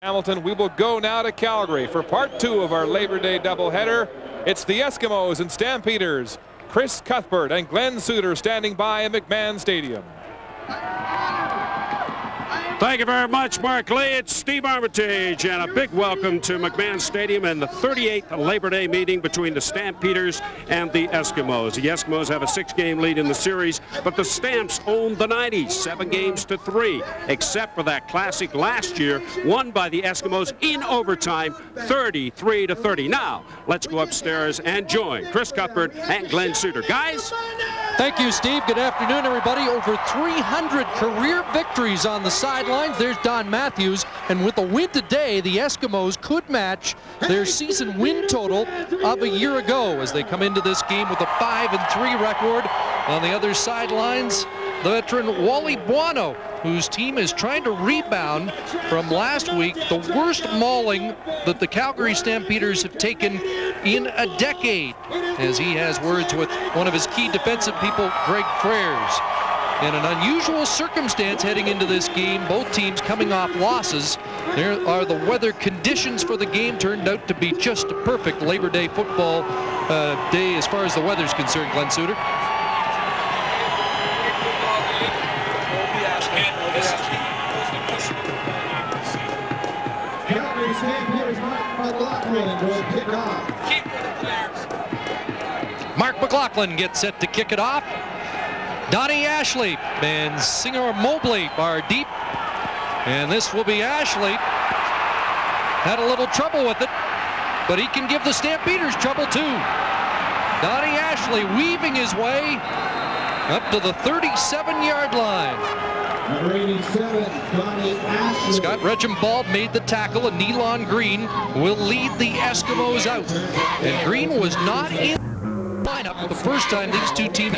Hamilton. We will go now to Calgary for part 2 of our Labor Day doubleheader. It's the Eskimos and Stampeders. Chris Cuthbert and Glenn Suter standing by at McMahon Stadium. Thank you very much, Mark Lee. It's Steve Armitage, and a big welcome to McMahon Stadium and the 38th Labor Day meeting between the Stampeders and the Eskimos. The Eskimos have a 6-game lead in the series, but the Stamps own the 90s, 7 games to 3, except for that classic last year, won by the Eskimos in overtime, 33-30. Now, let's go upstairs and join Chris Cuthbert and Glenn Suter. Guys? Thank you, Steve. Good afternoon, everybody. Over 300 career victories on the sidelines. There's Don Matthews. And with a win today, the Eskimos could match their season win total of a year ago as they come into this game with a 5-3 record. On the other sidelines, the veteran Wally Buono, whose team is trying to rebound from last week, the worst mauling that the Calgary Stampeders have taken in a decade, as he has words with one of his key defensive people, Greg Frères. In an unusual circumstance heading into this game, both teams coming off losses. There are the weather conditions for the game turned out to be just a perfect Labor Day football day as far as the weather's concerned, Glenn Suter. Mark McLaughlin gets set to kick it off. Donnie Ashley and Singer Mobley are deep. And this will be Ashley. Had a little trouble with it, but he can give the Stampeders trouble too. Donnie Ashley weaving his way up to the 37-yard line. Number 87, Donnie Ashley. Scott Regenbald made the tackle, and Nealon Green will lead the Eskimos out. And Green was not in the lineup the first time these two teams.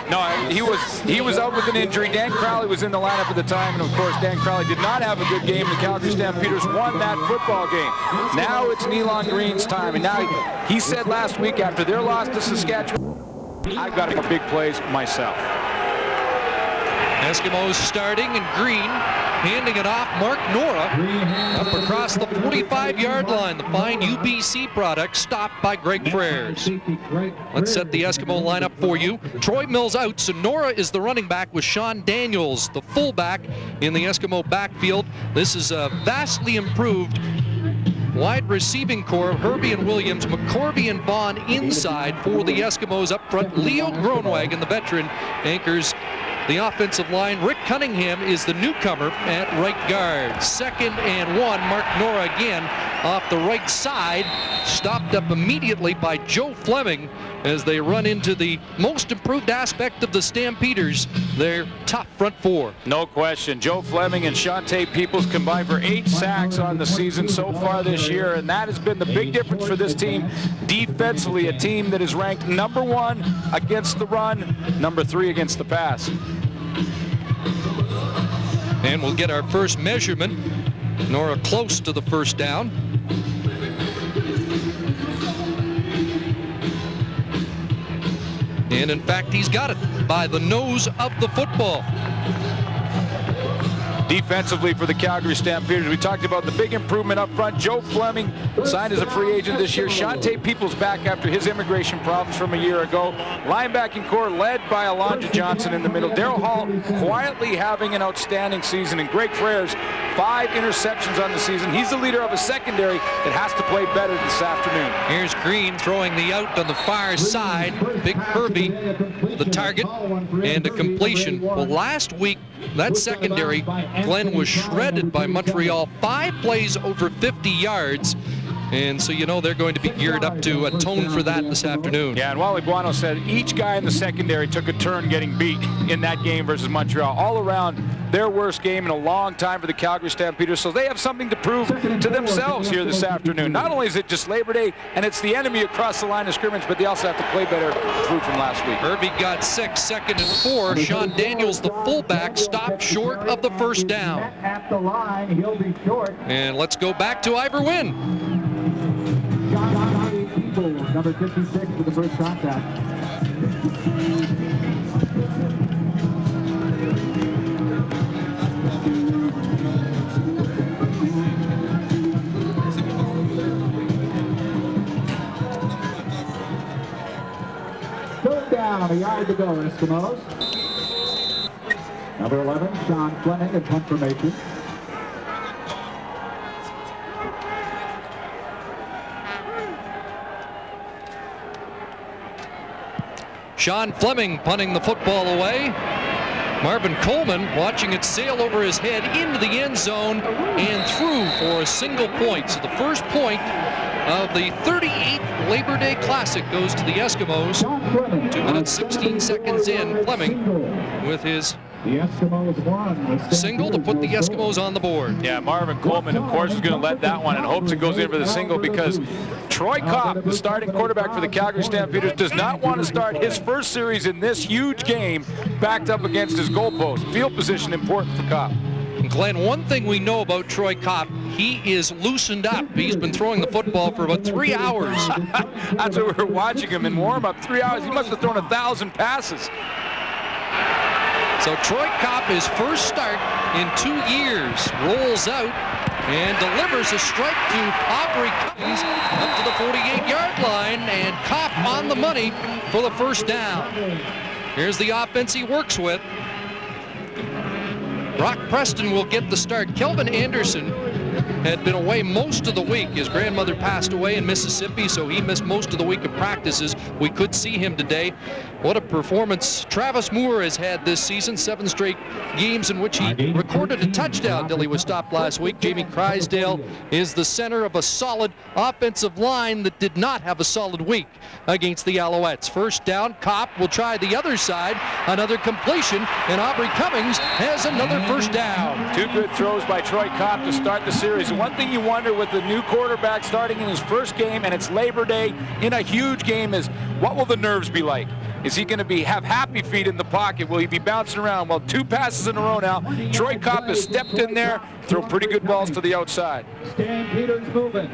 No, he was out with an injury. Dan Crowley was in the lineup at the time, and of course Dan Crowley did not have a good game. The Calgary Stampeders won that football game. Now it's Nealon Green's time, and now he said last week after their loss to Saskatchewan, I've got to make big plays myself. Eskimos starting, and Green handing it off. Mark Nora up across the 45-yard line. The fine UBC product stopped by Greg Frères. Let's set the Eskimo lineup for you. Troy Mills out, so Nora is the running back with Sean Daniels, the fullback in the Eskimo backfield. This is a vastly improved wide receiving core of Herbie and Williams, McCorvey and Vaughn inside for the Eskimos up front. Leo Groenewegen, the veteran, anchors the offensive line. Rick Cunningham is the newcomer at right guard. 2nd and 1. Mark Nora again off the right side. Stopped up immediately by Joe Fleming as they run into the most improved aspect of the Stampeders, their top front four. No question. Joe Fleming and Shante Peoples combined for 8 sacks on the season so far this year, and that has been the big difference for this team defensively, a team that is ranked number 1 against the run, number 3 against the pass. And we'll get our first measurement. Nora close to the first down. And in fact, he's got it by the nose of the football. Defensively for the Calgary Stampeders, we talked about the big improvement up front. Joe Fleming signed as a free agent this year. Shante Peoples back after his immigration problems from a year ago. Linebacking core led by Alonja Johnson in the middle. Daryl Hall quietly having an outstanding season. And Greg Frères, 5 interceptions on the season. He's the leader of a secondary that has to play better this afternoon. Here's Green throwing the out on the far side. Big Herbie, the target, and a completion. Well, last week, that secondary, Glenn, was shredded by Montreal. 5 plays over 50 yards. And so you know they're going to be geared up to atone for that this afternoon. Yeah, and Wally Buono said each guy in the secondary took a turn getting beat in that game versus Montreal. All around, their worst game in a long time for the Calgary Stampeders. So they have something to prove to themselves here this afternoon. Not only is it just Labor Day and it's the enemy across the line of scrimmage, but they also have to play better through from last week. Herbie got 6, 2nd and 4. Sean Daniels, the fullback, stopped short of the first down. At the line, he'll be short. And let's go back to Ivor Wynn. Number 56 with the first contact. down, a yard to go, Eskimos. Number 11, Sean Fleming in punt formation. Sean Fleming punting the football away. Marvin Coleman watching it sail over his head into the end zone and through for a single point. So the first point of the 38th Labor Day Classic goes to the Eskimos. 2 minutes 16 seconds in, Fleming with his single to put the Eskimos on the board. Yeah, Marvin Coleman, of course, is going to let that one and hopes it goes in for the single because Troy Kopp, the starting quarterback for the Calgary Stampeders, does not want to start his first series in this huge game backed up against his goalpost. Field position important for Kopp. And Glenn, one thing we know about Troy Kopp, he is loosened up. He's been throwing the football for about 3 hours. That's what we were watching him in warm-up. 3 hours. He must have thrown 1,000 passes. So Troy Kopp, his first start in 2 years, rolls out and delivers a strike to Aubrey Cummings up to the 48-yard line, and Kopp on the money for the first down. Here's the offense he works with. Brock Preston will get the start. Kelvin Anderson had been away most of the week. His grandmother passed away in Mississippi, so he missed most of the week of practices. We could see him today. What a performance Travis Moore has had this season. 7 straight games in which he recorded a touchdown until he was stopped last week. Jamie Crysdale is the center of a solid offensive line that did not have a solid week against the Alouettes. First down, Kopp will try the other side. Another completion, and Aubrey Cummings has another first down. 2 good throws by Troy Kopp to start the series. One thing you wonder with the new quarterback starting in his first game, and it's Labor Day in a huge game, is what will the nerves be like? Is he going to have happy feet in the pocket? Will he be bouncing around? Well, 2 passes in a row now. Troy Kopp has stepped in there, thrown pretty good balls to the outside. Stampeders moving.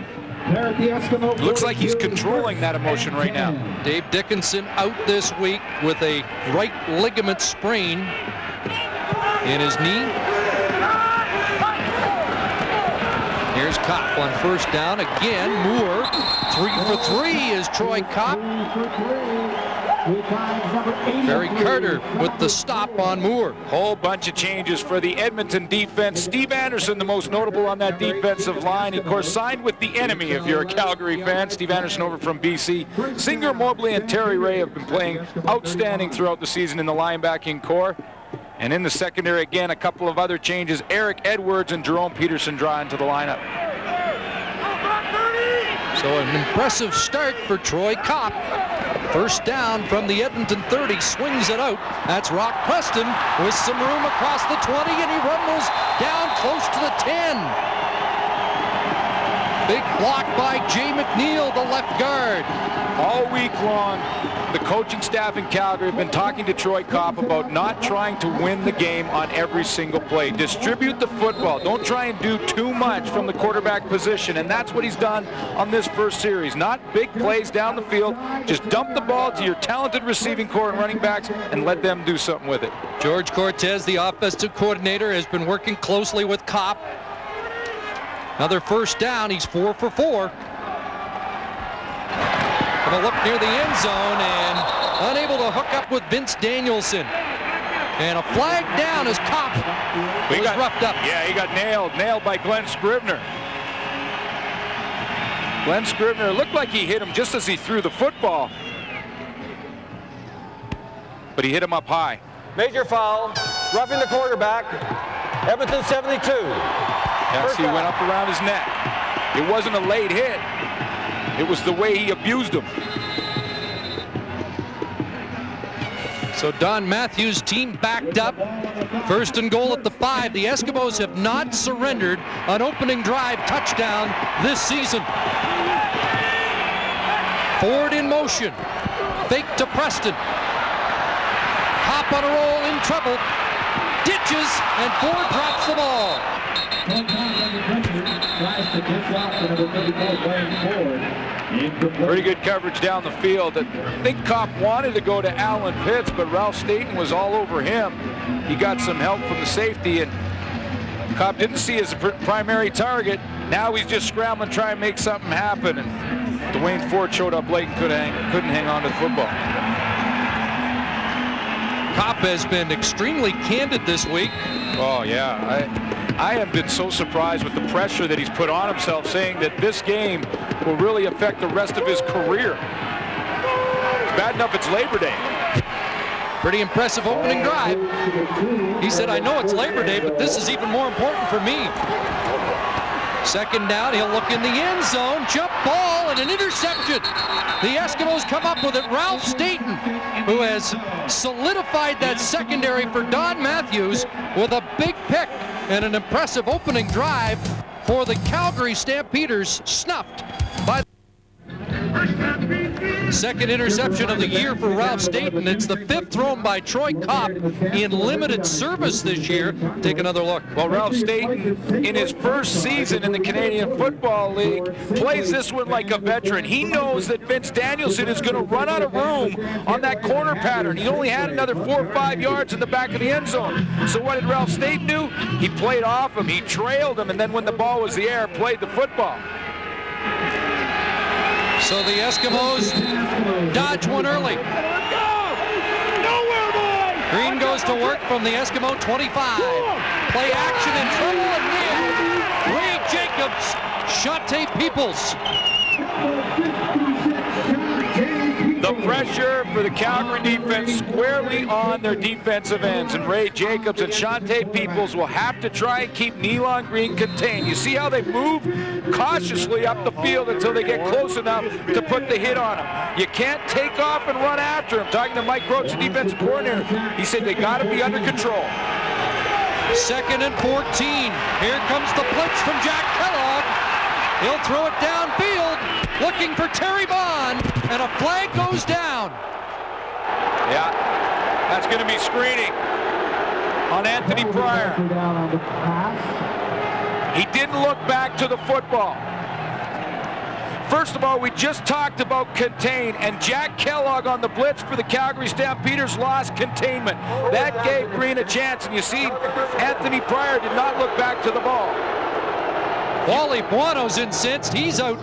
Looks like he's controlling that emotion right now. Dave Dickinson out this week with a right ligament sprain in his knee. Here's Kopp on first down again. Moore 3 for 3 is Troy Kopp. Barry Carter with the stop on Moore. Whole bunch of changes for the Edmonton defense. Steve Anderson, the most notable on that defensive line. Of course, signed with the enemy if you're a Calgary fan. Steve Anderson over from BC. Singer Mobley and Terry Ray have been playing outstanding throughout the season in the linebacking core. And in the secondary, again, a couple of other changes. Eric Edwards and Jerome Peterson draw into the lineup. So an impressive start for Troy Kopp. First down from the Edmonton 30, swings it out. That's Rock Preston with some room across the 20, and he rumbles down close to the 10. Big block by Jay McNeil, the left guard. All week long, the coaching staff in Calgary have been talking to Troy Kopp about not trying to win the game on every single play. Distribute the football. Don't try and do too much from the quarterback position, and that's what he's done on this first series. Not big plays down the field. Just dump the ball to your talented receiving core and running backs and let them do something with it. George Cortez, the offensive coordinator, has been working closely with Kopp. Another first down. He's 4 for 4. Going to look near the end zone and unable to hook up with Vince Danielson. And a flag down as Kopp was roughed up. Yeah, he got nailed by Glenn Scribner. Glenn Scribner looked like he hit him just as he threw the football. But he hit him up high. Major foul, roughing the quarterback, Edmonton 72. Yes, he went up around his neck. It wasn't a late hit. It was the way he abused him. So Don Matthews' team backed up. First and goal at the 5. The Eskimos have not surrendered an opening drive touchdown this season. Ford in motion. Fake to Preston. Hop on a roll, in trouble. Ditches, and Ford drops the ball. Pretty good coverage down the field. I think Kopp wanted to go to Alan Pitts, but Ralph Staten was all over him. He got some help from the safety, and Kopp didn't see his primary target. Now he's just scrambling, trying to make something happen. And Dwayne Ford showed up late and couldn't hang on to the football. Kopp has been extremely candid this week. Oh, yeah. I have been so surprised with the pressure that he's put on himself, saying that this game will really affect the rest of his career. It's bad enough it's Labor Day. Pretty impressive opening drive. He said, I know it's Labor Day, but this is even more important for me. Second down, he'll look in the end zone, jump ball, and an interception. The Eskimos come up with it. Ralph Staten, who has solidified that secondary for Don Matthews with a big pick and an impressive opening drive for the Calgary Stampeders, snuffed by second interception of the year for Ralph Staten. It's the 5th thrown by Troy Kopp in limited service this year. Take another look. Well, Ralph Staten, in his first season in the Canadian Football League, plays this one like a veteran. He knows that Vince Danielson is going to run out of room on that corner pattern. He only had another 4 or 5 yards in the back of the end zone. So what did Ralph Staten do? He played off him, he trailed him, and then when the ball was in the air, played the football. So the Eskimos dodge one early. Green goes to work from the Eskimo 25. Play action in trouble and nailed. Ray Jacobs, Shante Peoples. The pressure for the Calgary defense squarely on their defensive ends, and Ray Jacobs and Shante Peoples will have to try and keep Nealon Green contained. You see how they move cautiously up the field until they get close enough to put the hit on him. You can't take off and run after him. Talking to Mike Roach, the defensive coordinator, he said they got to be under control. 2nd and 14. Here comes the blitz from Jack Kellogg. He'll throw it downfield, looking for Terry Bond, and a flag goes down. Yeah, that's going to be screening on Anthony Pryor. He didn't look back to the football. First of all, we just talked about contain, and Jack Kellogg on the blitz for the Calgary Stampeders lost containment. That gave Green a chance, and you see Anthony Pryor did not look back to the ball. Wally Buono's incensed. He's out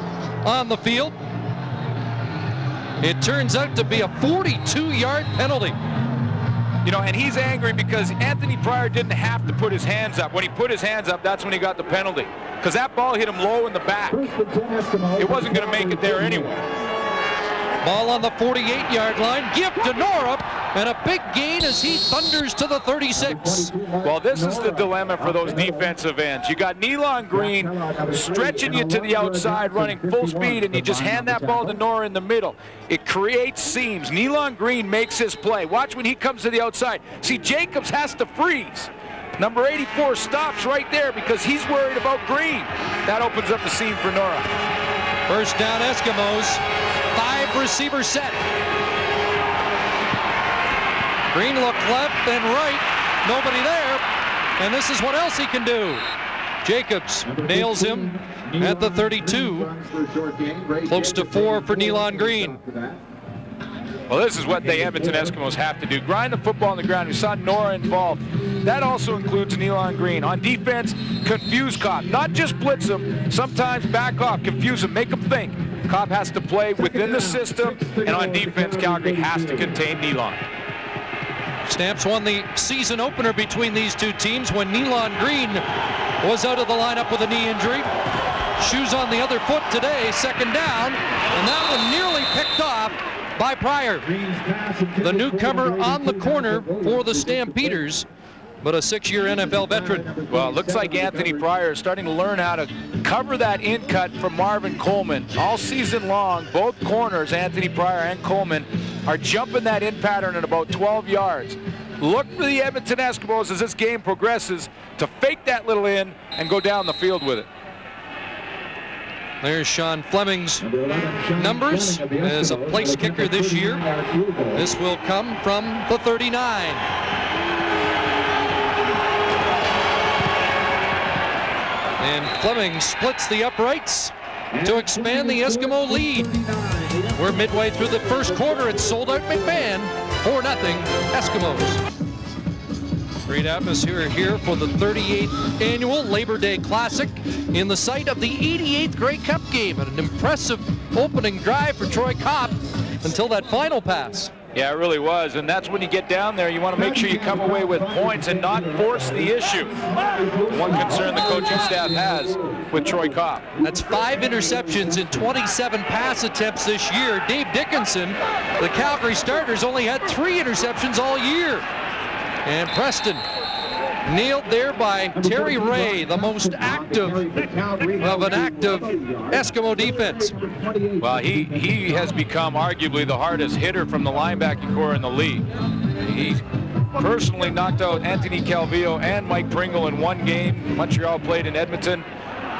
on the field. It turns out to be a 42-yard penalty. You know, and he's angry because Anthony Pryor didn't have to put his hands up. When he put his hands up, that's when he got the penalty. Because that ball hit him low in the back. It wasn't going to make it there anyway. Ball on the 48-yard line. Give to Norup, and a big gain as he thunders to the 36. Well, this is the dilemma for those defensive ends. You got Nealon Green stretching you to the outside, running full speed, and you just hand that ball to Nora in the middle. It creates seams. Nealon Green makes his play. Watch when he comes to the outside. See, Jacobs has to freeze. Number 84 stops right there because he's worried about Green. That opens up the seam for Nora. First down, Eskimos. 5-receiver set. Green looked left and right. Nobody there. And this is what else he can do. Jacobs nails him at the 32. Close to 4 for Nealon Green. Well, this is what the Edmonton Eskimos have to do. Grind the football on the ground. We saw Nora involved. That also includes Nealon Green. On defense, confuse Kopp. Not just blitz him. Sometimes back off, confuse him, make him think. Kopp has to play within the system, and on defense, Calgary has to contain Nealon. Stamps won the season opener between these two teams when Nealon Green was out of the lineup with a knee injury. Shoes on the other foot today, second down, and that one nearly picked off by Pryor. The newcomer on the corner for the Stampeders, but a 6-year NFL veteran. Well, it looks like Anthony Pryor is starting to learn how to cover that in cut from Marvin Coleman. All season long, both corners, Anthony Pryor and Coleman, are jumping that in pattern at about 12 yards. Look for the Edmonton Eskimos as this game progresses to fake that little in and go down the field with it. There's Sean Fleming's numbers as a place kicker this year. This will come from the 39. And Fleming splits the uprights to expand the Eskimo lead. We're midway through the first quarter. It's sold out McMahon, 4-0 Eskimos. Great atmosphere here for the 38th annual Labor Day Classic in the site of the 88th Grey Cup game, and an impressive opening drive for Troy Kopp until that final pass. Yeah, it really was, and that's when you get down there, you want to make sure you come away with points and not force the issue. One concern the coaching staff has with Troy Kopp. That's 5 interceptions in 27 pass attempts this year. Dave Dickinson, the Calgary starters, only had 3 interceptions all year. And Preston nailed there by Terry Ray, the most active of an active Eskimo defense. Well, he has become arguably the hardest hitter from the linebacking core in the league. He personally knocked out Anthony Calvillo and Mike Pringle in one game. Montreal played in Edmonton.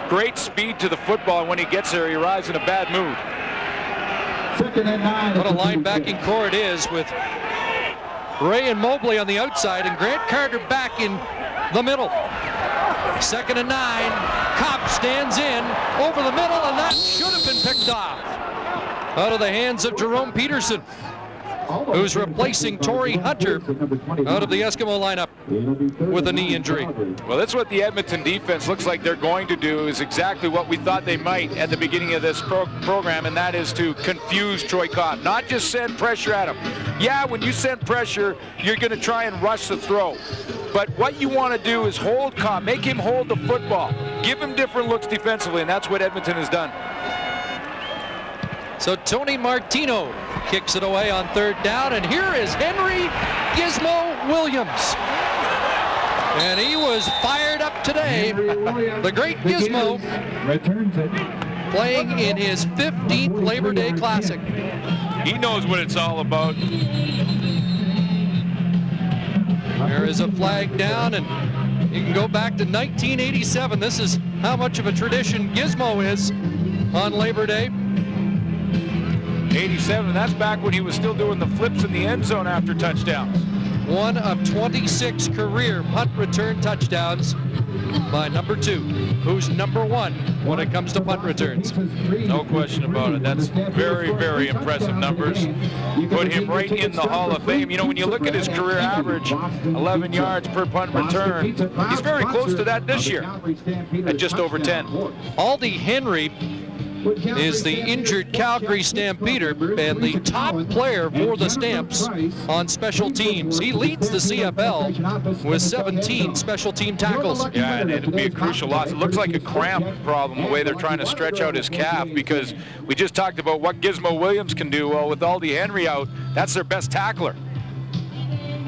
Great speed to the football, and when he gets there, he arrives in a bad mood. What a linebacking core it is, with Ray and Mobley on the outside and Grant Carter back in the middle. 2nd and 9. Kopp stands in over the middle, and that should have been picked off out of the hands of Jerome Peterson, who's replacing Torrey Hunter out of the Eskimo lineup with a knee injury. Well, that's what the Edmonton defense looks like they're going to do, is exactly what we thought they might at the beginning of this program, and that is to confuse Troy Kopp, not just send pressure at him. Yeah, when you send pressure, you're going to try and rush the throw. But what you want to do is hold Kopp, make him hold the football, give him different looks defensively, and that's what Edmonton has done. So Tony Martino kicks it away on 3rd down, and here is Henry Gizmo Williams. And he was fired up today. The great Gizmo playing in his 15th Labor Day Classic. He knows what it's all about. There is a flag down, and you can go back to 1987. This is how much of a tradition Gizmo is on Labor Day. 87, that's back when he was still doing the flips in the end zone after touchdowns. One of 26 career punt return touchdowns by number 2, who's number 1 when it comes to punt returns. No question about it. That's very, very impressive numbers. Put him right in the Hall of Fame. You know, when you look at his career average, 11 yards per punt return, he's very close to that this year at just over 10. Aldi Henry is the injured Calgary Stampeder and the top player for the Stamps on special teams. He leads the CFL with 17 special team tackles. Yeah, and it'd be a crucial loss. It looks like a cramp problem, the way they're trying to stretch out his calf, because we just talked about what Gizmo Williams can do. Well, with Aldi Henry out, that's their best tackler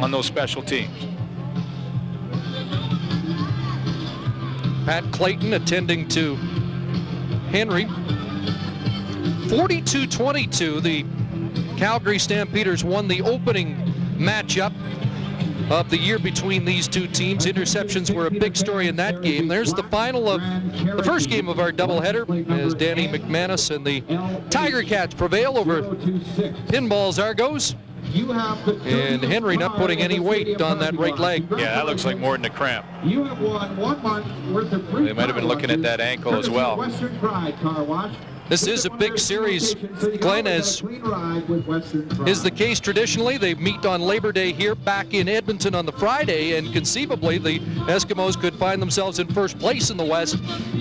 on those special teams. Pat Clayton attending to Henry. 42-22, the Calgary Stampeders won the opening matchup of the year between these two teams. Interceptions were a big story in that game. There's the final of the first game of our doubleheader, as Danny McManus and the Tiger Cats prevail over Pinball's Argos. And Henry not putting any weight on that right leg. Yeah, that looks like more than a cramp. You have won 1 month worth of free They might have been looking at that ankle as well. Western Pride Car Wash. This is a big series, Glenn, as is the case traditionally. They meet on Labor Day here back in Edmonton on the Friday, and conceivably the Eskimos could find themselves in first place in the West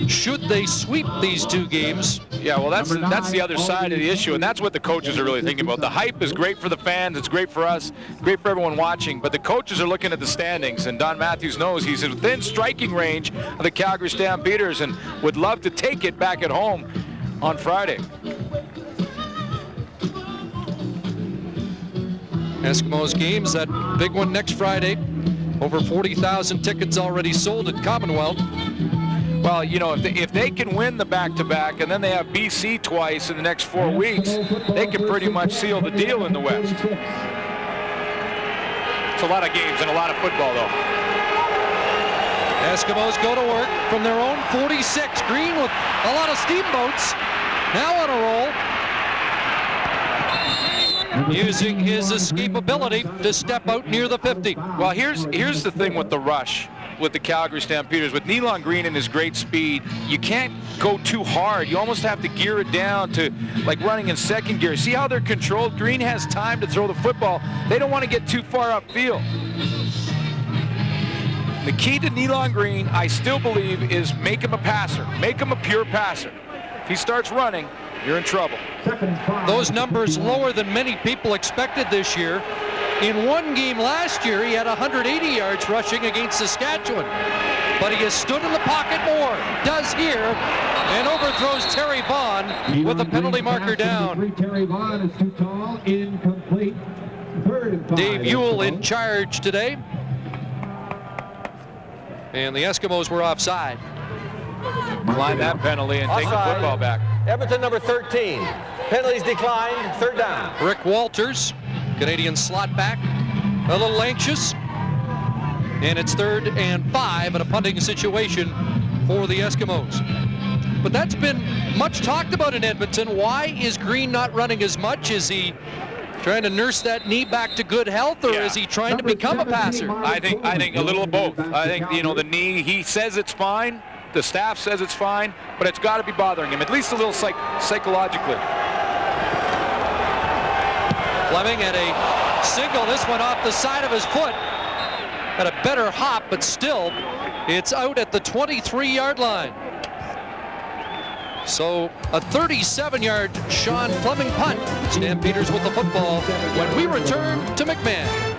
should they sweep these two games. Yeah, well, that's the other side of the issue, and that's what the coaches are really thinking about. The hype is great for the fans, it's great for us, great for everyone watching, but the coaches are looking at the standings, and Don Matthews knows he's within striking range of the Calgary Stampeders and would love to take it back at home on Friday. Eskimos games, that big one next Friday. Over 40,000 tickets already sold at Commonwealth. Well, you know, if they can win the back-to-back and then they have BC twice in the next 4 weeks, they can pretty much seal the deal in the West. It's a lot of games and a lot of football, though. Eskimos go to work from their own 46. Green with a lot of steamboats. Now on a roll. Using his escapability to step out near the 50. Well, here's the thing with the rush with the Calgary Stampeders. With Nealon Green and his great speed, you can't go too hard. You almost have to gear it down to like running in second gear. See how they're controlled? Green has time to throw the football. They don't want to get too far upfield. The key to Nealon Green, I still believe, is make him a passer. Make him a pure passer. If he starts running, you're in trouble. Those numbers lower than many people expected this year. In one game last year, he had 180 yards rushing against Saskatchewan. But he has stood in the pocket more, does here, and overthrows Terry Vaughn with the penalty marker down. Terry Vaughn is too tall, incomplete. 3rd and 5. Dave Ewell in charge today. And the Eskimos were offside. Decline that penalty and take the Offside. football back. Edmonton number 13. Penalties declined. 3rd down. Rick Walters, Canadian slot back, a little anxious. And it's 3rd and 5 in a punting situation for the Eskimos. But that's been much talked about in Edmonton. Why is Green not running as much? Is he trying to nurse that knee back to good health, or is he trying to become a passer? I think a little of both. I think, the knee, he says it's fine. The staff says it's fine, but it's got to be bothering him, at least a little psychologically. Fleming at a single. This one off the side of his foot. Had a better hop, but still, it's out at the 23-yard line. So a 37-yard Sean Fleming punt. Stampeders with the football when we return to McMahon.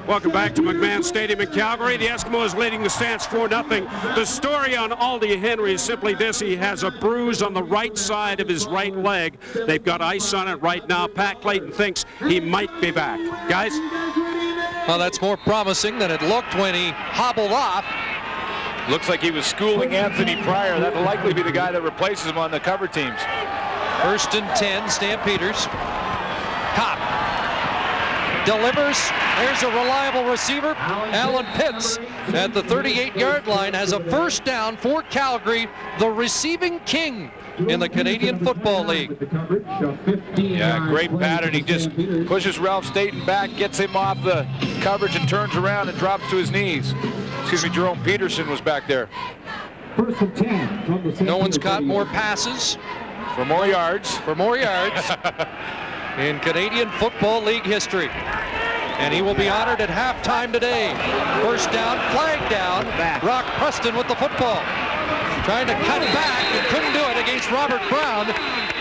Welcome back to McMahon Stadium in Calgary. The Eskimos leading the Stamps 4-0. The story on Aldi Henry is simply this: he has a bruise on the right side of his right leg. They've got ice on it right now. Pat Clayton thinks he might be back. Guys? Well, that's more promising than it looked when he hobbled off. Looks like he was schooling Anthony Pryor. That'll likely be the guy that replaces him on the cover teams. 1st and 10, Stampeders. Copp delivers. There's a reliable receiver. Alan Pitts at the 38-yard line has a 1st down for Calgary, the receiving king in the Canadian Football League. Yeah, great pattern. He just pushes Ralph Staten back, gets him off the coverage, and turns around and drops to his knees. Excuse me, Jerome Peterson was back there. 1st and 10 from the No one's caught more passes For more yards. in Canadian Football League history. And he will be honored at halftime today. 1st down, flag down. Brock Preston with the football. Trying to cut back and couldn't do it against Robert Brown.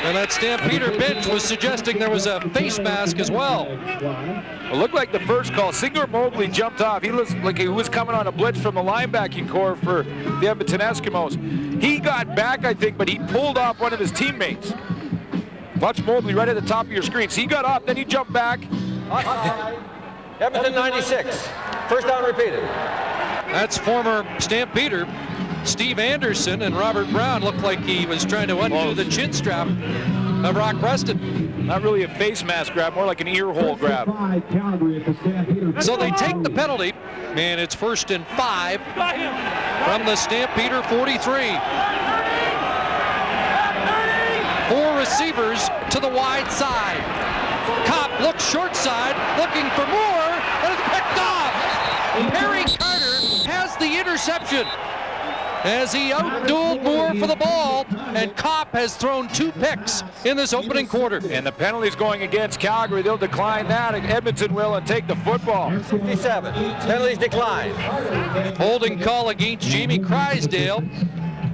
And that Stampeder bench was suggesting there was a face mask as well. It looked like the first call. Sigler Mobley jumped off. He looked like he was coming on a blitz from the linebacking core for the Edmonton Eskimos. He got back, I think, but he pulled off one of his teammates. Watch Mobley right at the top of your screen. So he got off, then he jumped back. Edmonton 96. 1st down repeated. That's former Stampeder Steve Anderson, and Robert Brown looked like he was trying to undo the chin strap of Brock Preston. Not really a face mask grab, more like an ear hole grab. So they take the penalty, and it's 1st and 5 from the Stampeder 43. 4 receivers to the wide side. Copp looks short side, looking for more, and it's picked off. Perry Carter has the interception as he outdueled Moore for the ball, and Copp has thrown 2 picks in this opening quarter. And the penalty's going against Calgary. They'll decline that. Edmonton will and take the football. 57. Penalties declined. Holding call against Jamie Crysdale.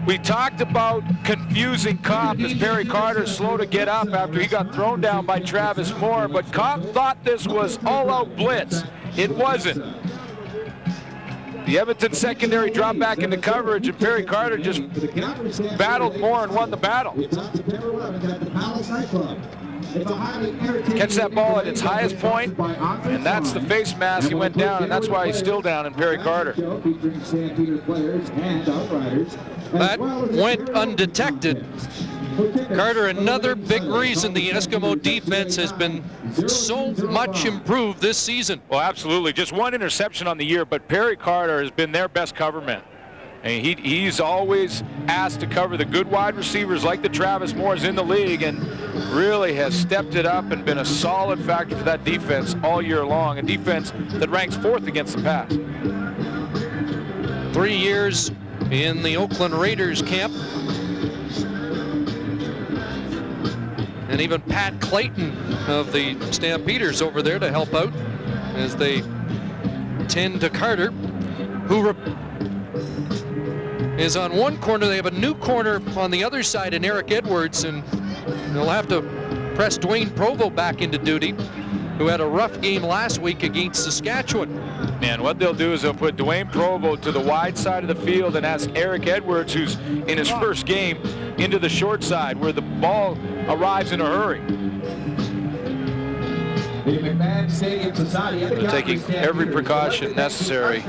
We talked about confusing Copp as Perry Carter slow to get up after he got thrown down by Travis Moore, but Copp thought this was all-out blitz. It wasn't. The Edmonton secondary dropped back into coverage, and Perry Carter just battled Moore and won the battle. Catch that ball at its highest point, and that's the face mask. He went down, and that's why he's still down in Perry Carter. That went undetected. Carter, another big reason the Eskimo defense has been so much improved this season. Well, absolutely. Just 1 interception on the year, but Perry Carter has been their best coverman. And he's always asked to cover the good wide receivers like the Travis Moores in the league, and really has stepped it up and been a solid factor for that defense all year long, a defense that ranks 4th against the pass. 3 years in the Oakland Raiders camp. And even Pat Clayton of the Stampeders over there to help out as they tend to Carter, who is on one corner. They have a new corner on the other side in Eric Edwards, and they'll have to press Dwayne Provo back into duty, who had a rough game last week against Saskatchewan. And what they'll do is they'll put Dwayne Provo to the wide side of the field and ask Eric Edwards, who's in his first game, into the short side where the ball arrives in a hurry. They're taking every precaution necessary,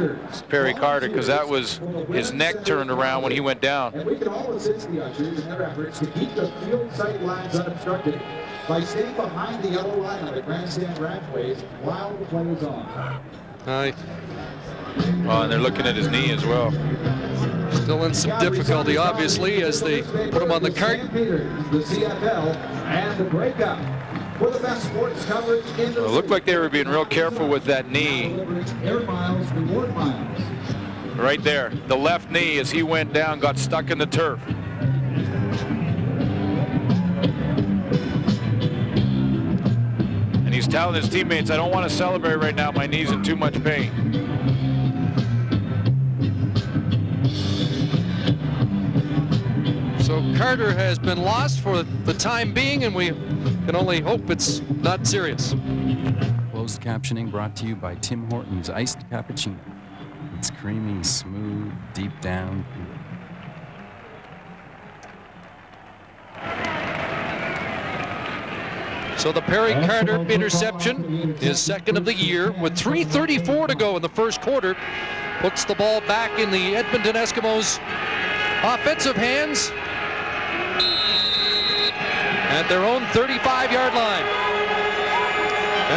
Perry Carter, because that was his neck turned around when he went down. And we can all assist the ushers in their efforts to keep the field sight lines unobstructed by staying behind the yellow line on the grandstand rampways while the play is on. Oh, and they're looking at his knee as well. Still in some difficulty, obviously, as they put him on the cart. The CFL and the breakup for the best sports coverage in the It looked like they were being real careful with that knee. Air miles, reward miles. Right there, the left knee as he went down got stuck in the turf. And he's telling his teammates, I don't want to celebrate right now, my knee's in too much pain. So Carter has been lost for the time being, and we can only hope it's not serious. Closed captioning brought to you by Tim Hortons Iced Cappuccino. It's creamy, smooth, deep down. So the Perry Carter interception is second of the year with 3:34 to go in the first quarter. Puts the ball back in the Edmonton Eskimos' offensive hands at their own 35-yard line.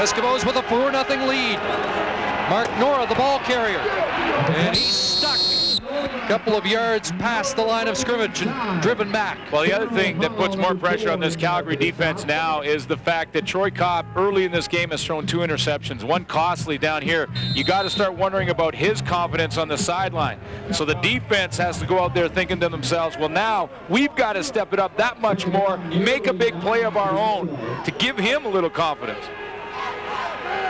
Eskimos with a 4-0 lead. Mark Nora, the ball carrier, and he's stuck a couple of yards past the line of scrimmage and driven back. Well, the other thing that puts more pressure on this Calgary defense now is the fact that Troy Cobb early in this game has thrown 2 interceptions, one costly down here. You got to start wondering about his confidence on the sideline. So the defense has to go out there thinking to themselves, well, now we've got to step it up that much more, make a big play of our own to give him a little confidence.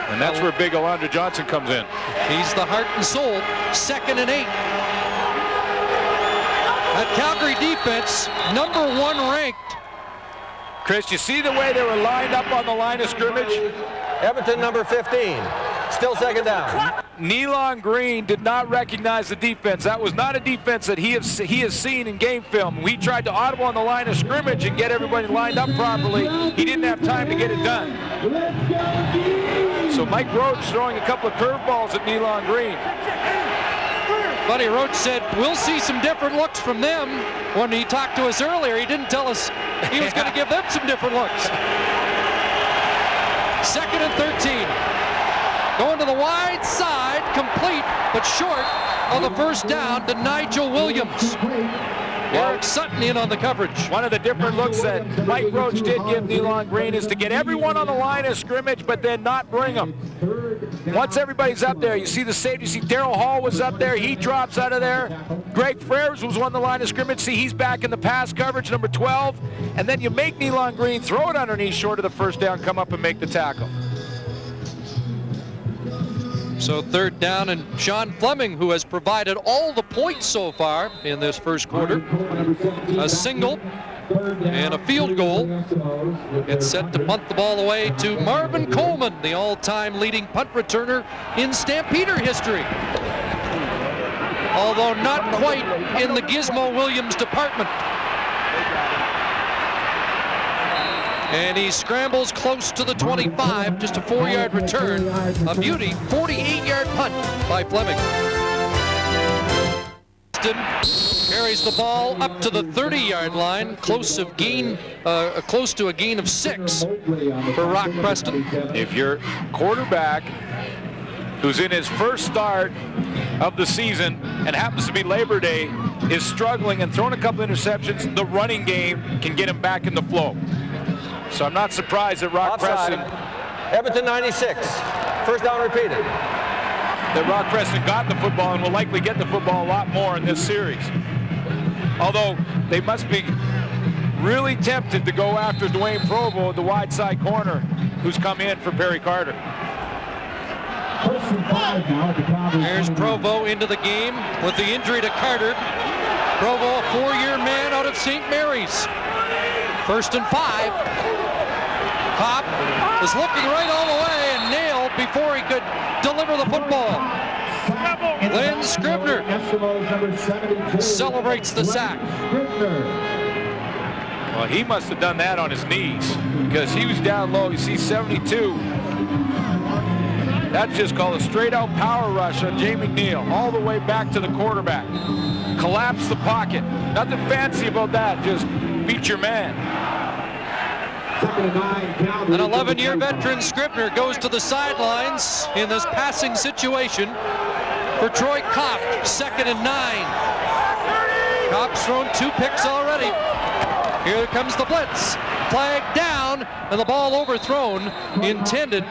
And that's where big Alondra Johnson comes in. He's the heart and soul. 2nd and 8. That Calgary defense, #1 ranked. Chris, you see the way they were lined up on the line of scrimmage? Edmonton number 15. Still second down. Nealon Green did not recognize the defense. That was not a defense that he has seen in game film. We tried to audible on the line of scrimmage and get everybody lined up properly. He didn't have time to get it done. So Mike Roach throwing a couple of curveballs at Nealon Green. Buddy Roach said, we'll see some different looks from them. When he talked to us earlier, he didn't tell us he was going to give them some different looks. 2nd and 13. Going to the wide side, complete, but short of the first down to Nigel Williams. Eric Sutton in on the coverage. One of the different looks that Mike Roach did give Nealon Green is to get everyone on the line of scrimmage, but then not bring them. Once everybody's up there, you see the safety. You see Darryl Hall was up there. He drops out of there. Greg Frères was on the line of scrimmage. See, he's back in the pass coverage, number 12. And then you make Nealon Green throw it underneath short of the first down, come up and make the tackle. So 3rd down, and Sean Fleming, who has provided all the points so far in this first quarter, a single and a field goal. It's set to punt the ball away to Marvin Coleman, the all-time leading punt returner in Stampeder history. Although not quite in the Gizmo Williams department. And he scrambles close to the 25, just a 4-yard return. A beauty, 48-yard punt by Fleming. Carries the ball up to the 30-yard line, close to a gain of 6 for Rock Preston. If your quarterback, who's in his first start of the season and happens to be Labor Day, is struggling and throwing a couple interceptions, the running game can get him back in the flow. So I'm not surprised that Rock Preston, Edmonton 96. First down repeated. That Rock Preston got the football and will likely get the football a lot more in this series. Although they must be really tempted to go after Dwayne Provo, the wide side corner, who's come in for Perry Carter. There's Provo into the game with the injury to Carter. Provo, a 4-year man out of St. Mary's. 1st and 5. Kopp is looking right all the way and nailed before he could deliver the football. Glenn Scribner celebrates the sack. Well, he must have done that on his knees because he was down low. You see 72. That's just called a straight-out power rush on Jay McNeil, all the way back to the quarterback. Collapse the pocket. Nothing fancy about that. Just beat your man. An 11-year veteran, Scribner, goes to the sidelines in this passing situation for Troy Kopp. 2nd and 9. Kopp's thrown 2 picks already. Here comes the blitz. Flag down, and the ball overthrown, intended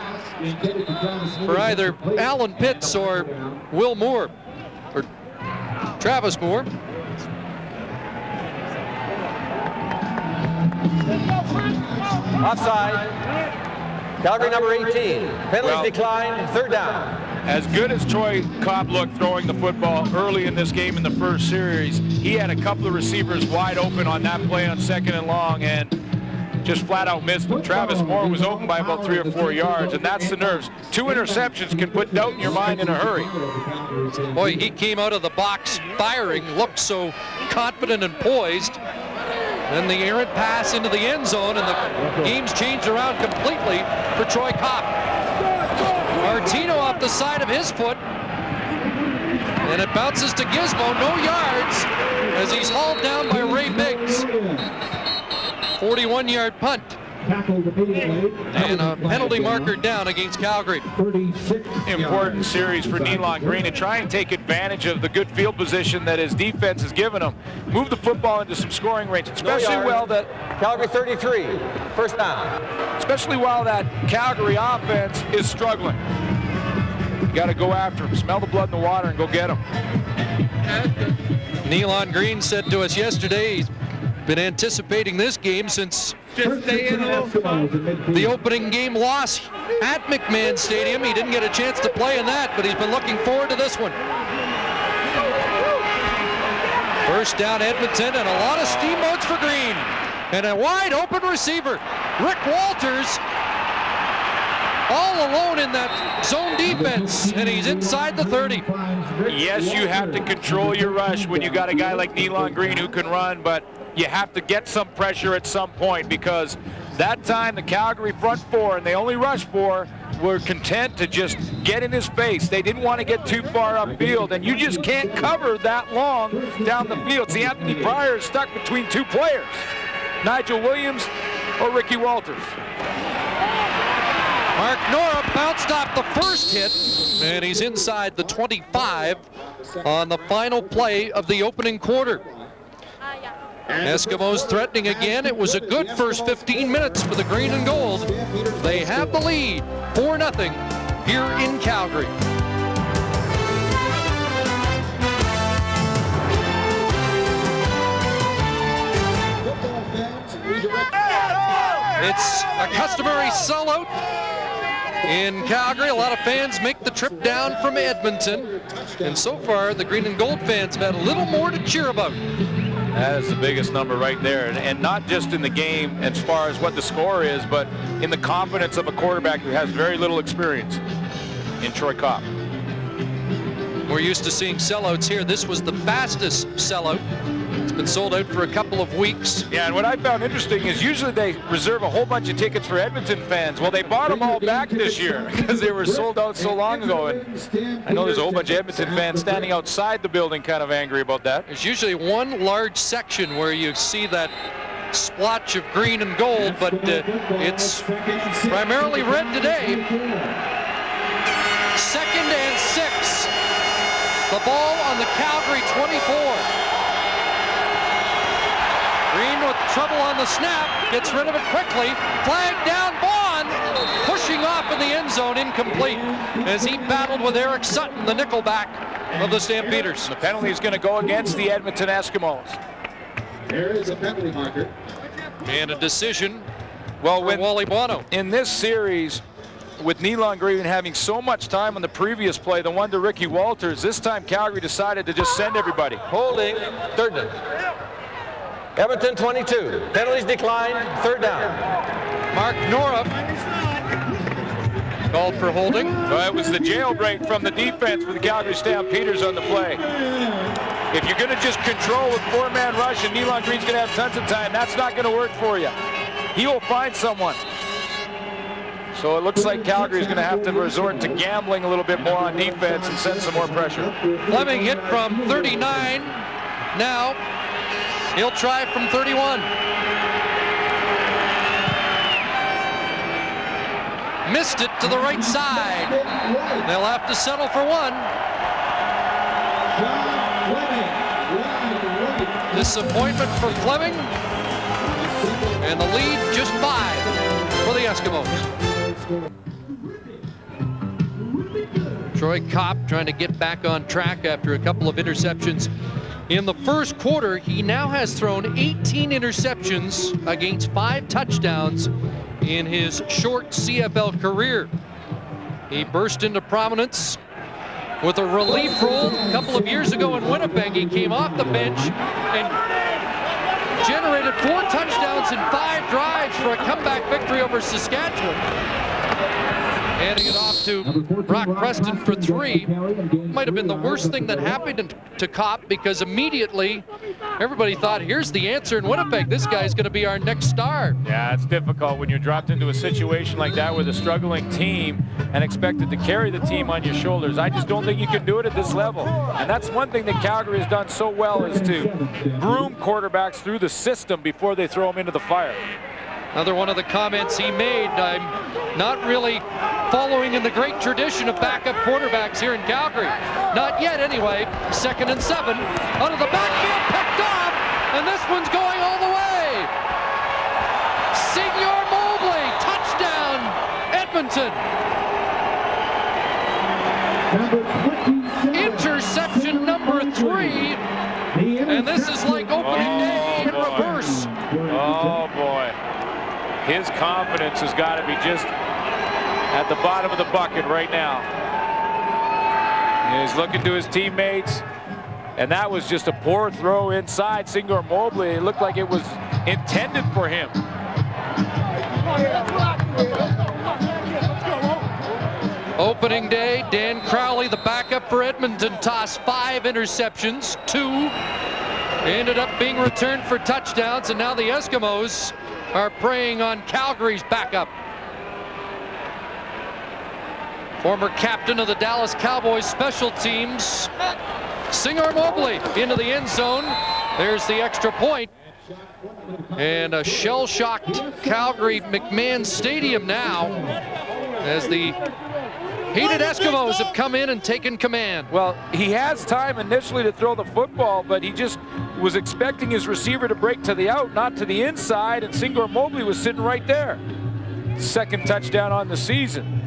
for either Alan Pitts or Will Moore, or Travis Moore. Offside. Calgary number 18. Penalties declined. 3rd down. As good as Troy Kopp looked throwing the football early in this game in the first series, he had a couple of receivers wide open on that play on 2nd and long and just flat out missed him. Travis Moore was open by about 3 or 4 yards, and that's the nerves. 2 interceptions can put doubt in your mind in a hurry. Boy, he came out of the box firing, looked so confident and poised. Then the errant pass into the end zone, and the game's changed around completely for Troy Kopp. Martino off the side of his foot, and it bounces to Gizmo, no yards, as he's hauled down by Ray Biggs. 41-yard punt. And a penalty marker down against Calgary. Important series for Nealon Green to try and take advantage of the good field position that his defense has given him. Move the football into some scoring range, especially while that Calgary 33. 1st down. Especially while that Calgary offense is struggling. You got to go after him. Smell the blood in the water and go get him. Nealon Green said to us yesterday he's been anticipating this game since the opening game loss at McMahon Stadium. He didn't get a chance to play in that, but he's been looking forward to this one. 1st down Edmonton, and a lot of steamboats for Green. And a wide open receiver, Rick Walters, all alone in that zone defense, and he's inside the 30. Yes, you have to control your rush when you got a guy like Nealon Green who can run, but you have to get some pressure at some point, because that time the Calgary front 4, and they only rushed 4, were content to just get in his face. They didn't want to get too far upfield, and you just can't cover that long down the field. See, Anthony Pryor is stuck between 2 players, Nigel Williams or Ricky Walters. Mark Nora bounced off the first hit, and he's inside the 25 on the final play of the opening quarter. Eskimos threatening again. It was a good first 15 minutes for the green and gold. They have the lead, 4-0 here in Calgary. It's a customary sellout in Calgary. A lot of fans make the trip down from Edmonton, and so far the green and gold fans have had a little more to cheer about. That is the biggest number right there, and not just in the game as far as what the score is, but in the confidence of a quarterback who has very little experience in Troy Kopp. We're used to seeing sellouts here. This was the fastest sellout. It's been sold out for a couple of weeks. Yeah, and what I found interesting is usually they reserve a whole bunch of tickets for Edmonton fans. Well, they bought them all back this year because they were sold out so long ago. And I know there's a whole bunch of Edmonton fans standing outside the building kind of angry about that. There's usually one large section where you see that splotch of green and gold, but it's primarily red today. 2nd and 6. The ball on the Calgary 24. Green with trouble on the snap, gets rid of it quickly. Flag down, Vaughn pushing off in the end zone, incomplete, as he battled with Eric Sutton, the nickelback of the Stampeders. The penalty is going to go against the Edmonton Eskimos. There is a penalty marker. And a decision for Wally Bono. In this series, with Nealon Green having so much time on the previous play, the one to Ricky Walters, this time Calgary decided to just send everybody. Holding, third down. Edmonton 22. Penalties declined, third down. Mark Nora called for holding. So that was the jailbreak from the defense for the Calgary Stampeders on the play. If you're going to just control with four-man rush and Nealon Green's going to have tons of time, that's not going to work for you. He will find someone. So it looks like Calgary is going to have to resort to gambling a little bit more on defense and send some more pressure. Fleming hit from 39. Now he'll try from 31. Missed it to the right side. They'll have to settle for one. Disappointment for Fleming. And the lead just 5 for the Eskimos. Troy Kopp trying to get back on track after a couple of interceptions in the first quarter. He now has thrown 18 interceptions against 5 touchdowns in his short CFL career. He burst into prominence with a relief role a couple of years ago in Winnipeg. He came off the bench and generated 4 touchdowns in 5 drives for a comeback victory over Saskatchewan. Handing it off to Brock Preston for 3. Might have been the worst thing that happened to Kopp, because immediately everybody thought, here's the answer in Winnipeg. This guy's going to be our next star. Yeah, it's difficult when you're dropped into a situation like that with a struggling team and expected to carry the team on your shoulders. I just don't think you can do it at this level. And that's one thing that Calgary has done so well, is to groom quarterbacks through the system before they throw them into the fire. Another one of the comments he made, I'm not really following in the great tradition of backup quarterbacks here in Calgary. Not yet anyway. 2nd and 7. Out of the backfield, picked off, and this one's going all the way. Senior Mobley, touchdown, Edmonton. Interception number 3, and this is like opening day in reverse. Oh boy. His confidence has got to be just at the bottom of the bucket right now. He's looking to his teammates, and that was just a poor throw inside. Senior Mobley, it looked like it was intended for him. Opening day, Dan Crowley, the backup for Edmonton, tossed 5 interceptions. 2 ended up being returned for touchdowns, and now the Eskimos are preying on Calgary's backup. Former captain of the Dallas Cowboys special teams, Senior Mobley, into the end zone. There's the extra point. And a shell-shocked Calgary McMahon Stadium now, as the hated Eskimos have come in and taken command. Well, he has time initially to throw the football, but he just was expecting his receiver to break to the out, not to the inside, and Senior Mobley was sitting right there. 2nd touchdown on the season.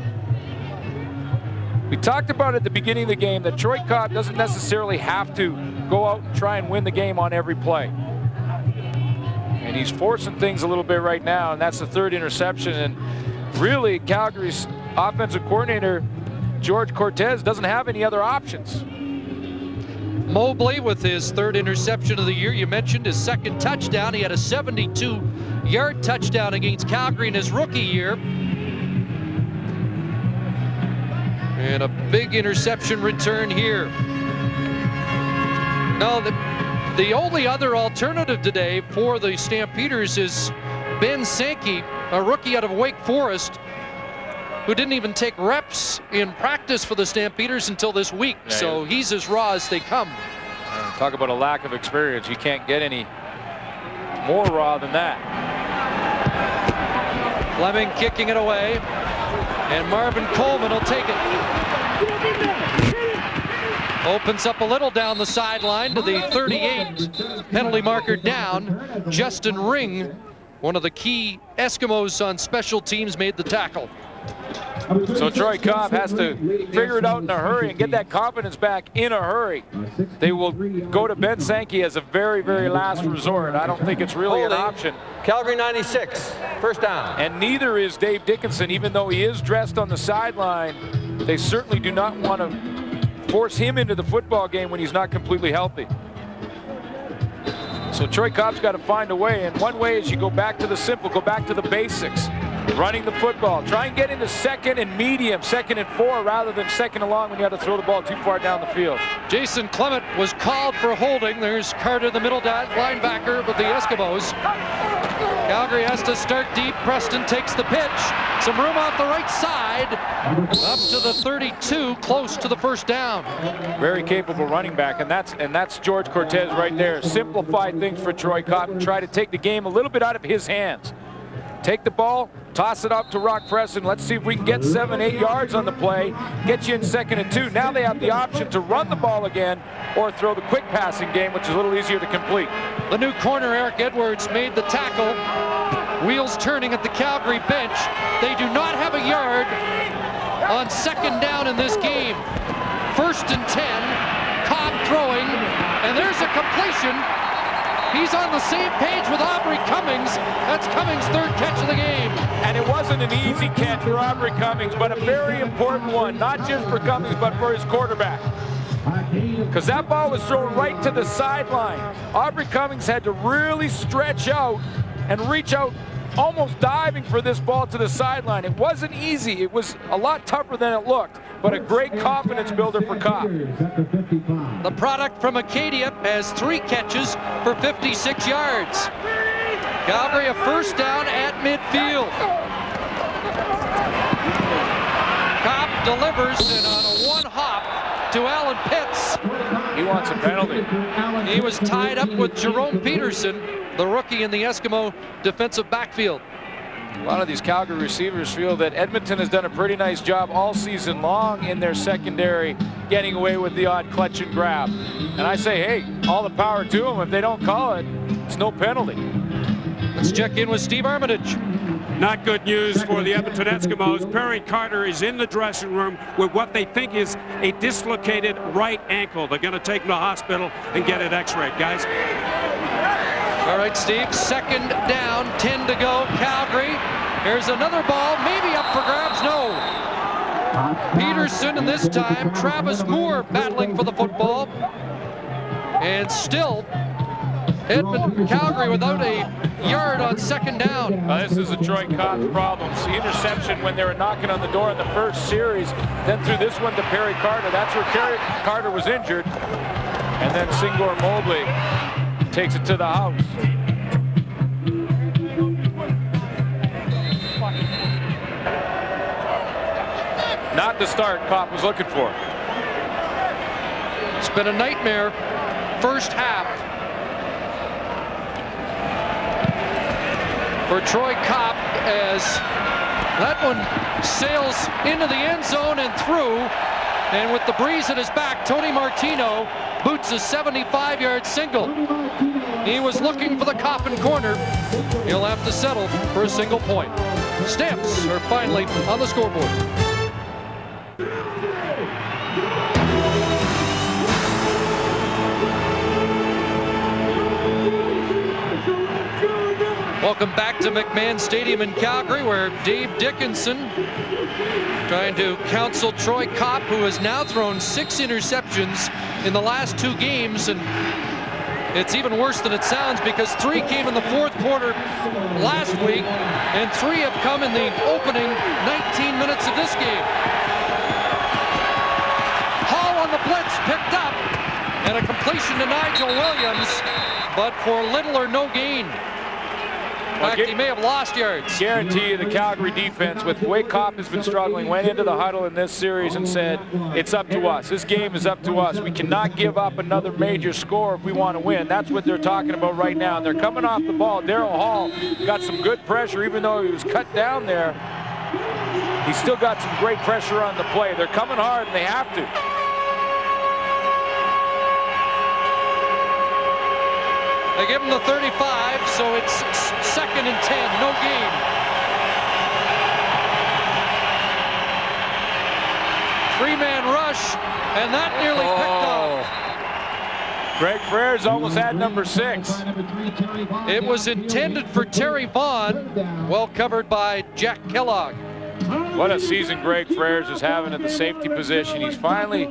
We talked about at the beginning of the game that Troy Kopp doesn't necessarily have to go out and try and win the game on every play. And he's forcing things a little bit right now, and that's the 3rd interception. And really, Calgary's offensive coordinator, George Cortez, doesn't have any other options. Mobley with his 3rd interception of the year. You mentioned his 2nd touchdown. He had a 72-yard touchdown against Calgary in his rookie year. And a big interception return here. Now, the only other alternative today for the Stampeders is Ben Sankey, a rookie out of Wake Forest, who didn't even take reps in practice for the Stampeders until this week. Yeah, so he's as raw as they come. Talk about a lack of experience. You can't get any more raw than that. Fleming kicking it away, and Marvin Coleman will take it. Opens up a little down the sideline to the 38. Penalty marker down. Justin Ring, one of the key Eskimos on special teams, made the tackle. So Troy Cobb has to figure it out in a hurry and get that confidence back in a hurry. They will go to Ben Sankey as a very, very last resort. I don't think it's really an option. Calgary 96, first down. And neither is Dave Dickinson, even though he is dressed on the sideline. They certainly do not want to force him into the football game when he's not completely healthy. So Troy Cobb's got to find a way, and one way is you go back to the simple, go back to the basics. Running the football. Try and get into second and medium, 2nd and 4, rather than 2nd and long when you have to throw the ball too far down the field. Jason Clement was called for holding. There's Carter, the middle linebacker with the Eskimos. Calgary has to start deep. Preston takes the pitch. Some room off the right side. Up to the 32, close to the first down. Very capable running back, and that's George Cortez right there. Simplified things for Troy Cobb and try to take the game a little bit out of his hands. Take the ball, toss it up to Rock Preston. Let's see if we can get 7, 8 yards on the play, get you in 2nd and 2. Now they have the option to run the ball again or throw the quick passing game, which is a little easier to complete. The new corner, Eric Edwards, made the tackle. Wheels turning at the Calgary bench. They do not have a yard on 2nd down in this game. 1st and 10, Cobb throwing, and there's a completion. He's on the same page with Aubrey Cummings. That's Cummings' 3rd catch of the game. And it wasn't an easy catch for Aubrey Cummings, but a very important one, not just for Cummings, but for his quarterback. Because that ball was thrown right to the sideline. Aubrey Cummings had to really stretch out and reach out, almost diving for this ball to the sideline. It wasn't easy. It was a lot tougher than it looked, but a great confidence builder for Cobb. The product from Acadia has 3 catches for 56 yards. Calgary a 1st down at midfield. Cobb delivers, and on a 1 hop to Alan Pitts. He wants a penalty. He was tied up with Jerome Peterson, the rookie in the Eskimo defensive backfield. A lot of these Calgary receivers feel that Edmonton has done a pretty nice job all season long in their secondary, getting away with the odd clutch and grab. And I say, hey, all the power to them. If they don't call it, it's no penalty. Let's check in with Steve Armitage. Not good news for the Edmonton Eskimos. Perry Carter is in the dressing room with what they think is a dislocated right ankle. They're going to take him to the hospital and get it x-rayed, guys. All right, Steve, 2nd down, 10 to go, Calgary. Here's another ball, maybe up for grabs, no. Peterson, and this time Travis Moore battling for the football. And still, Calgary without a yard on 2nd down. This is a Troy Cobb's problem. The interception when they were knocking on the door in the first series, then threw this one to Perry Carter. That's where Carter was injured. And then Singor Mobley takes it to the house. Not the start Cobb was looking for. It's been a nightmare first half for Troy Cobb as that one sails into the end zone and through. And with the breeze at his back, Tony Martino boots a 75-yard single. He was looking for the coffin corner. He'll have to settle for a single point. Stamps are finally on the scoreboard. Welcome back to McMahon Stadium in Calgary, where Dave Dickinson trying to counsel Troy Cobb, who has now thrown 6 interceptions in the last 2 games. And it's even worse than it sounds, because 3 came in the 4th quarter last week, and 3 have come in the opening 19 minutes of this game. Hall on the blitz, picked up, and a completion to Nigel Williams, but for little or no gain. In fact, he may have lost yards. Guarantee you the Calgary defense, with the way Cobb has been struggling, went into the huddle in this series and said, it's up to us. This game is up to us. We cannot give up another major score if we want to win. That's what they're talking about right now. And they're coming off the ball. Darryl Hall got some good pressure, even though he was cut down there. He still got some great pressure on the play. They're coming hard, and they have to. They give him the 35, so it's 2nd and 10, no gain. Three-man rush, and that nearly picked off. Greg Freres almost had number 6. It was intended for Terry Vaughn, well covered by Jack Kellogg. What a season Greg Freres is having at the safety position. He's finally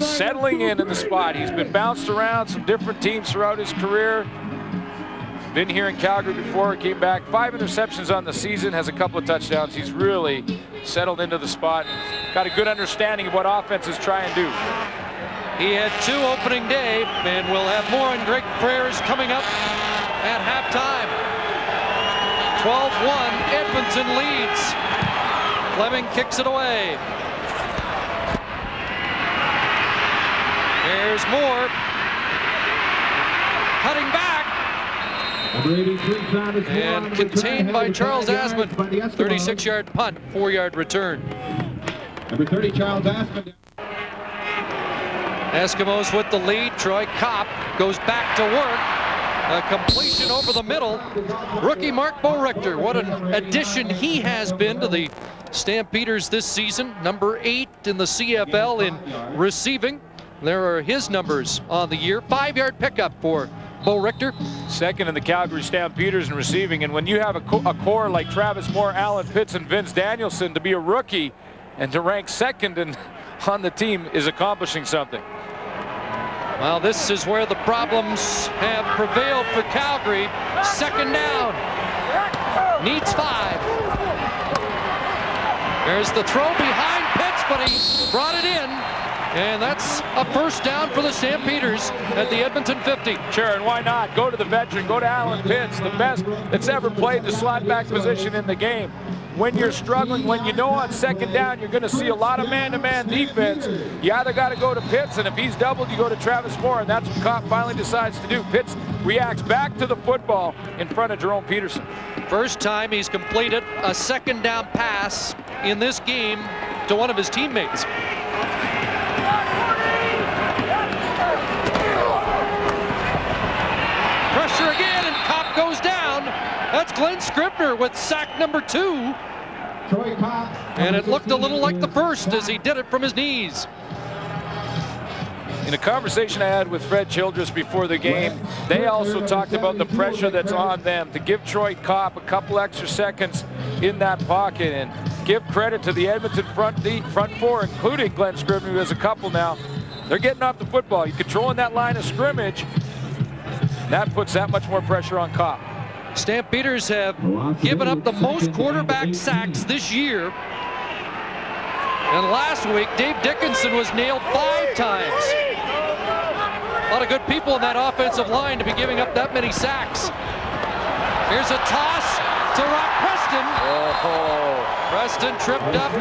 settling in the spot. He's been bounced around some different teams throughout his career. Been here in Calgary before, came back. 5 interceptions on the season, has a couple of touchdowns. He's really settled into the spot. Got a good understanding of what offenses try and do. He had 2 opening day, and we'll have more on Greg Freres coming up at halftime. 12-1, Edmonton leads. Fleming kicks it away. There's Moore. Cutting back. And contained by Charles Asman. 36-yard punt, 4-yard return. Number 30, Charles Asman. Eskimos with the lead. Troy Kopp goes back to work. A completion over the middle. Rookie Mark Boerichter. What an addition he has been to the Stampeders this season. Number 8 in the CFL in receiving. There are his numbers on the year. 5-yard pickup for Boerichter. Second in the Calgary Stampeders in receiving. And when you have a core like Travis Moore, Alan Pitts, and Vince Danielson, to be a rookie and to rank second on the team is accomplishing something. Well, this is where the problems have prevailed for Calgary. Second down. Needs 5. There's the throw behind Pitts, but he brought it in. And that's a first down for the Stampeders at the Edmonton 50. Sure, and why not? Go to the veteran, go to Alan Pitts, the best that's ever played the slot back position in the game. When you're struggling, when you know on second down you're going to see a lot of man-to-man defense, you either got to go to Pitts, and if he's doubled, you go to Travis Moore, and that's what Kopp finally decides to do. Pitts reacts back to the football in front of Jerome Peterson. First time he's completed a second down pass in this game to one of his teammates. Pressure again, and Kopp goes down. That's Glenn Scribner with sack number 2. And it looked a little like the first as he did it from his knees. In a conversation I had with Fred Childress before the game, they also talked about the pressure that's on them to give Troy Kopp a couple extra seconds in that pocket, and give credit to the Edmonton front 4, including Glenn Scribner, who has a couple now. They're getting off the football. You're controlling that line of scrimmage. That puts that much more pressure on Kopp. Stampeders have given up the most quarterback sacks this year. And last week, Dave Dickinson was nailed 5 times. A lot of good people in that offensive line to be giving up that many sacks. Here's a toss to Rock Preston. Preston tripped up.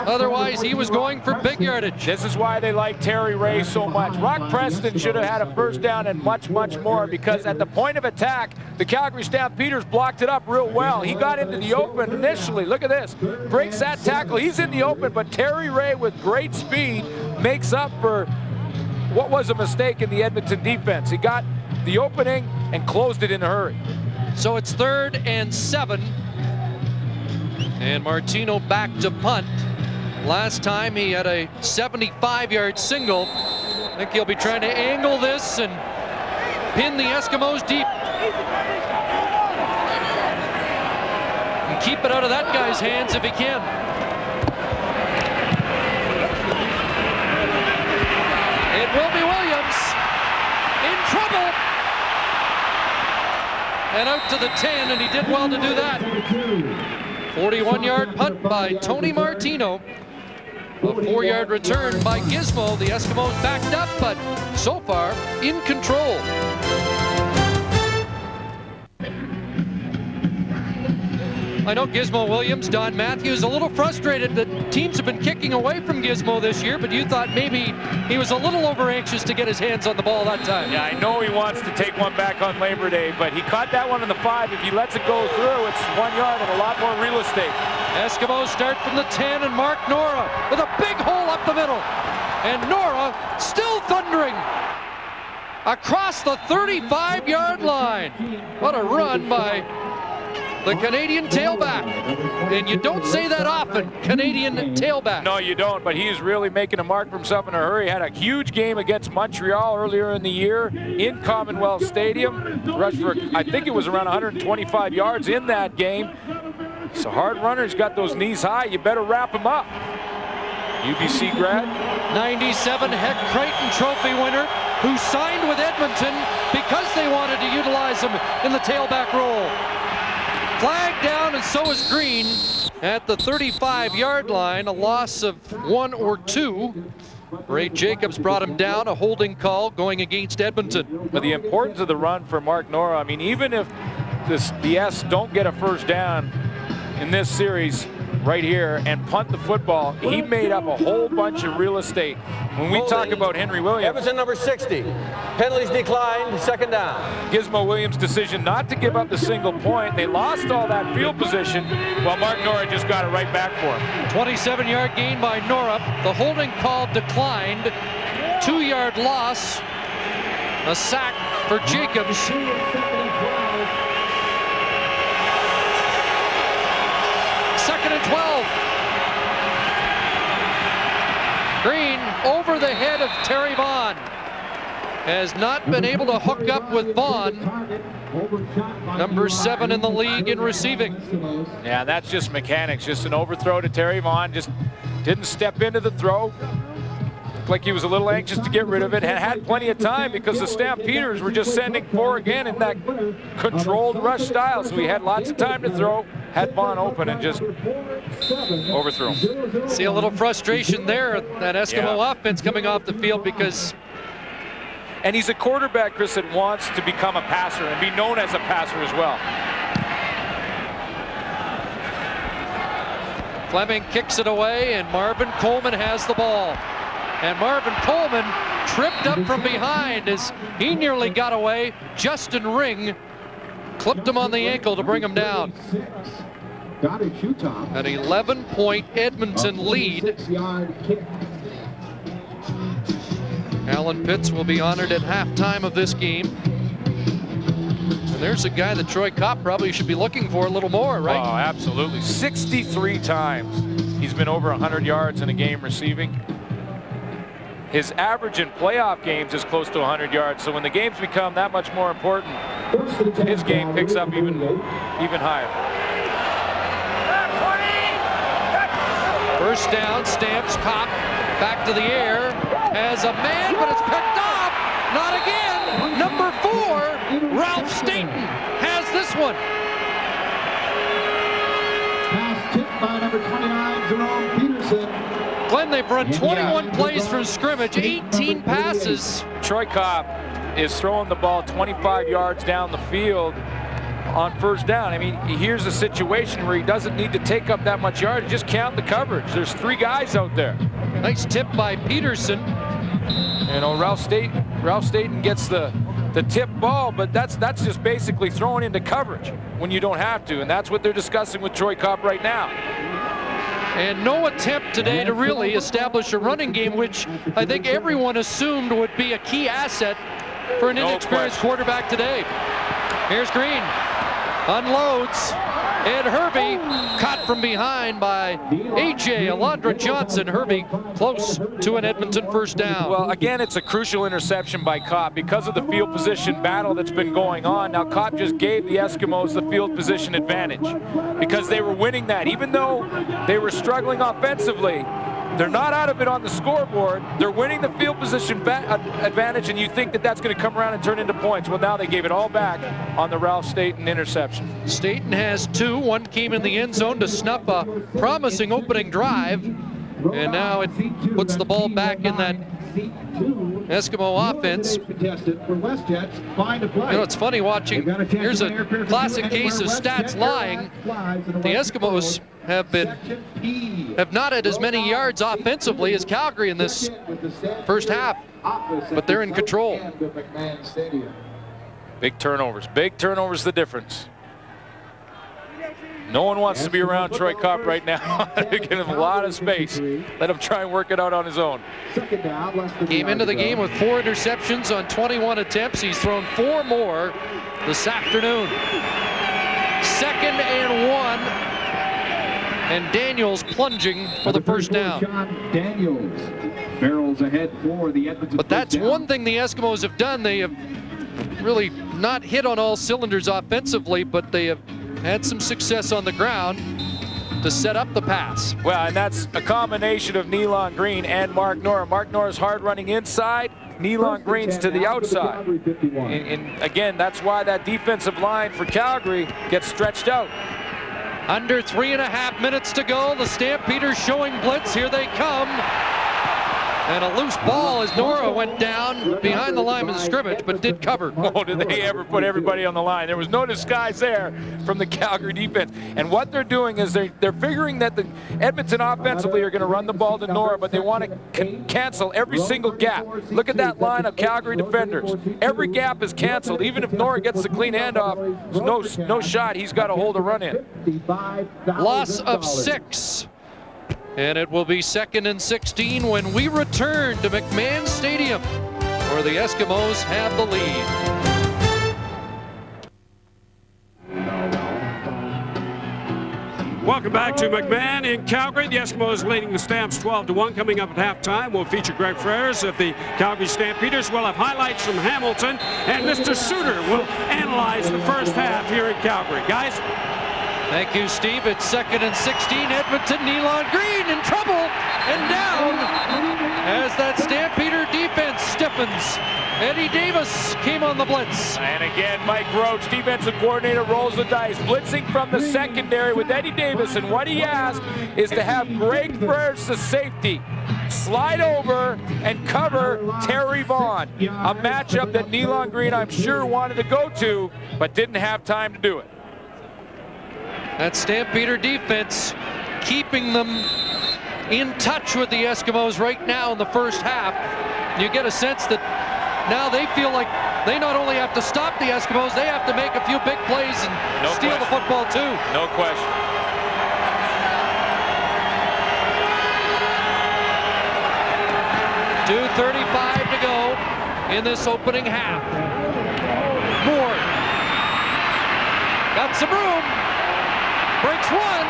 Otherwise, he was going for big yardage. This is why they like Terry Ray so much. Rock Preston should have had a first down and much, much more, because at the point of attack, the Calgary Stampeders blocked it up real well. He got into the open initially. Look at this. Breaks that tackle. He's in the open, but Terry Ray with great speed makes up for what was a mistake in the Edmonton defense. He got the opening and closed it in a hurry. So it's 3rd and 7. And Martino back to punt. Last time he had a 75-yard single. I think he'll be trying to angle this and pin the Eskimos deep. And keep it out of that guy's hands if he can. It will be Williams in trouble. And out to the 10, and he did well to do that. 41-yard punt by Tony Martino. A 4-yard return by Gizmo. The Eskimos backed up, but so far in control. I know Gizmo Williams, Don Matthews, a little frustrated that teams have been kicking away from Gizmo this year, but you thought maybe he was a little over anxious to get his hands on the ball that time. Yeah, I know he wants to take one back on Labor Day, but he caught that one in the 5. If he lets it go through, it's 1 yard and a lot more real estate. Eskimos start from the 10, and Mark Nora with a big hole up the middle. And Nora still thundering across the 35-yard line. What a run by the Canadian tailback. And you don't say that often, Canadian tailback. No, you don't, but he's really making a mark for himself in a hurry. Had a huge game against Montreal earlier in the year in Commonwealth Stadium. Rushed for, I think it was around 125 yards in that game. So hard runner's got those knees high. You better wrap him up. UBC grad. 97 Heck Crichton Trophy winner who signed with Edmonton because they wanted to utilize him in the tailback role. Flag down, and so is Green at the 35-yard line. A loss of 1 or 2. Ray Jacobs brought him down, a holding call going against Edmonton. But the importance of the run for Mark Nora, I mean, even if the S don't get a first down in this series right here and punt the football, he made up a whole bunch of real estate. When we talk about Henry Williams. Edmonton number 60. Penalties declined, second down. Gizmo Williams' decision not to give up the single point. They lost all that field position, while Mark Nora just got it right back for him. 27-yard gain by Nora. The holding call declined. 2-yard loss. A sack for Jacobs. Second and 12. Green over the head of Terry Vaughn. Has not been able to hook up with Vaughn. Number 7 in the league in receiving. Yeah, that's just mechanics. Just an overthrow to Terry Vaughn. Just didn't step into the throw. Looked like he was a little anxious to get rid of it. Had plenty of time because the Stampeders were just sending 4 again in that controlled rush style. So he had lots of time to throw. Had Vaughn open and just overthrew him. See a little frustration there. That Eskimo offense coming off the field because... And he's a quarterback, Chris, that wants to become a passer and be known as a passer as well. Fleming kicks it away, and Marvin Coleman has the ball. And Marvin Coleman tripped up from behind as he nearly got away. Justin Ring clipped him on the ankle to bring him down. An 11-point Edmonton lead. Alan Pitts will be honored at halftime of this game. And there's a guy that Troy Kopp probably should be looking for a little more, right? Oh, absolutely. 63 times he's been over 100 yards in a game receiving. His average in playoff games is close to 100 yards. So when the games become that much more important, his game picks up even higher. First down, Stamps, Kopp back to the air, has a man, but it's picked off. Not again. Number 4, Ralph Staten has this one. Pass tipped by number 29, Jerome Peterson. Glenn, they've run 21 plays from scrimmage, 18 passes. Troy Kopp is throwing the ball 25 yards down the field on first down. I mean, here's a situation where he doesn't need to take up that much yardage. Just count the coverage. There's 3 guys out there. Nice tip by Peterson. You know, Ralph Staten gets the tip ball, but that's just basically throwing into coverage when you don't have to, and that's what they're discussing with Troy Kopp right now. And no attempt today to really establish a running game, which I think everyone assumed would be a key asset for an inexperienced quarterback today. Here's Green. Unloads. Ed Hervey caught from behind by A.J. Alondra Johnson. Hervey close to an Edmonton first down. Well, again, it's a crucial interception by Kopp because of the field position battle that's been going on. Now, Kopp just gave the Eskimos the field position advantage because they were winning that. Even though they were struggling offensively, they're not out of it on the scoreboard. They're winning the field position advantage, and you think that that's going to come around and turn into points. Well, now they gave it all back on the Ralph Staten interception. Staten has 2. One came in the end zone to snuff a promising opening drive, and now it puts the ball back in that Eskimo offense. You know, it's funny watching. Here's a classic case of stats lying. The Eskimos have not had as many yards offensively as Calgary in this first half, but they're in control. Big turnovers. Big turnovers, the difference. No one wants to be around Troy Kopp right now. Give him a lot of space. Let him try and work it out on his own. Came into the game with 4 interceptions on 21 attempts. He's thrown 4 more this afternoon. 2nd and 1. And Daniels plunging for the first down. Daniels barrels ahead for the Edmonton. But that's one thing the Eskimos have done. They have really not hit on all cylinders offensively, but they have had some success on the ground to set up the pass. Well, and that's a combination of Nealon Green and Mark Nora. Mark Nora's hard running inside, Nealon Green's to the outside. And again, that's why that defensive line for Calgary gets stretched out. Under 3.5 minutes to go. The Stampeders showing blitz. Here they come. And a loose ball as Nora went down behind the line of scrimmage, but did cover. Oh, did they ever put everybody on the line? There was no disguise there from the Calgary defense. And what they're doing is they're figuring that the Edmonton offensively are going to run the ball to Nora, but they want to cancel every single gap. Look at that line of Calgary defenders. Every gap is canceled. Even if Nora gets the clean handoff, there's no shot he's got a hold to run in. Loss of 6. And it will be 2nd and 16 when we return to McMahon Stadium, where the Eskimos have the lead. Welcome back to McMahon in Calgary. The Eskimos leading the Stamps 12-1. Coming up at halftime, we'll feature Greg Frères of the Calgary Stampeders. We'll have highlights from Hamilton, and Mr. Suter will analyze the first half here in Calgary. Guys? Thank you, Steve. It's 2nd and 16. Edmonton, Nealon Green in trouble and down as that Stampeder defense stiffens. Eddie Davis came on the blitz. And again, Mike Roach, defensive coordinator, rolls the dice, blitzing from the secondary with Eddie Davis. And what he asked is to have Greg Frères, the safety, slide over and cover Terry Vaughn. A matchup that Nealon Green, I'm sure, wanted to go to, but didn't have time to do it. That Stampeder defense keeping them in touch with the Eskimos right now in the first half. You get a sense that now they feel like they not only have to stop the Eskimos, they have to make a few big plays and steal the football too. No question. 2:35 to go in this opening half. Moore got some room. Breaks one,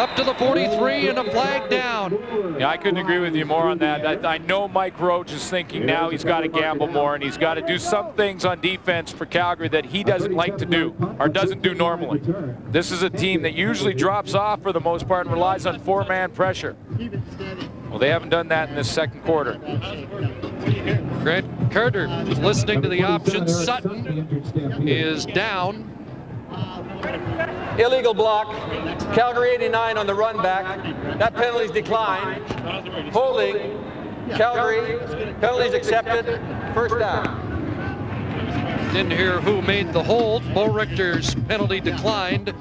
up to the 43 and a flag down. Yeah, I couldn't agree with you more on that. I know Mike Roach is thinking now he's got to gamble more and he's got to do some things on defense for Calgary that he doesn't like to do or doesn't do normally. This is a team that usually drops off for the most part and relies on 4-man pressure. Well, they haven't done that in this second quarter. Grant Carter was listening to the options. Sutton is down. Illegal block. Calgary 89 on the run back. That penalty's declined. Holding. Calgary. Penalties accepted. First down. Didn't hear who made the hold. Bo Richter's penalty declined.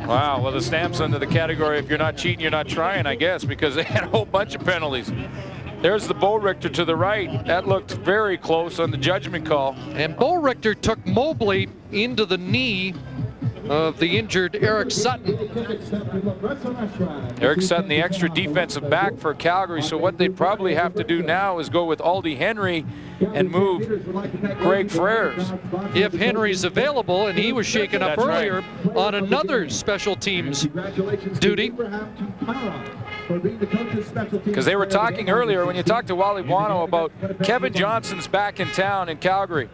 Wow, well, the Stamps under the category, if you're not cheating, you're not trying, I guess, because they had a whole bunch of penalties. There's the Bo Richter to the right. That looked very close on the judgment call. And Bo Richter took Mobley into the knee of the injured Eric Sutton. Eric Sutton, the extra defensive back for Calgary, so what they'd probably have to do now is go with Aldi Henry and move Greg Frères. If Henry's available, and he was shaken up That's earlier on another special teams duty. Because they were talking earlier, when you talked to Wally Buono, about Kevin Johnson's back in town in Calgary.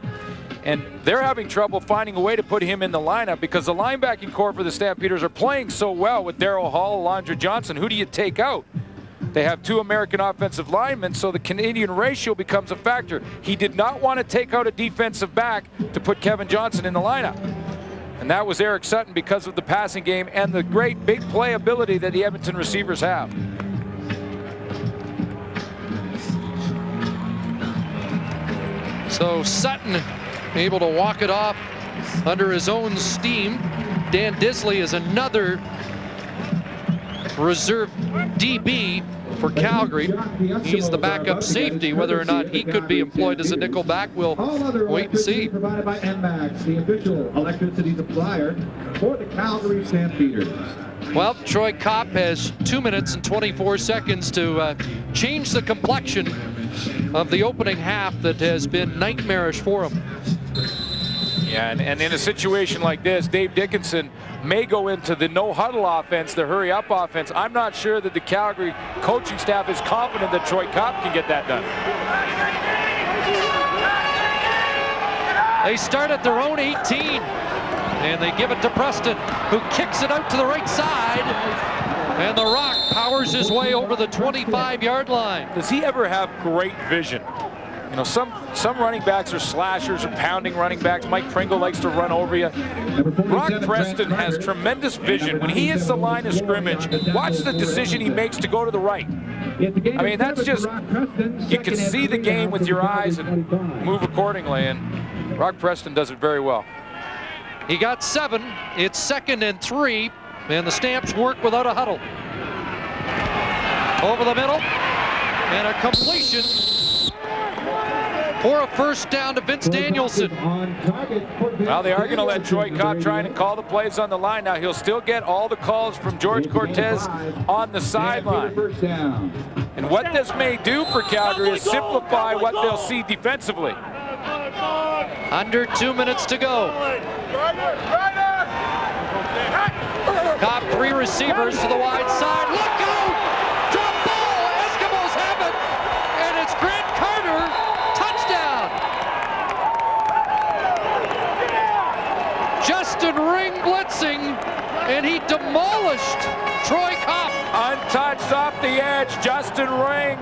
And they're having trouble finding a way to put him in the lineup because the linebacking core for the Stampeders are playing so well with Darryl Hall, Alondra Johnson. Who do you take out? They have 2 American offensive linemen, so the Canadian ratio becomes a factor. He did not want to take out a defensive back to put Kevin Johnson in the lineup. And that was Eric Sutton because of the passing game and the great big play ability that the Edmonton receivers have. So Sutton able to walk it off under his own steam. Dan Disley is another reserve DB for Calgary. He's the backup safety. Whether or not he could be employed as a nickel back, we'll wait and see. Provided by NMAX, the official electricity supplier for the Calgary Stampeders. Well, Troy Kopp has 2 minutes and 24 seconds to change the complexion of the opening half that has been nightmarish for him. Yeah, and in a situation like this, Dave Dickinson may go into the no-huddle offense, the hurry-up offense. I'm not sure that the Calgary coaching staff is confident that Troy Kopp can get that done. They start at their own 18, and they give it to Preston, who kicks it out to the right side, and the Rock powers his way over the 25-yard line. Does he ever have great vision? You know, some running backs are slashers or pounding running backs. Mike Pringle likes to run over you. Brock Preston has tremendous vision. When he hits the line of scrimmage, watch the decision he makes to go to the right. I mean, that's just, you can see the game with your eyes and move accordingly, and Brock Preston does it very well. He got 7. It's 2nd and 3, and the Stamps work without a huddle. Over the middle, and a completion for a first down to Vince Danielson. Well, they are going to let Troy Kopp try and call the plays on the line. Now, he'll still get all the calls from George Cortez on the sideline. And what this may do for Calgary is simplify what they'll see defensively. Under 2 minutes to go. Kopp, 3 receivers to the wide side. Look out! Drop ball! Eskimos have it! And it's Grant Carter. Touchdown! Justin Ring blitzing, and he demolished Troy Kopp. Untouched off the edge, Justin Ring.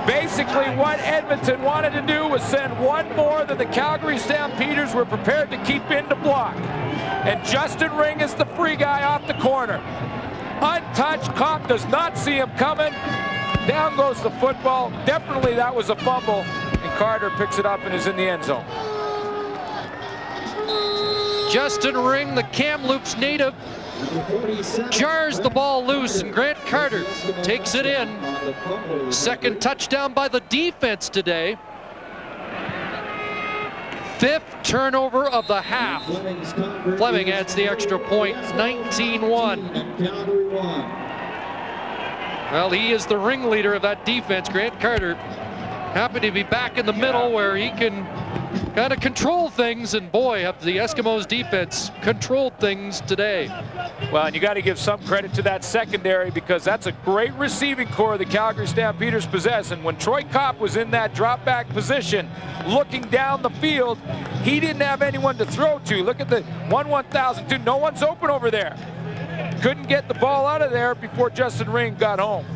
Basically what Edmonton wanted to do was send one more than the Calgary Stampeders were prepared to keep in to block. And Justin Ring is the free guy off the corner. Untouched, Kopp does not see him coming. Down goes the football. Definitely that was a fumble. And Carter picks it up and is in the end zone. Justin Ring, the Kamloops native, jars the ball loose, and Grant Carter takes it in. 2nd touchdown by the defense today. 5th turnover of the half. Fleming adds the extra point, 19-1. Well, he is the ringleader of that defense, Grant Carter. Happy to be back in the middle where he can kind of control things, and boy, have the Eskimos defense controlled things today. Well, and you got to give some credit to that secondary, because that's a great receiving core the Calgary Stampeders possess. And when Troy Kopp was in that drop back position, looking down the field, he didn't have anyone to throw to. Look at the 1-1002. No one's open over there. Couldn't get the ball out of there before Justin Ring got home.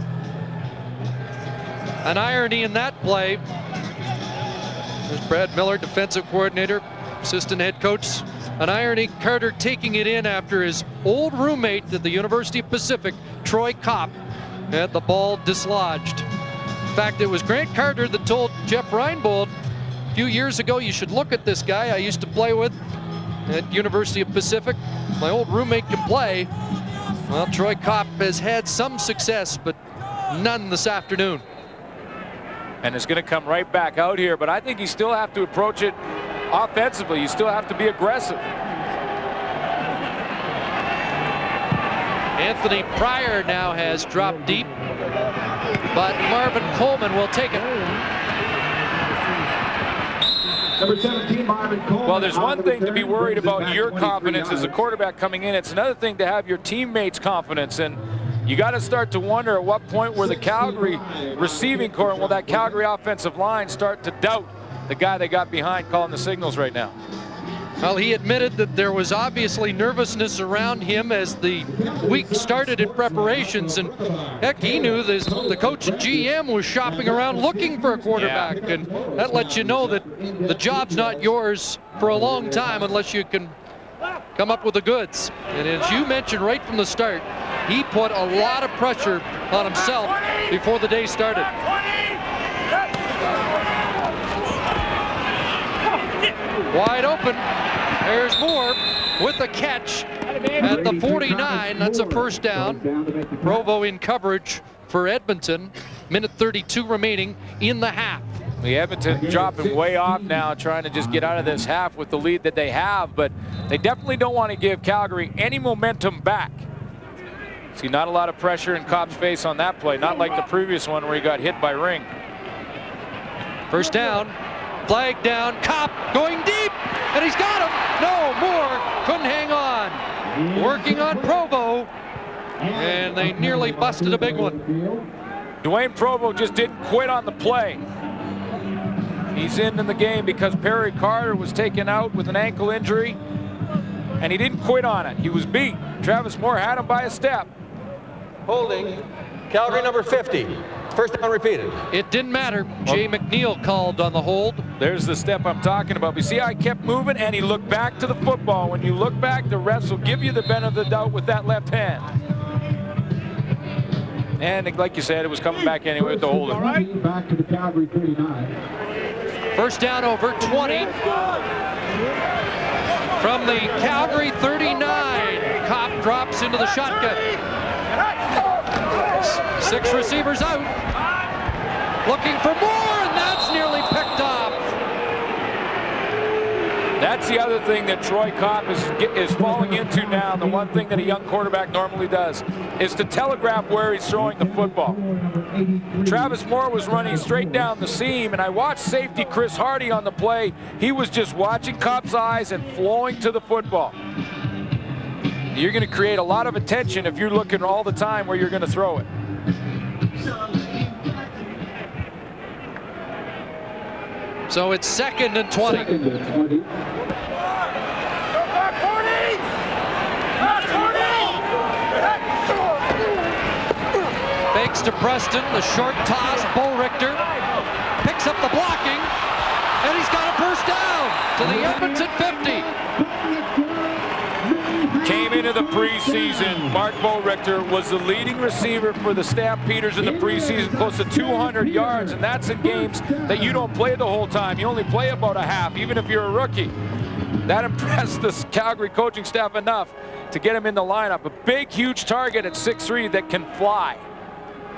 An irony in that play. There's Brad Miller, defensive coordinator, assistant head coach. An irony, Carter taking it in after his old roommate at the University of Pacific, Troy Kopp, had the ball dislodged. In fact, it was Grant Carter that told Jeff Reinbold a few years ago, you should look at this guy I used to play with at University of Pacific. My old roommate can play. Well, Troy Kopp has had some success, but none this afternoon. And it's going to come right back out here, but I think you still have to approach it offensively. You still have to be aggressive. Anthony Pryor now has dropped deep, but Marvin Coleman will take it. Number 17, Marvin Coleman. Well, there's one thing to be worried about your confidence as a quarterback coming in. It's another thing to have your teammates' confidence. And you got to start to wonder at what point will the Calgary receiving core and will that Calgary offensive line start to doubt the guy they got behind calling the signals right now. Well, he admitted that there was obviously nervousness around him as the week started in preparations, and heck, he knew the coach and GM was shopping around looking for a quarterback, and that lets you know that the job's not yours for a long time unless you can come up with the goods. And as you mentioned right from the start, he put a lot of pressure on himself before the day started. Wide open. There's Moore with the catch at the 49. That's a first down. Provo in coverage for Edmonton. Minute 32 remaining in the half. The Edmonton dropping way off now, trying to just get out of this half with the lead that they have, but they definitely don't want to give Calgary any momentum back. See, not a lot of pressure in Kopp's face on that play, not like the previous one where he got hit by Ring. First down, flag down, Kopp going deep, and he's got him. No, Moore couldn't hang on. working on Provo, and they nearly busted a big one. Dwayne Provo just didn't quit on the play. He's in the game because Perry Carter was taken out with an ankle injury, and he didn't quit on it. He was beat. Travis Moore had him by a step. Holding, Calgary number 50. First down repeated. It didn't matter. Jay McNeil called on the hold. There's the step I'm talking about. You see how he kept moving and he looked back to the football. When you look back, the refs will give you the benefit of the doubt with that left hand. And like you said, it was coming back anyway with the holder. Back to the Calgary 39. First down over 20 from the Calgary 39. Kopp drops into the shotgun. 6 receivers out. Looking for more, and that's nearly picked off. That's the other thing that Troy Kopp is falling into now. The one thing that a young quarterback normally does is to telegraph where he's throwing the football. Travis Moore was running straight down the seam, and I watched safety Chris Hardy on the play. He was just watching Kopp's eyes and flowing to the football. You're going to create a lot of attention if you're looking all the time where you're going to throw it. So it's 2nd and 20. Fakes to Preston, the short toss. Bo Richter picks up the blocking, and he's got a first down to the Edmonton 50. Came into the preseason, Mark Bo Richter was the leading receiver for the Stampeders in the preseason, close to 200 yards, and that's in games that you don't play the whole time. You only play about a half, even if you're a rookie. That impressed the Calgary coaching staff enough to get him in the lineup. A big, huge target at 6'3" that can fly.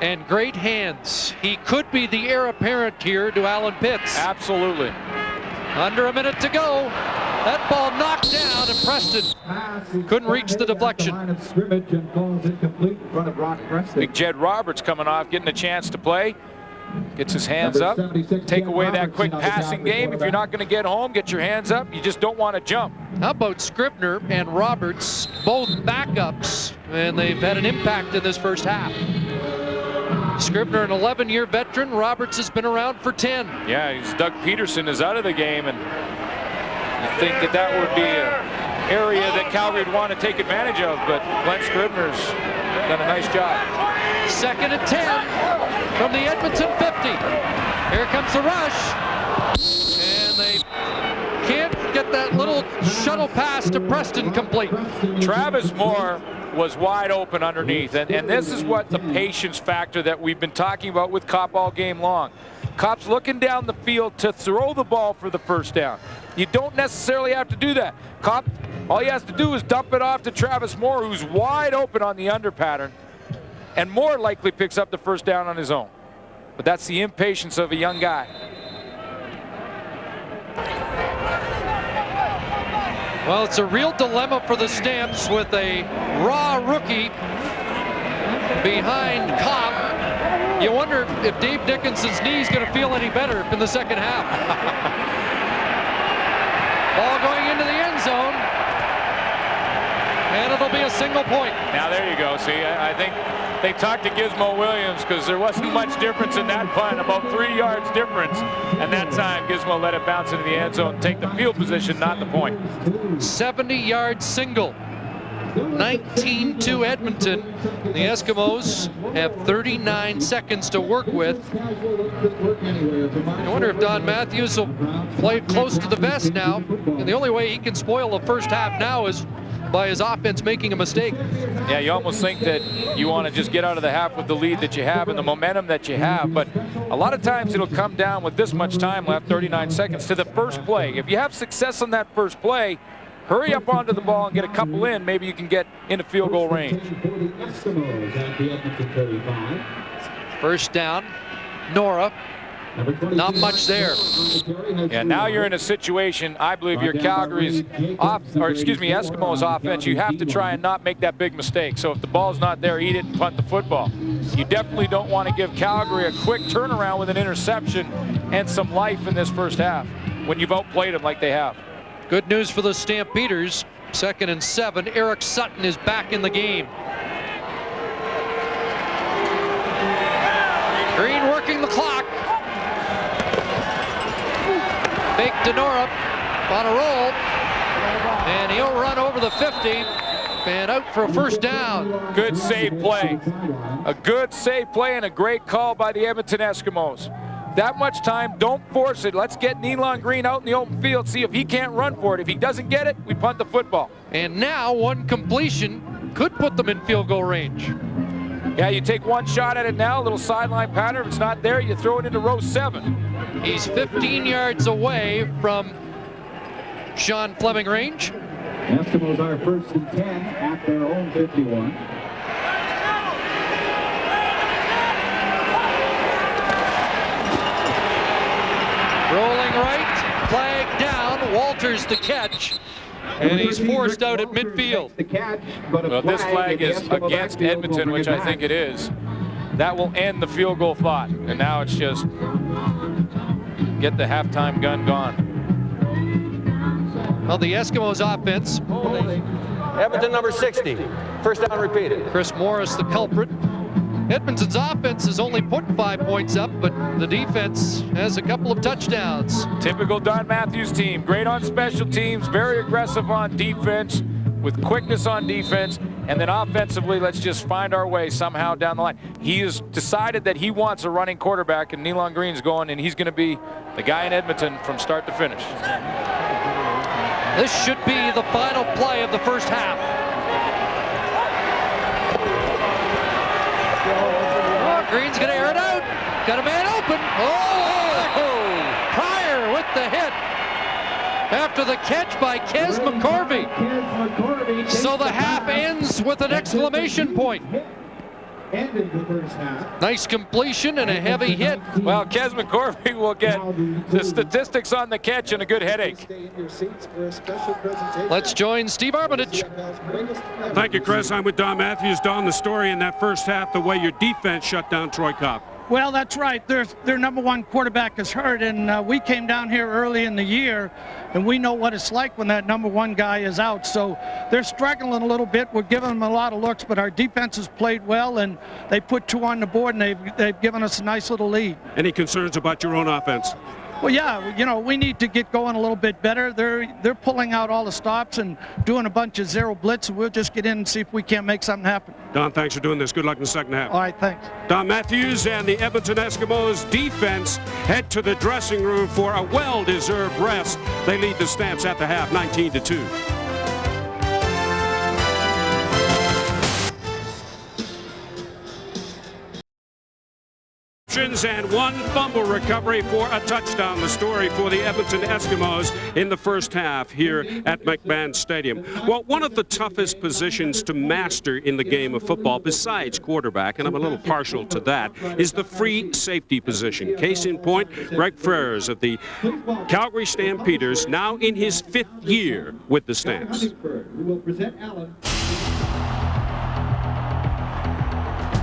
And great hands. He could be the heir apparent here to Alan Pitts. Absolutely. Under a minute to go. That ball knocked down, and Preston couldn't reach the deflection. Big Jed Roberts coming off, getting a chance to play. Gets his hands up. Take away that quick passing game. If you're not going to get home, get your hands up. You just don't want to jump. How about Scribner and Roberts, both backups, and they've had an impact in this first half. Scribner, an 11-year veteran. Roberts has been around for 10. Yeah, Doug Peterson is out of the game, and I think that would be an area that Calgary would want to take advantage of, but Glenn Scribner's done a nice job. 2nd and 10 from the Edmonton 50. Here comes the rush, and they can't get that little shuttle pass to Preston complete. Travis Moore was wide open underneath, and this is what the patience factor that we've been talking about with Kopp all game long. Kopp's looking down the field to throw the ball for the first down. You don't necessarily have to do that. Kopp, all he has to do is dump it off to Travis Moore, who's wide open on the under pattern, and more likely picks up the first down on his own. But that's the impatience of a young guy. Well, it's a real dilemma for the Stamps with a raw rookie behind Kopp. You wonder if Dave Dickinson's knee is going to feel any better in the second half. Ball going into the end zone, and it'll be a single point. Now there you go. See, I think they talked to Gizmo Williams because there wasn't much difference in that punt, about 3 yards difference. And that time, Gizmo let it bounce into the end zone, take the field position, not the point. 70-yard single. 19-2 Edmonton. The Eskimos have 39 seconds to work with. I wonder if Don Matthews will play close to the vest now. And the only way he can spoil the first half now is by his offense making a mistake. Yeah, you almost think that you want to just get out of the half with the lead that you have and the momentum that you have. But a lot of times it'll come down with this much time left, 39 seconds, to the first play. If you have success on that first play, hurry up onto the ball and get a couple in. Maybe you can get into field goal range. First down, Nora. Not much there. Yeah, now you're in a situation, I believe your Calgary's Eskimos offense, you have to try and not make that big mistake. So if the ball's not there, eat it and punt the football. You definitely don't want to give Calgary a quick turnaround with an interception and some life in this first half when you've outplayed them like they have. Good news for the Stampeders. 2nd and 7. Eric Sutton is back in the game. Green working the clock. Fake Denora on a roll. And he'll run over the 50 and out for a first down. Good save play. A good save play and a great call by the Edmonton Eskimos. That much time, don't force it. Let's get Nealon Green out in the open field, see if he can't run for it. If he doesn't get it, we punt the football. And now one completion could put them in field goal range. Yeah, you take one shot at it now, a little sideline pattern. If it's not there, you throw it into row 7. He's 15 yards away from Sean Fleming range. Eskimos are 1st and 10 at their own 51. Rolling right, flag down, Walters the catch, and he's forced out at midfield. Well, this flag is against Edmonton, which I think it is. That will end the field goal thought, and now it's just get the halftime gun gone. Well, the Eskimos offense. Edmonton number 60. First down repeated. Chris Morris the culprit. Edmonton's offense has only put 5 points up, but the defense has a couple of touchdowns. Typical Don Matthews team. Great on special teams, very aggressive on defense, with quickness on defense, and then offensively, let's just find our way somehow down the line. He has decided that he wants a running quarterback, and Nealon Green's going, and he's going to be the guy in Edmonton from start to finish. This should be the final play of the first half. Oh, Green's going to air it out. Got a man open. Oh! Pryor with the hit after the catch by Kes McCorvey. So the half ends with an exclamation point. Nice completion and a heavy hit. Well, Kes McCorvey will get the statistics on the catch and a good headache. Let's join Steve Armitage. Thank you, Chris. I'm with Don Matthews. Don, the story in that first half, the way your defense shut down Troy Kopp. Well, that's right. Their number one quarterback is hurt, and we came down here early in the year, and we know what it's like when that number one guy is out. So they're struggling a little bit. We're giving them a lot of looks, but our defense has played well, and they put 2 on the board, and they've given us a nice little lead. Any concerns about your own offense? Well, yeah, you know, we need to get going a little bit better. They're pulling out all the stops and doing a bunch of zero blitz, and we'll just get in and see if we can't make something happen. Don, thanks for doing this. Good luck in the second half. All right, thanks. Don Matthews and the Edmonton Eskimos defense head to the dressing room for a well-deserved rest. They lead the Stamps at the half, 19-2. And 1 fumble recovery for a touchdown. The story for the Edmonton Eskimos in the first half here at McMahon Stadium. Well, one of the toughest positions to master in the game of football, besides quarterback, and I'm a little partial to that, is the free safety position. Case in point, Greg Frères of the Calgary Stampeders, now in his 5th year with the Stamps.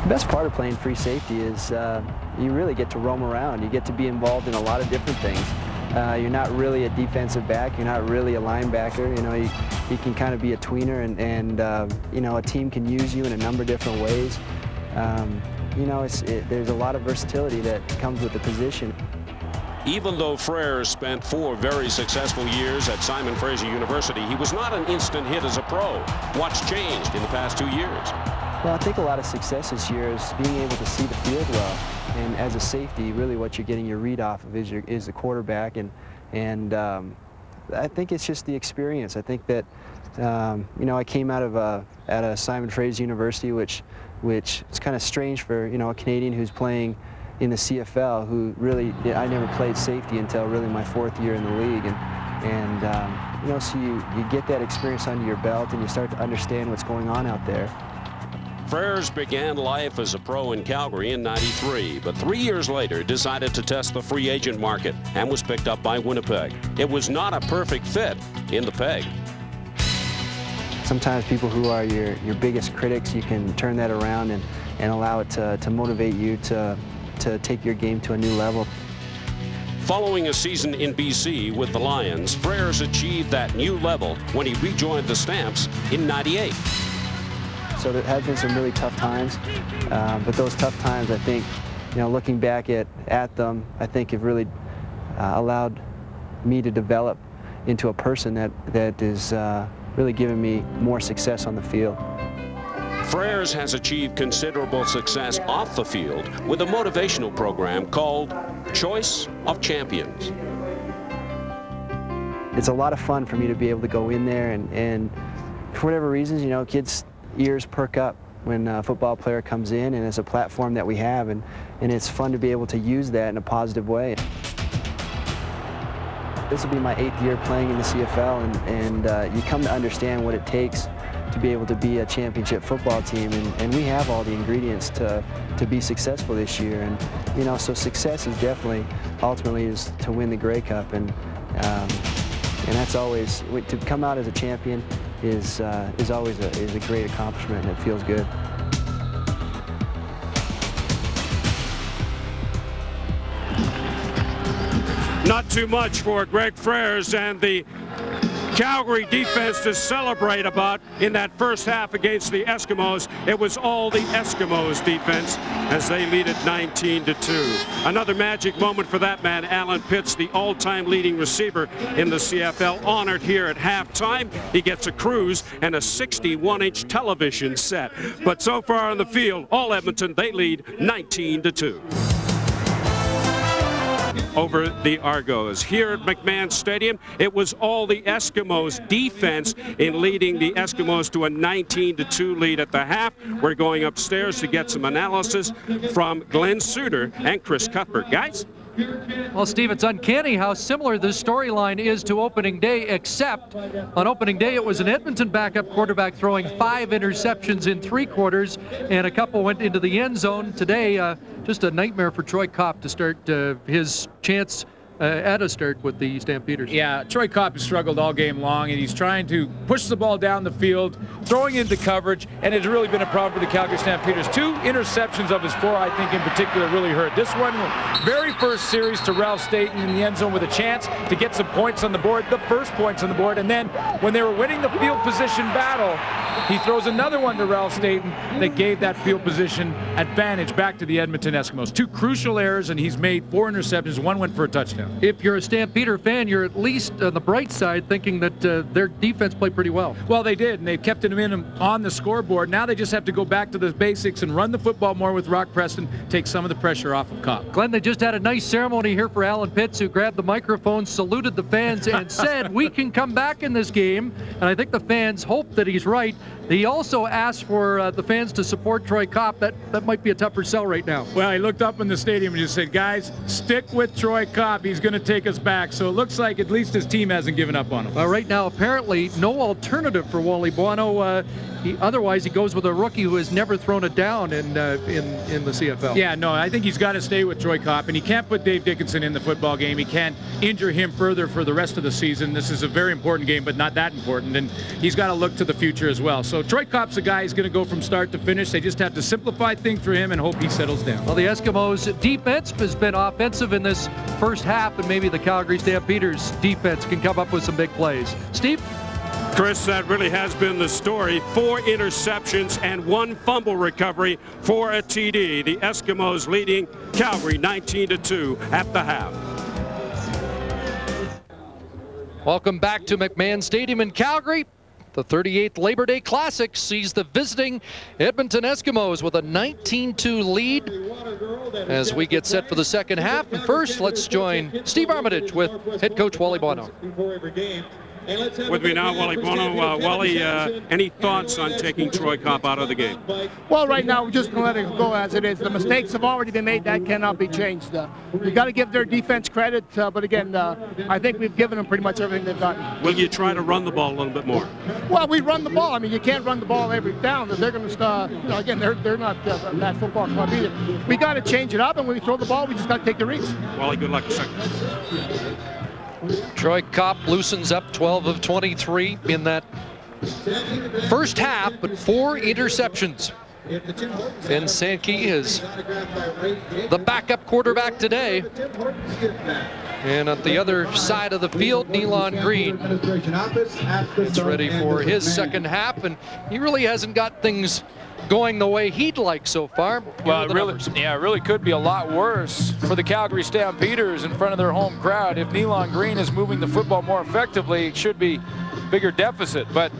The best part of playing free safety is you really get to roam around. You get to be involved in a lot of different things. You're not really a defensive back. You're not really a linebacker. You know, you can kind of be a tweener, and you know, a team can use you in a number of different ways. You know, there's a lot of versatility that comes with the position. Even though Frères spent 4 very successful years at Simon Fraser University, he was not an instant hit as a pro. What's changed in the past 2 years? Well, I think a lot of success this year is being able to see the field well. And as a safety, really what you're getting your read off of is the quarterback. And I think it's just the experience. I think that, you know, I came out of at a Simon Fraser University, which is kind of strange for, you know, a Canadian who's playing in the CFL, who really, I never played safety until really my 4th year in the league. And you know, so you get that experience under your belt, and you start to understand what's going on out there. Frères began life as a pro in Calgary in '93, but 3 years later decided to test the free agent market and was picked up by Winnipeg. It was not a perfect fit in the peg. Sometimes people who are your biggest critics, you can turn that around and allow it to motivate you to take your game to a new level. Following a season in BC with the Lions, Frères achieved that new level when he rejoined the Stamps in '98. So there have been some really tough times, but those tough times, I think, looking back at them, I think have really allowed me to develop into a person that is really giving me more success on the field. Frères has achieved considerable success off the field with a motivational program called Choice of Champions. It's a lot of fun for me to be able to go in there and for whatever reasons, kids' ears perk up when a football player comes in, and it's a platform that we have, and it's fun to be able to use that in a positive way. This will be my 8th year playing in the CFL, and you come to understand what it takes to be able to be a championship football team, and we have all the ingredients to be successful this year. And so success is definitely ultimately is to win the Grey Cup, and that's always to come out as a champion is always a great accomplishment, and it feels good. Not too much for Greg Frères and the Calgary defense to celebrate about in that first half against the Eskimos. It was all the Eskimos defense as they lead at 19-2. Another magic moment for that man, Alan Pitts, the all-time leading receiver in the CFL, honored here at halftime. He gets a cruise and a 61-inch television set. But so far on the field, all Edmonton, they lead 19-2. Over the Argos. Here at McMahon Stadium, it was all the Eskimos defense in leading the Eskimos to a 19-2 lead at the half. We're going upstairs to get some analysis from Glenn Suter and Chris Cuthbert. Guys? Well, Steve, it's uncanny how similar this storyline is to opening day, except on opening day it was an Edmonton backup quarterback throwing 5 interceptions in 3 quarters, and a couple went into the end zone. Today, just a nightmare for Troy Kopp to start his chance at a start with the Stampeders. Yeah, Troy Kopp has struggled all game long, and he's trying to push the ball down the field, throwing into coverage, and it's really been a problem for the Calgary Stampeders. 2 interceptions of his 4, I think, in particular, really hurt. This one, very first series to Ralph Staten in the end zone with a chance to get some points on the board, the first points on the board, and then when they were winning the field position battle, he throws another one to Ralph Staten that gave that field position advantage back to the Edmonton Eskimos. 2 crucial errors, and he's made 4 interceptions. 1 went for a touchdown. If you're a Stampeder fan, you're at least on the bright side thinking that their defense played pretty well. Well, they did, and they've kept him in on the scoreboard. Now they just have to go back to the basics and run the football more with Rock Preston, take some of the pressure off of Kopp. Glenn, they just had a nice ceremony here for Alan Pitts, who grabbed the microphone, saluted the fans, and said, we can come back in this game. And I think the fans hope that he's right. He also asked for the fans to support Troy Kopp. That might be a tougher sell right now. Well, he looked up in the stadium and just said, guys, stick with Troy Kopp. He's going to take us back. So it looks like at least his team hasn't given up on him. Well, right now, apparently, no alternative for Wally Buono. Otherwise, he goes with a rookie who has never thrown it down in the CFL. Yeah, no, I think he's got to stay with Troy Kopp, and he can't put Dave Dickinson in the football game. He can't injure him further for the rest of the season. This is a very important game, but not that important, and he's got to look to the future as well. So Troy Kopp's a guy who's going to go from start to finish. They just have to simplify things for him and hope he settles down. Well, the Eskimos' defense has been offensive in this first half, and maybe the Calgary Stampeders' defense can come up with some big plays. Steve? Chris, that really has been the story. 4 interceptions and 1 fumble recovery for a TD. The Eskimos leading Calgary 19-2 at the half. Welcome back to McMahon Stadium in Calgary. The 38th Labor Day Classic sees the visiting Edmonton Eskimos with a 19-2 lead as we get set for the second half. And first, let's join Steve Armitage with head coach Wally Buono. With me now, Wally Buono. Wally, any thoughts on taking Troy Kopp out of the game? Well, right now, we're just going to let it go as it is. The mistakes have already been made. That cannot be changed. You got to give their defense credit, but again, I think we've given them pretty much everything they've gotten. Will you try to run the ball a little bit more? Well, we run the ball. I mean, you can't run the ball every down. They're going to start, again, they're not that football club either. We got to change it up, and when we throw the ball, we just got to take the reads. Wally, good luck. Second. Troy Kopp loosens up 12 of 23 in that first half, but 4 interceptions. Finn Sankey is the backup quarterback today. And at the other side of the field, Nealon Green gets ready for his second half, and he really hasn't got things going the way he'd like so far. Well, it really could be a lot worse for the Calgary Stampeders in front of their home crowd. If Nealon Green is moving the football more effectively, it should be bigger deficit, but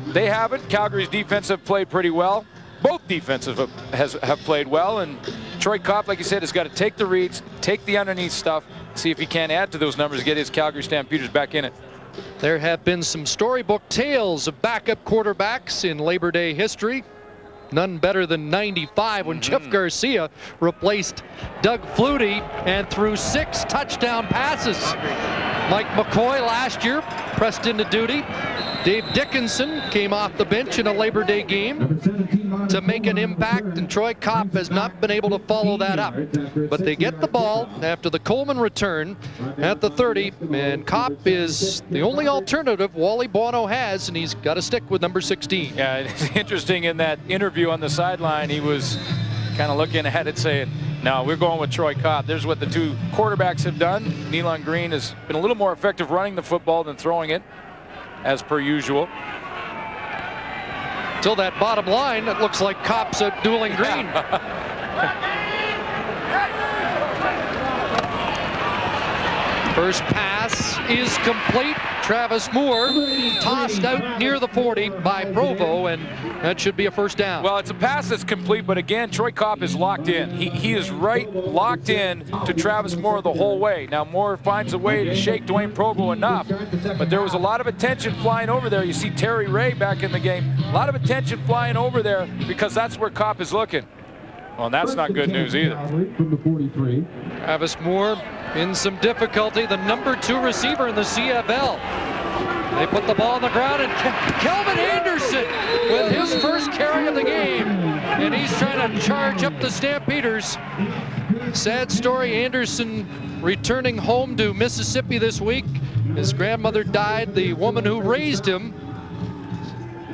they haven't. Calgary's defense have played pretty well. Both defenses have played well, and Troy Kopp, like you said, has got to take the reads, take the underneath stuff, see if he can add to those numbers, get his Calgary Stampeders back in it. There have been some storybook tales of backup quarterbacks in Labor Day history. None better than 95 when Jeff Garcia replaced Doug Flutie and threw 6 touchdown passes. Mike McCoy last year pressed into duty. Dave Dickinson came off the bench in a Labor Day game to make an impact, and Troy Kopp has not been able to follow that up. But they get the ball after the Coleman return at the 30, and Kopp is the only alternative Wally Bono has, and he's got to stick with number 16. Yeah, it's interesting in that interview on the sideline, he was kind of looking at it saying, no, we're going with Troy Kopp. There's what the two quarterbacks have done. Nealon Green has been a little more effective running the football than throwing it, as per usual. Till that bottom line, it looks like Kopp's dueling Green. First pass is complete. Travis Moore tossed out near the 40 by Provo, and that should be a first down. Well, it's a pass that's complete, but again, Troy Kopp is locked in. He is right locked in to Travis Moore the whole way. Now, Moore finds a way to shake Dwayne Provo enough, but there was a lot of attention flying over there. You see Terry Ray back in the game. A lot of attention flying over there because that's where Kopp is looking. Well, that's not good news either. Travis Moore in some difficulty, the number 2 receiver in the CFL. They put the ball on the ground, and Kelvin Anderson with his first carry of the game, and he's trying to charge up the Stampeders. Sad story, Anderson returning home to Mississippi this week. His grandmother died, the woman who raised him,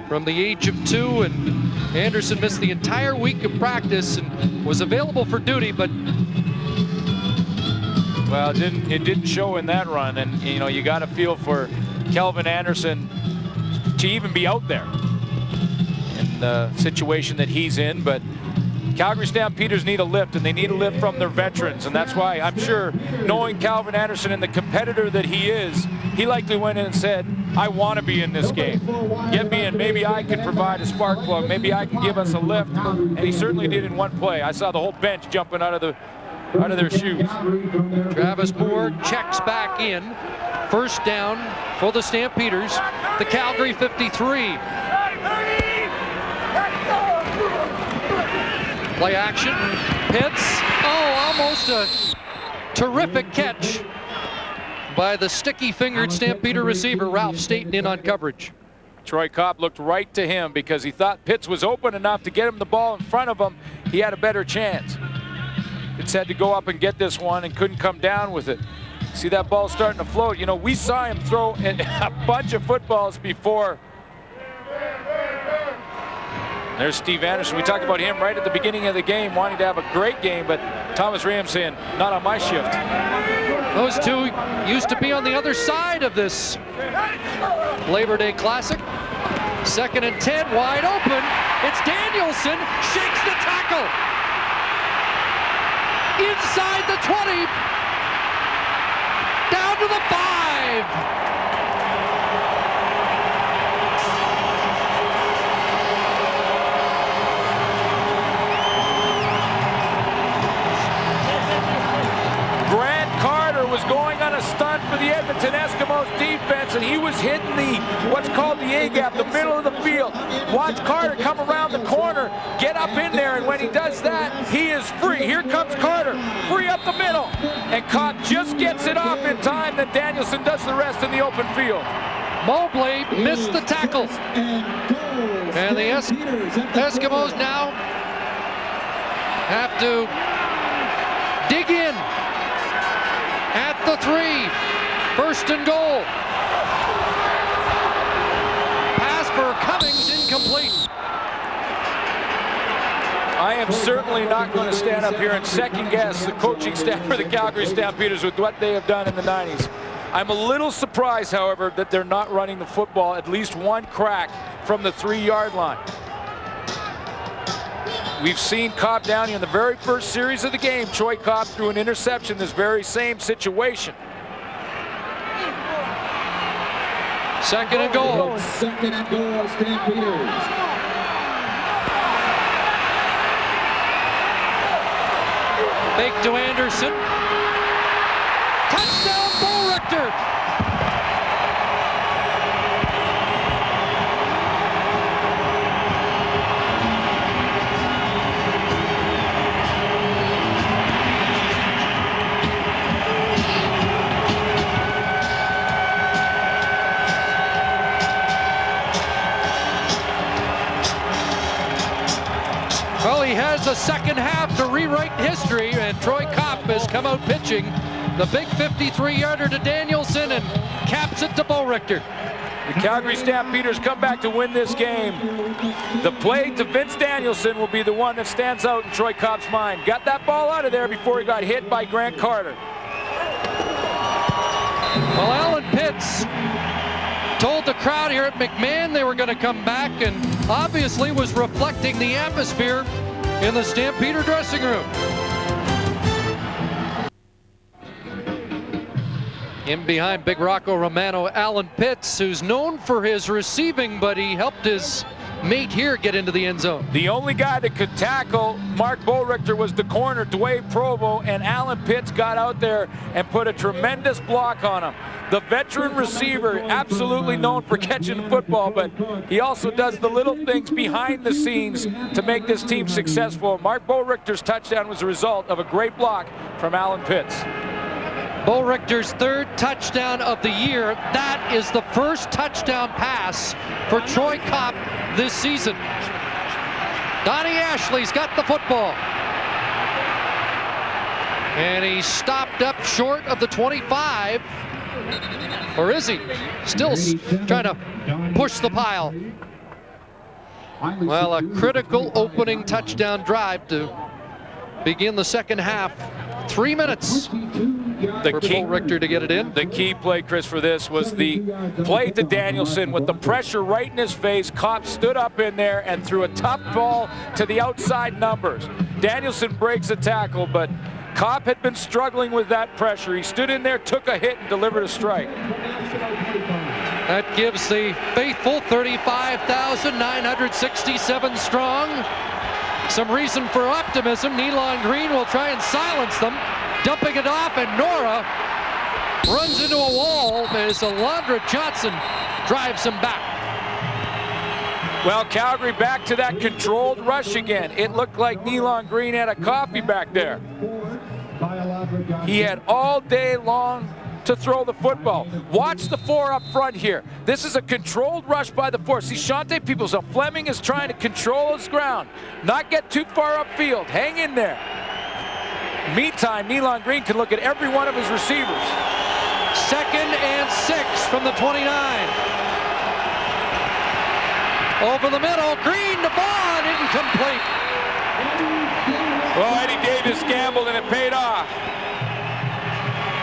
from the age of 2, and Anderson missed the entire week of practice and was available for duty, but well, it didn't show in that run, and you know, you got to feel for Kelvin Anderson to even be out there in the situation that he's in. But Calgary Stampeders need a lift, and they need a lift from their veterans, and that's why I'm sure, knowing Calvin Anderson and the competitor that he is, he likely went in and said, I want to be in this game. Get me in. Maybe I can provide a spark plug. Maybe I can give us a lift. And he certainly did in one play. I saw the whole bench jumping out of their shoes. Travis Moore checks back in. First down for the Stampeders. The Calgary 53. Play action. Pitts. Oh, almost a terrific catch by the sticky-fingered Stampeder receiver, Ralph Staten, in on coverage. Troy Kopp looked right to him because he thought Pitts was open enough to get him the ball in front of him. He had a better chance. Pitts had to go up and get this one and couldn't come down with it. See that ball starting to float. You know, we saw him throw a bunch of footballs before. There's Steve Anderson. We talked about him right at the beginning of the game, wanting to have a great game, but Thomas Ram saying, not on my shift. Those two used to be on the other side of this Labor Day Classic. 2nd and 10, wide open. It's Danielson, shakes the tackle. Inside the 20, down to the 5. Was going on a stunt for the Edmonton Eskimos defense, and he was hitting what's called the A-gap, the middle of the field. Watch Carter come around the corner, get up in there, and when he does that, he is free. Here comes Carter, free up the middle, and Kopp just gets it off in time, then Danielson does the rest in the open field. Mobley missed the tackle, and the Eskimos now have to dig in. At the 3, 1st and goal. Pass for Cummings, incomplete. I am certainly not going to stand up here and second guess the coaching staff for the Calgary Stampeders with what they have done in the 90s. I'm a little surprised, however, that they're not running the football at least one crack from the 3-yard line. We've seen Cobb down here in the very first series of the game. Troy Cobb threw an interception this very same situation. Second and goal. Second and goal, Stampeders. Fake to Anderson. Touchdown, Bo Richter. Well, he has a second half to rewrite history, and Troy Kopp has come out pitching the big 53-yarder to Danielson and caps it to Bo Richter. The Calgary Stampeders come back to win this game. The play to Vince Danielson will be the one that stands out in Troy Kopp's mind. Got that ball out of there before he got hit by Grant Carter. Well, Alan Pitts told the crowd here at McMahon they were going to come back, and obviously was reflecting the atmosphere in the Stampeder dressing room. In behind Big Rocco Romano, Alan Pitts, who's known for his receiving, but he helped his mate here get into the end zone. The only guy that could tackle Mark Bo Richter was the corner, Dwayne Provo, and Alan Pitts got out there and put a tremendous block on him. The veteran receiver, absolutely known for catching the football, but he also does the little things behind the scenes to make this team successful. Mark Bo Richter's touchdown was a result of a great block from Alan Pitts. Bo Richter's third touchdown of the year. That is the first touchdown pass for Troy Kopp this season. Donnie Ashley's got the football. And he's stopped up short of the 25. Or is he? Still trying to push the pile. Well, a critical opening touchdown drive to begin the second half. 3 minutes for Bo Richter to get it in. The key play, Chris, for this was the play to Danielson with the pressure right in his face. Kopp stood up in there and threw a tough ball to the outside numbers. Danielson breaks a tackle, but Kopp had been struggling with that pressure. He stood in there, took a hit, and delivered a strike. That gives the faithful 35,967 strong some reason for optimism. Nealon Green will try and silence them, dumping it off, and Nora runs into a wall as Alondra Johnson drives him back. Well, Calgary back to that controlled rush again. It looked like Nealon Green had a coffee back there. He had all day long to throw the football. Watch the 4 up front here. This is a controlled rush by the 4. See, Shante Peoples, Fleming is trying to control his ground, not get too far upfield. Hang in there. Meantime, Nealon Green can look at every one of his receivers. 2nd and 6 from the 29. Over the middle, Green to Vaughn, incomplete. Well, Eddie Davis gambled and it paid off.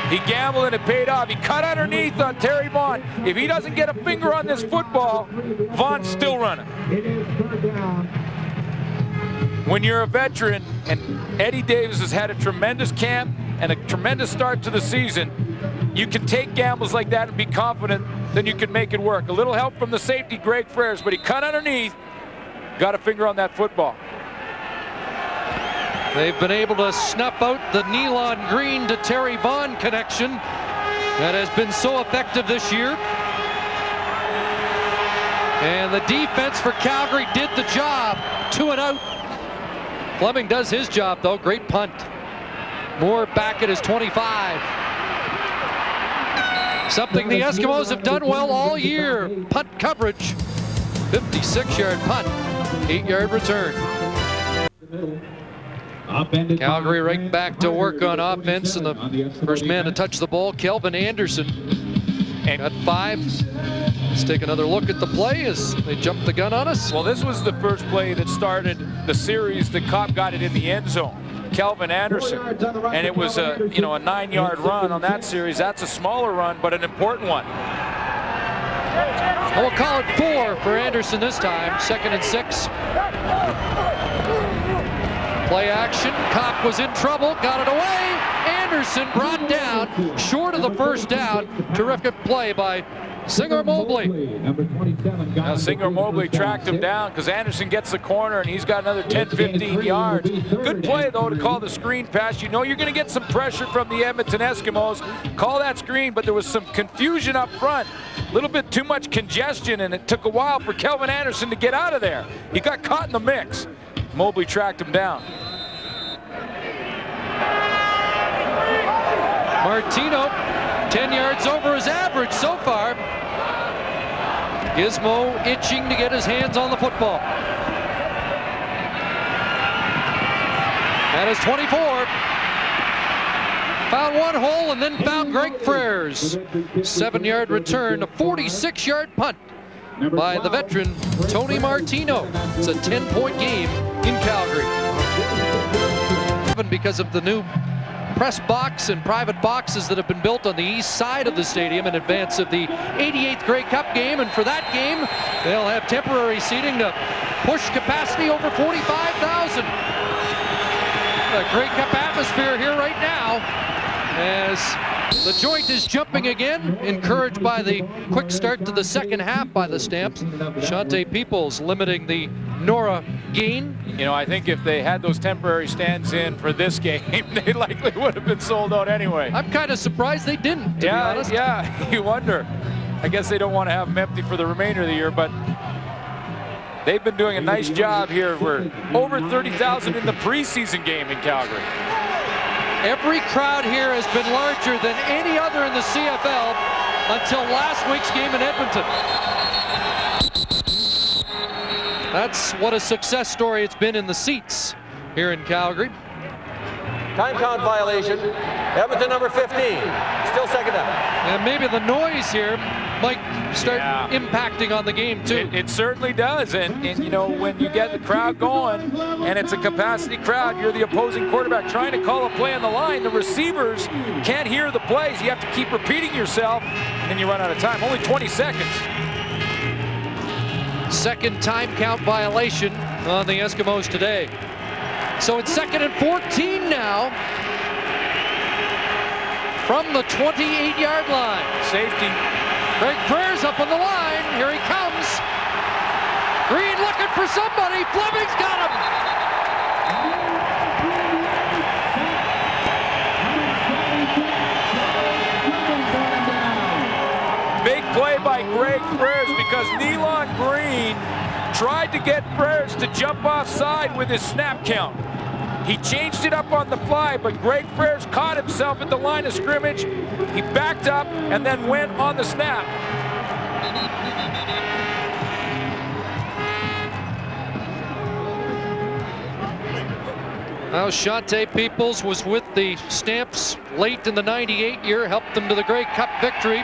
He gambled and it paid off. He cut underneath on Terry Vaughn. If he doesn't get a finger on this football, Vaughn's still running. When you're a veteran, and Eddie Davis has had a tremendous camp and a tremendous start to the season, you can take gambles like that and be confident that you can make it work. A little help from the safety, Greg Frères, but he cut underneath, got a finger on that football. They've been able to snuff out the Nealon Green to Terry Vaughn connection that has been so effective this year. And the defense for Calgary did the job. 2 and out. Fleming does his job, though. Great punt. Moore back at his 25. Something the Eskimos have done well all year. Punt coverage. 56-yard punt. 8-yard return. Calgary right back to work on offense, and the first man to touch the ball, Kelvin Anderson, got 5. Let's take another look at the play as they jump the gun on us. Well, this was the first play that started the series. The Cobb got it in the end zone. Kelvin Anderson, and it was a 9-yard run on that series. That's a smaller run, but an important one. We'll call it 4 for Anderson this time. 2nd and 6. Play action. Kopp was in trouble. Got it away. Anderson brought down short of the first down. Terrific play by Singer Mobley. Now Singer Mobley tracked him down because Anderson gets the corner and he's got another 10-15 yards. Good play though to call the screen pass. You know you're going to get some pressure from the Edmonton Eskimos. Call that screen, but there was some confusion up front. A little bit too much congestion, and it took a while for Kelvin Anderson to get out of there. He got caught in the mix. Mobley tracked him down. Martino, 10 yards over his average so far. Gizmo itching to get his hands on the football. That is 24. Found one hole and then found Greg Freres. 7-yard return, a 46-yard punt by the veteran Tony Martino. It's a 10-point game in Calgary. Because of the new press box and private boxes that have been built on the east side of the stadium in advance of the 88th Grey Cup game, and for that game they'll have temporary seating to push capacity over 45,000. The Grey Cup atmosphere here right now as the joint is jumping again, encouraged by the quick start to the second half by the Stamps. Shante Peoples limiting the Nora gain. You know, I think if they had those temporary stands in for this game, they likely would have been sold out anyway. I'm kind of surprised they didn't, to be honest. Yeah, you wonder. I guess they don't want to have them empty for the remainder of the year, but they've been doing a nice job here. We're over 30,000 in the preseason game in Calgary. Every crowd here has been larger than any other in the CFL until last week's game in Edmonton. That's what a success story it's been in the seats here in Calgary. Time count violation. Edmonton number 15. Still second down. And maybe the noise here might start impacting on the game too. It certainly does. And you know, when you get the crowd going and it's a capacity crowd, you're the opposing quarterback trying to call a play on the line. The receivers can't hear the plays. You have to keep repeating yourself and then you run out of time. Only 20 seconds. Second time count violation on the Eskimos today. So it's 2nd and 14 now from the 28-yard line. Safety. Greg Freres up on the line. Here he comes. Green looking for somebody. Fleming's got him. Big play by Greg Freres because Nealon Green tried to get Freres to jump offside with his snap count. He changed it up on the fly, but Greg Freres caught himself at the line of scrimmage. He backed up and then went on the snap. Now Shante Peoples was with the Stamps late in the '98 year, helped them to the Grey Cup victory.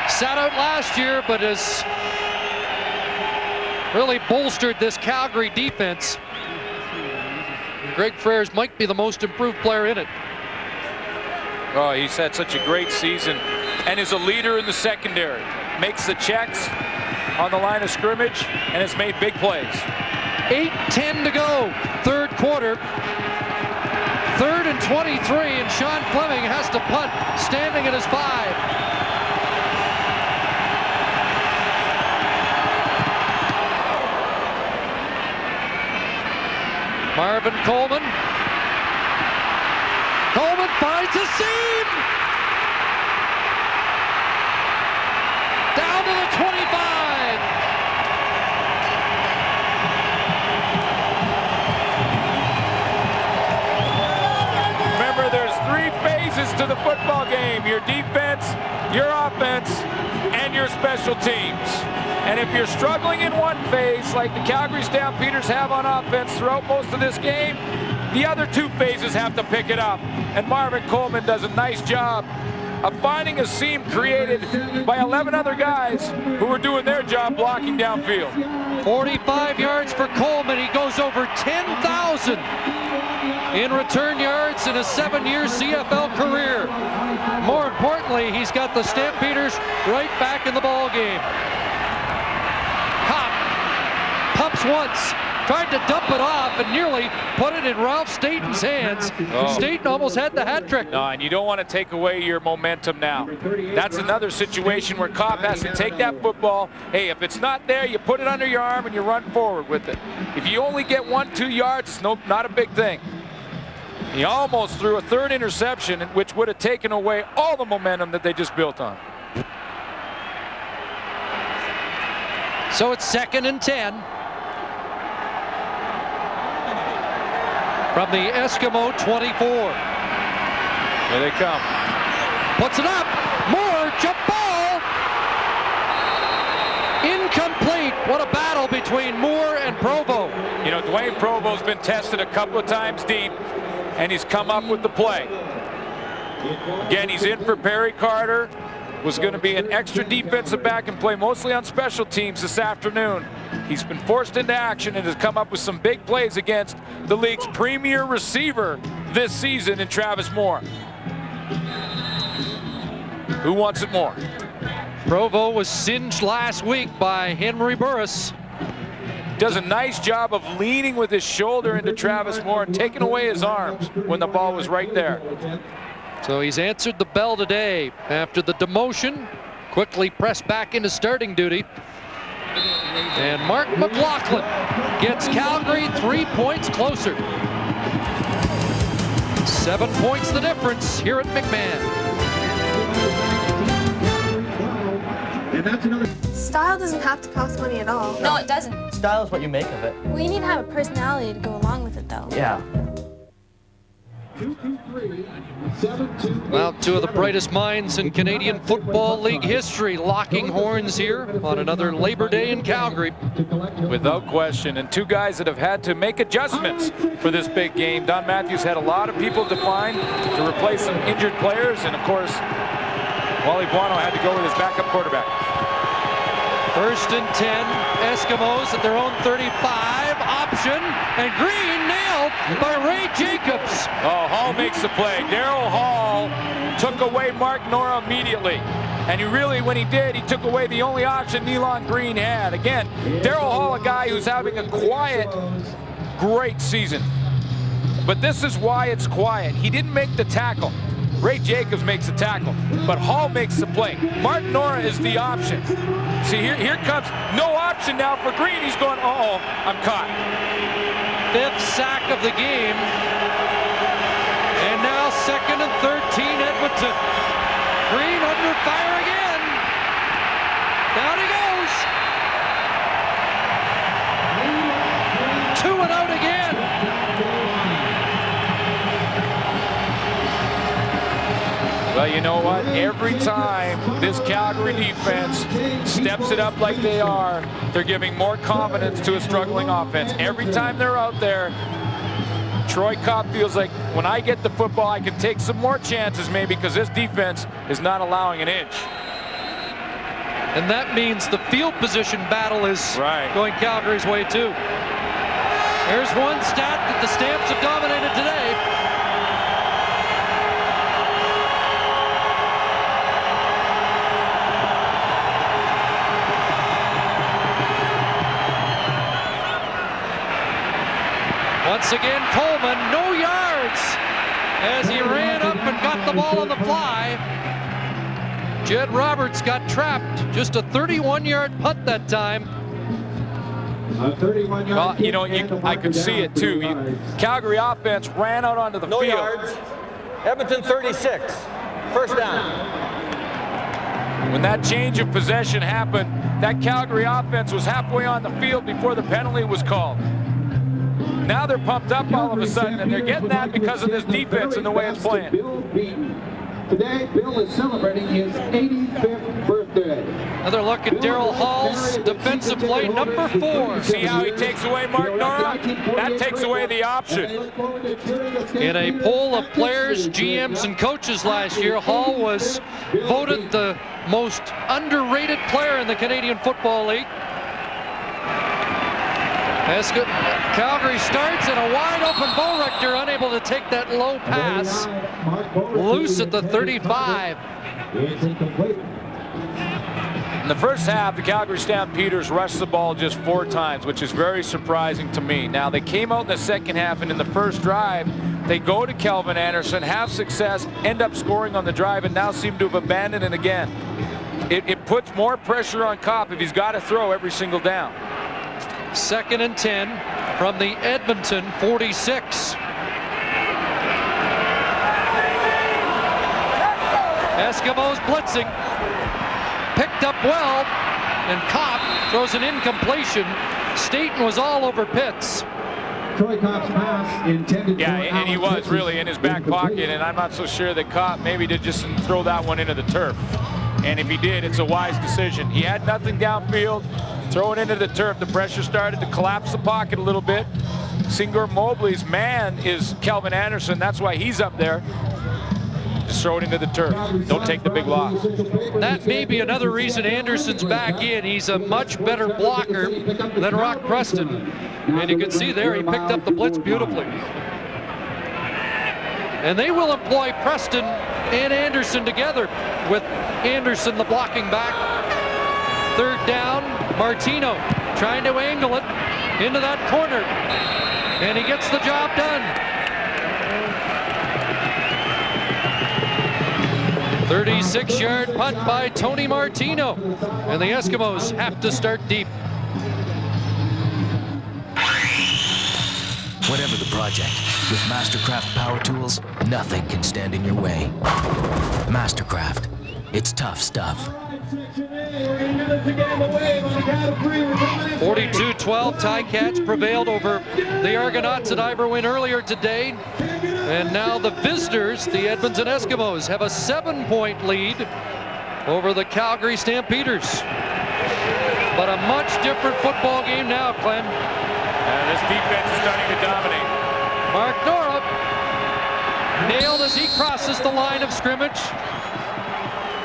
Sat out last year, but has really bolstered this Calgary defense. Greg Freres might be the most improved player in it. Oh, he's had such a great season and is a leader in the secondary. Makes the checks on the line of scrimmage and has made big plays. 8:10 to go, third quarter. 3rd and 23, and Sean Fleming has to punt, standing at his 5. Marvin Coleman. Coleman finds a seam! Down to the 25. Remember, there's 3 phases to the football game. Your defense, your offense, and your special teams. And if you're struggling in one phase, like the Calgary Stampeders have on offense throughout most of this game, the other 2 phases have to pick it up. And Marvin Coleman does a nice job of finding a seam created by 11 other guys who were doing their job blocking downfield. 45 yards for Coleman. He goes over 10,000 in return yards in a 7-year CFL career. More importantly, he's got the Stampeders right back in the ball game. Copp pumps once, tried to dump it off and nearly put it in Ralph Staten's hands. Staten almost had the hat trick. No, and you don't want to take away your momentum now. That's another situation where Copp has to take that football. Hey, if it's not there, you put it under your arm and you run forward with it. If you only get 1-2 yards, it's not a big thing. He almost threw a third interception, which would have taken away all the momentum that they just built on. So it's 2nd and 10. From the Eskimo 24. Here they come. Puts it up. Moore, jump ball. Incomplete. What a battle between Moore and Provo. You know, Dwayne Provo's been tested a couple of times deep, and he's come up with the play. Again, he's in for Perry Carter. Was going to be an extra defensive back and play mostly on special teams this afternoon. He's been forced into action and has come up with some big plays against the league's premier receiver this season in Travis Moore. Who wants it more? Provo was singed last week by Henry Burris. Does a nice job of leaning with his shoulder into Travis Moore and taking away his arms when the ball was right there. So he's answered the bell today after the demotion, quickly pressed back into starting duty. And Mark McLaughlin gets Calgary 3 points closer. 7 points the difference here at McMahon. Style doesn't have to cost money at all. No, it doesn't. Style is what you make of it. Well, you need to have a personality to go along with it, though. Yeah. Well, two of the brightest minds in Canadian Football League history locking horns here on another Labor Day in Calgary. Without question, and two guys that have had to make adjustments for this big game. Don Matthews had a lot of people to find to replace some injured players, and of course, Wally Buono had to go with his backup quarterback. 1st and 10, Eskimos at their own 35, option, and Green nailed by Ray Jacobs. Oh, Hall makes the play. Daryl Hall took away Mark Nora immediately. And he really, when he did, he took away the only option Nealon Green had. Again, Daryl Hall, a guy who's having a quiet, great season. But this is why it's quiet. He didn't make the tackle. Ray Jacobs makes the tackle, but Hall makes the play. Mark Nora is the option. See, here comes no option now for Green. He's going, uh-oh, I'm caught. 5th sack of the game. And now 2nd and 13, Edmonton. Green under fire again. Down he goes. 2 and out again. Well, you know what? Every time this Calgary defense steps it up like they are, they're giving more confidence to a struggling offense. Every time they're out there, Troy Copp feels like when I get the football, I can take some more chances maybe because this defense is not allowing an inch. And that means the field position battle is going Calgary's way too. Here's one stat that the Stamps have dominated today. Once again, Coleman, no yards as he ran up and got the ball on the fly. Jed Roberts got trapped. Just a 31-yard punt that time. Well, you know, I could see it too. Calgary offense ran out onto the field. No yards. Edmonton 36. First down. When that change of possession happened, that Calgary offense was halfway on the field before the penalty was called. Now they're pumped up all of a sudden, and they're getting that because of this defense and the way it's playing. Today, Bill is celebrating his 85th birthday. Another look at Daryl Hall's defensive play, number 4. See how he takes away Mark Nora? That takes away the option. In a poll of players, GMs, and coaches last year, Hall was voted the most underrated player in the Canadian Football League. As Calgary starts, and a wide open Boerechter unable to take that low pass. Loose at the 35. In the first half, the Calgary Stampeders rushed the ball just 4 times, which is very surprising to me. Now, they came out in the second half, and in the first drive, they go to Kelvin Anderson, have success, end up scoring on the drive, and now seem to have abandoned it again. It puts more pressure on Kopp if he's got to throw every single down. 2nd and 10 from the Edmonton 46. Eskimos blitzing. Picked up well, and Kopp throws an incompletion. Staten was all over Pitts. Troy Kopp's pass intended and he was really in his back pocket, and I'm not so sure that Kopp maybe did just throw that one into the turf. And if he did, it's a wise decision. He had nothing downfield. Throw it into the turf. The pressure started to collapse the pocket a little bit. Singer Mobley's man is Kelvin Anderson. That's why he's up there. Just throw it into the turf. Don't take the big loss. That may be another reason Anderson's back in. He's a much better blocker than Rock Preston. And you can see there he picked up the blitz beautifully. And they will employ Preston and Anderson together, with Anderson the blocking back. 3rd down, Martino trying to angle it into that corner. And he gets the job done. 36-yard punt by Tony Martino. And the Eskimos have to start deep. Whatever the project, with Mastercraft power tools, nothing can stand in your way. Mastercraft, it's tough stuff. 42-12, Ticats prevailed over the Argonauts at Iberwin earlier today. And now the visitors, the Edmonton Eskimos, have a 7-point lead over the Calgary Stampeders. But a much different football game now, Glenn. And this defense is starting to dominate. Mark Nora nailed as he crosses the line of scrimmage.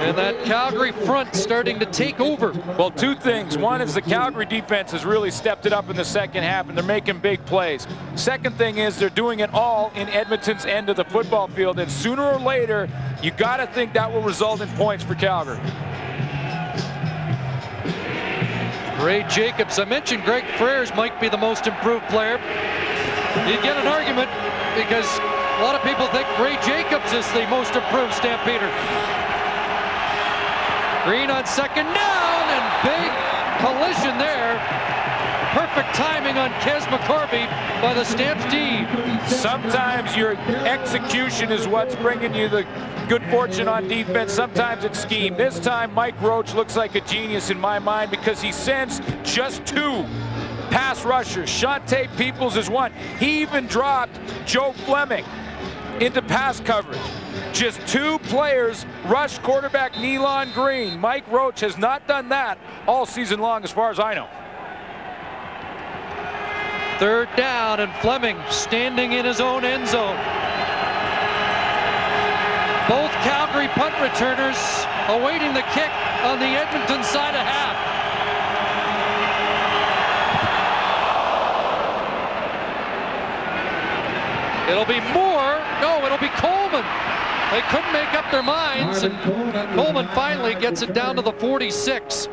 And that Calgary front starting to take over. Well, 2 things. One is the Calgary defense has really stepped it up in the second half, and they're making big plays. Second thing is they're doing it all in Edmonton's end of the football field, and sooner or later, you got to think that will result in points for Calgary. Ray Jacobs. I mentioned Greg Frères might be the most improved player. You get an argument because a lot of people think Ray Jacobs is the most improved Stampeder. Green on 2nd down, and big collision there. Perfect timing on Kes McCorvey by the Stamps D. Sometimes your execution is what's bringing you the good fortune on defense. Sometimes it's scheme. This time, Mike Roach looks like a genius in my mind because he sends just 2 pass rushers. Shante Peoples is one. He even dropped Joe Fleming into pass coverage. Just 2 players rushed quarterback Nealon Green. Mike Roach has not done that all season long as far as I know. 3rd down, and Fleming standing in his own end zone. Both Calgary punt returners awaiting the kick on the Edmonton side of half. It'll be Moore. No, it'll be Coleman. They couldn't make up their minds, and Coleman finally gets it down to the 46.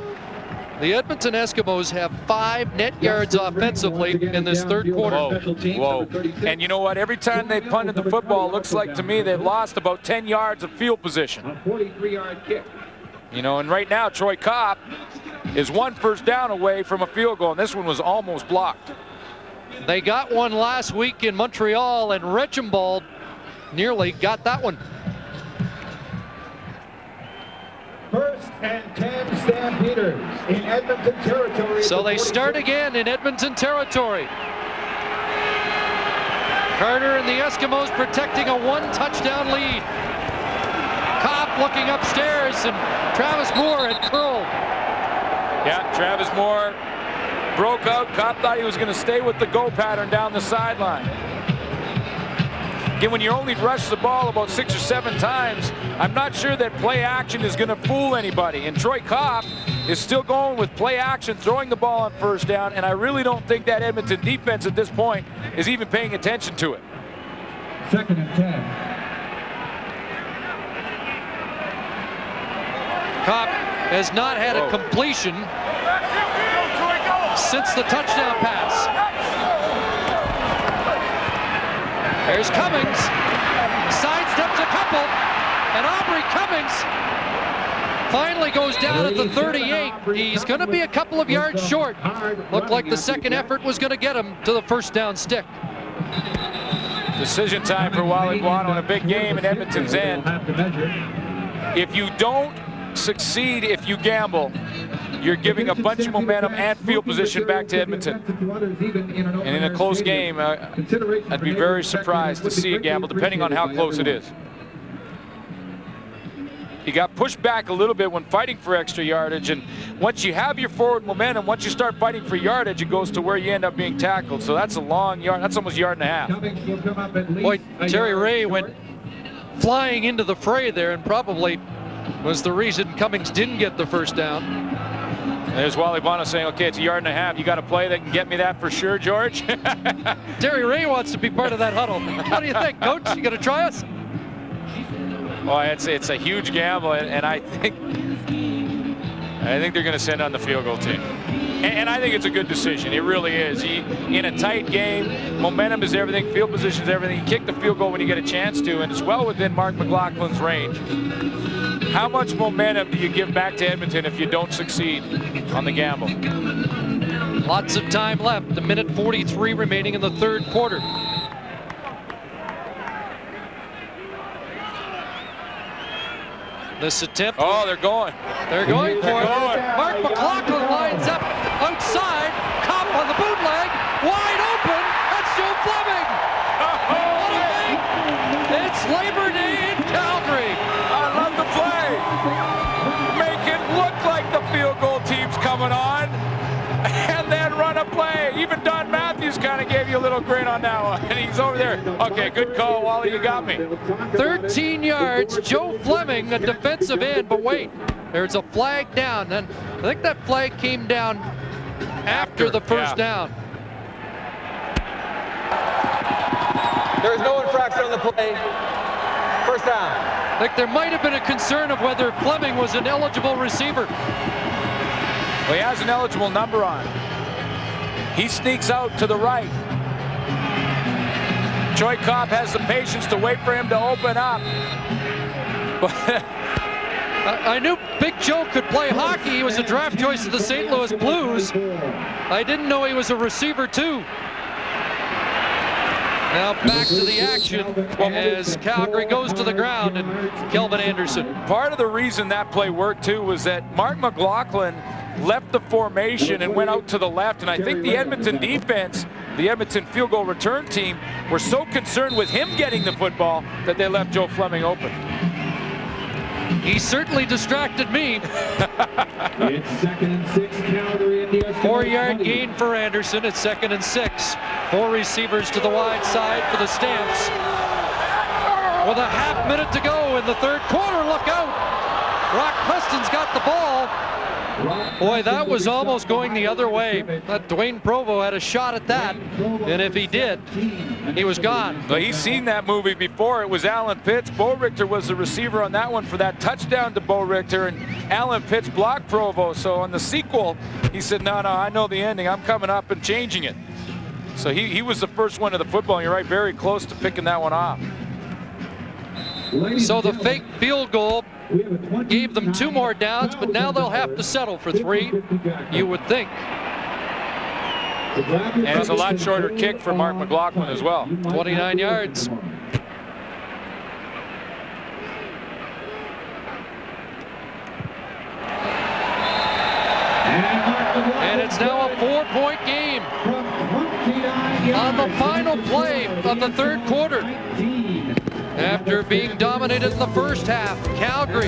The Edmonton Eskimos have 5 net yards offensively in this 3rd quarter. Whoa. And you know what? Every time they punted the football, it looks like to me they've lost about 10 yards of field position. A 43-yard kick. You know, and right now, Troy Kopp is 1 first down away from a field goal, and this one was almost blocked. They got one last week in Montreal, and Rechenbald nearly got that one. 1st and 10 Stampeders in Edmonton territory. So they start again in Edmonton territory. Carter and the Eskimos protecting a 1-touchdown lead. Kopp looking upstairs, and Travis Moore had curled. Yeah, Travis Moore broke out. Kopp thought he was going to stay with the go pattern down the sideline. Again, when you only rush the ball about 6 or 7 times, I'm not sure that play action is going to fool anybody. And Troy Kopp is still going with play action, throwing the ball on first down, and I really don't think that Edmonton defense at this point is even paying attention to it. 2nd and 10. Kopp has not had a completion since the touchdown pass. There's Cummings, sidesteps a couple, and Aubrey Cummings finally goes down at the 38. He's going to be a couple of yards short. Looked like the second effort was going to get him to the first down stick. Decision time for Wally Guano in a big game in Edmonton's end. If you don't succeed, if you gamble, you're giving a bunch of momentum and field position back to Edmonton. And in a close game, I'd be very surprised to see a gamble, depending on how close it is. He got pushed back a little bit when fighting for extra yardage, and once you have your forward momentum, once you start fighting for yardage, it goes to where you end up being tackled. So that's a long yard. That's almost a yard and a half. Boy, Terry Ray went flying into the fray there, and probably was the reason Cummings didn't get the first down. There's Wally Guano saying, okay, it's a yard and a half. You got a play that can get me that for sure, George? Terry Ray wants to be part of that huddle. What do you think, Coach? You going to try us? Well, it's a huge gamble, and I think they're going to send on the field goal team. And I think it's a good decision. It really is. In a tight game, momentum is everything, field position is everything. You kick the field goal when you get a chance to, and it's well within Mark McLaughlin's range. How much momentum do you give back to Edmonton if you don't succeed on the gamble? Lots of time left. A minute 43 remaining in the third quarter. This attempt. Oh, they're going. They're going for it. Mark McLaughlin lines up outside. Kopp on the bootleg. Wide open. That's Joe Fleming. What a thing. It's Labor Day in Calgary. I love the play. Make it look like the field goal team's coming on, and then run a play. Even Don Matthews kind of gave you a little grin on that one, and he's over there. Okay, good call, Wally. You got me. 13 yards. Joe Fleming, a defensive end, but wait, there's a flag down, and I think that flag came down after the first down. There's no infraction on the play. First down. I think there might have been a concern of whether Fleming was an eligible receiver. Well, he has an eligible number on. He sneaks out to the right. Troy Kopp has the patience to wait for him to open up. I knew Big Joe could play hockey. He was a draft choice of the St. Louis Blues. I didn't know he was a receiver too. Now back to the action as Calgary goes to the ground, and Kelvin Anderson. Part of the reason that play worked too was that Mark McLaughlin left the formation and went out to the left, and I think the Edmonton defense, the Edmonton field goal return team, were so concerned with him getting the football that they left Joe Fleming open. He certainly distracted me. It's 2nd and 6, Calgary. 4-yard gain for Anderson. It's 2nd and 6. 4 receivers to the wide side for the Stamps. With a half minute to go in the third quarter, look out. Brock Preston's got the ball. Boy, that was almost going the other way. That Dwayne Provo had a shot at that, and if he did, he was gone. Well, he's seen that movie before. It was Alan Pitts. Bo Richter was the receiver on that one for that touchdown to Bo Richter, and Alan Pitts blocked Provo. So on the sequel, he said, no, I know the ending. I'm coming up and changing it. So he was the first one to the football, and you're right, very close to picking that one off. So the fake field goal gave them 2 more downs, but now they'll have to settle for 3, you would think. And it's a lot shorter kick for Mark McLaughlin as well. 29 yards. And it's now a 4-point game on the final play of the third quarter. after being dominated in the first half. Calgary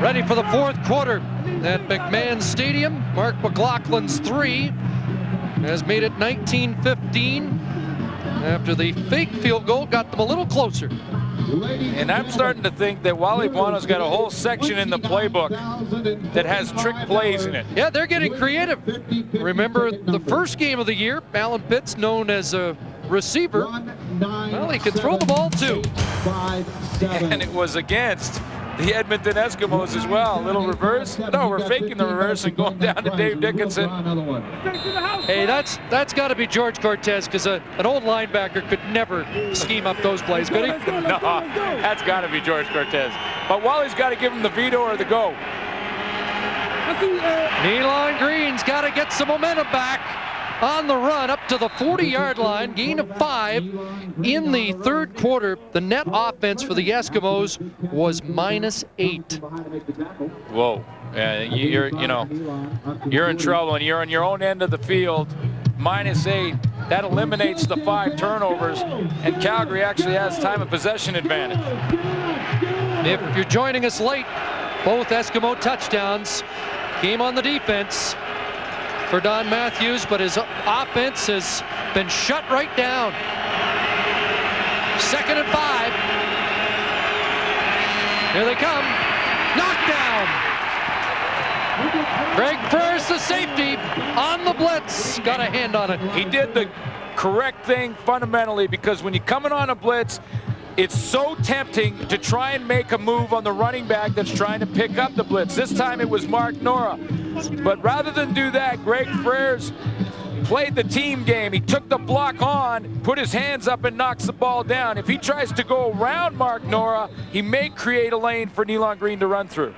ready for the fourth quarter at McMahon Stadium. Mark McLaughlin's 3 has made it 19-15 after the fake field goal got them a little closer. And I'm starting to think that Wally Buono's got a whole section in the playbook that has trick plays in it. Yeah, they're getting creative. Remember the first game of the year, Alan Pitts, known as a receiver. Well, he could throw the ball too. And it was against the Edmonton Eskimos as well. A little reverse. No, we're faking the reverse and going down to Dave Dickinson. Hey, that's got to be George Cortez, because an old linebacker could never scheme up those plays, could he? No, that's got to be George Cortez. But Wally's got to give him the veto or the go. Nealon Green's got to get some momentum back on the run up to the 40-yard line, gain of 5 in the third quarter. The net offense for the Eskimos was -8. Whoa, you're in trouble, and you're on your own end of the field. -8. That eliminates the 5 turnovers, and Calgary actually has time of possession advantage. If you're joining us late, both Eskimo touchdowns came on the defense for Don Matthews, but his offense has been shut right down. 2nd and 5. Here they come. Knockdown. Greg Frers, the safety, on the blitz. Got a hand on it. He did the correct thing fundamentally, because when you're coming on a blitz, it's so tempting to try and make a move on the running back that's trying to pick up the blitz. This time it was Mark Nora. But rather than do that, Greg Frers played the team game. He took the block on, put his hands up, and knocks the ball down. If he tries to go around Mark Nora, he may create a lane for Nealon Green to run through.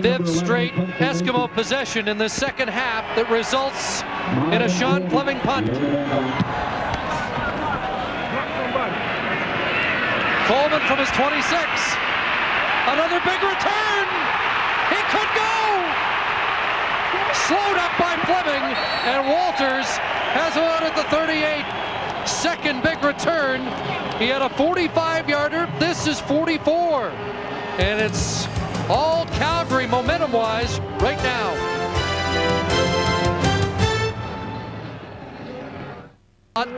5th straight Eskimo possession in the second half that results in a Sean Fleming punt. Coleman from his 26. Another big return. He could go. Slowed up by Fleming, and Walters has him out at the 38. Second big return. He had a 45-yarder. This is 44. And it's all Calgary momentum-wise right now.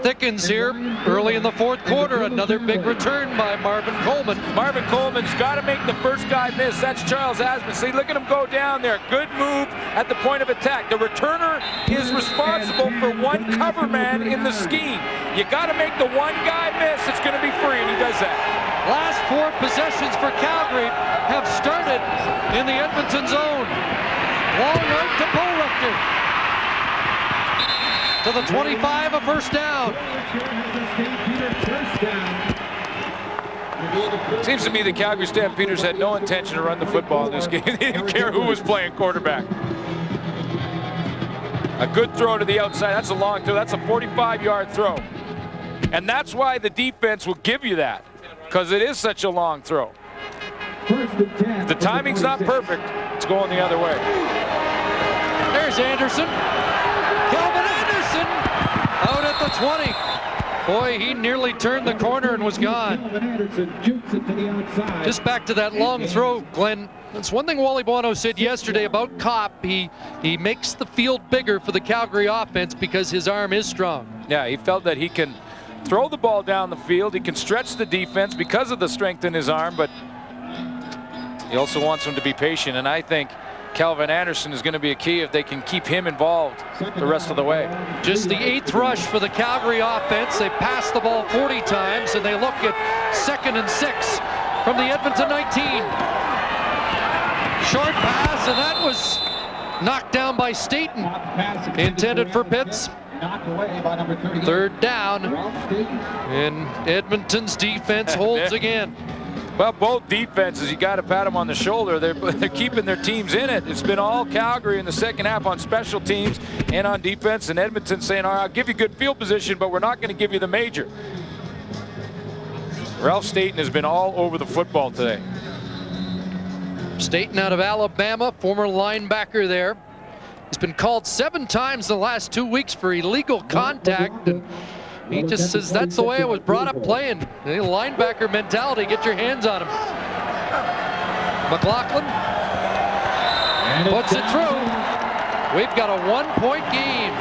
Thickens here early in the fourth quarter. Another big return by Marvin Coleman. Marvin Coleman's got to make the first guy miss. That's Charles Asmus. See, look at him go down there. Good move at the point of attack. The returner is responsible for one cover man in the scheme. You got to make the one guy miss. It's going to be free, and he does that. Last 4 possessions for Calgary have started in the Edmonton zone. Long right to Bo Rector. To the 25, a first down. Seems to me the Calgary Stampeders had no intention to run the football in this game. They didn't care who was playing quarterback. A good throw to the outside. That's a long throw. That's a 45-yard throw. And that's why the defense will give you that, because it is such a long throw. If the timing's not perfect, it's going the other way. There's Anderson. Kelvin Anderson out at the 20. Boy, he nearly turned the corner and was gone. Just back to that long throw, Glenn. That's one thing Wally Buono said yesterday about Kopp. He makes the field bigger for the Calgary offense because his arm is strong. Yeah, he felt that he can throw the ball down the field. He can stretch the defense because of the strength in his arm, but he also wants him to be patient, and I think Calvin Anderson is going to be a key if they can keep him involved the rest of the way. Just the 8th rush for the Calgary offense. They passed the ball 40 times, and they look at 2nd and 6 from the Edmonton 19. Short pass, and that was knocked down by Staten. Intended for Pitts. 3rd down, and Edmonton's defense holds again. Well, both defenses, you got to pat them on the shoulder. They're keeping their teams in it. It's been all Calgary in the second half on special teams and on defense, and Edmonton saying, all right, I'll give you good field position, but we're not going to give you the major. Ralph Staten has been all over the football today. Staten out of Alabama, former linebacker there. He's been called 7 times the last 2 weeks for illegal contact, and He just says that's the way I was brought up playing. The linebacker mentality, get your hands on him. McLaughlin puts it through. We've got a 1-point game.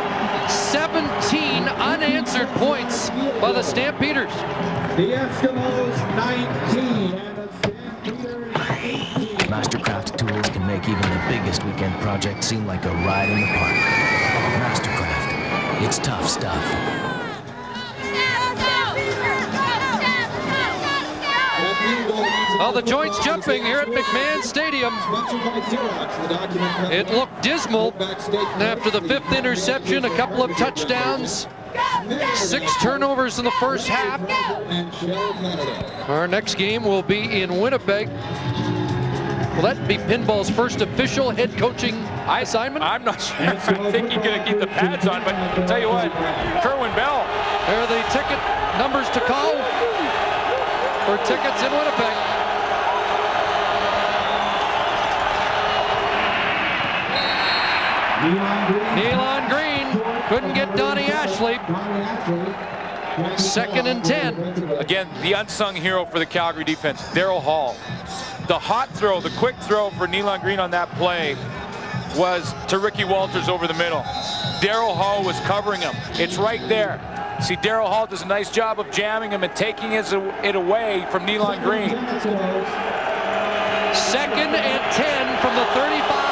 17 unanswered points by the Stampeders. The Eskimos 19 and the Stampeders 18. Mastercraft tools can make even the biggest weekend project seem like a ride in the park. Mastercraft, it's tough stuff. Well, the joints jumping here at McMahon Stadium. It looked dismal after the 5th interception, a couple of touchdowns, 6 turnovers in the first half. Our next game will be in Winnipeg. Will that be Pinball's first official head coaching assignment? I'm not sure. I think he's going to keep the pads on, but I'll tell you what, Kerwin Bell. There are the ticket numbers to call for tickets in Winnipeg. Nealon Green couldn't get Donnie Ashley. 2nd and 10. Again, the unsung hero for the Calgary defense, Daryl Hall. The hot throw, the quick throw for Nealon Green on that play was to Ricky Walters over the middle. Daryl Hall was covering him. It's right there. See, Daryl Hall does a nice job of jamming him and taking it away from Nealon Green. 2nd and 10 from the 35.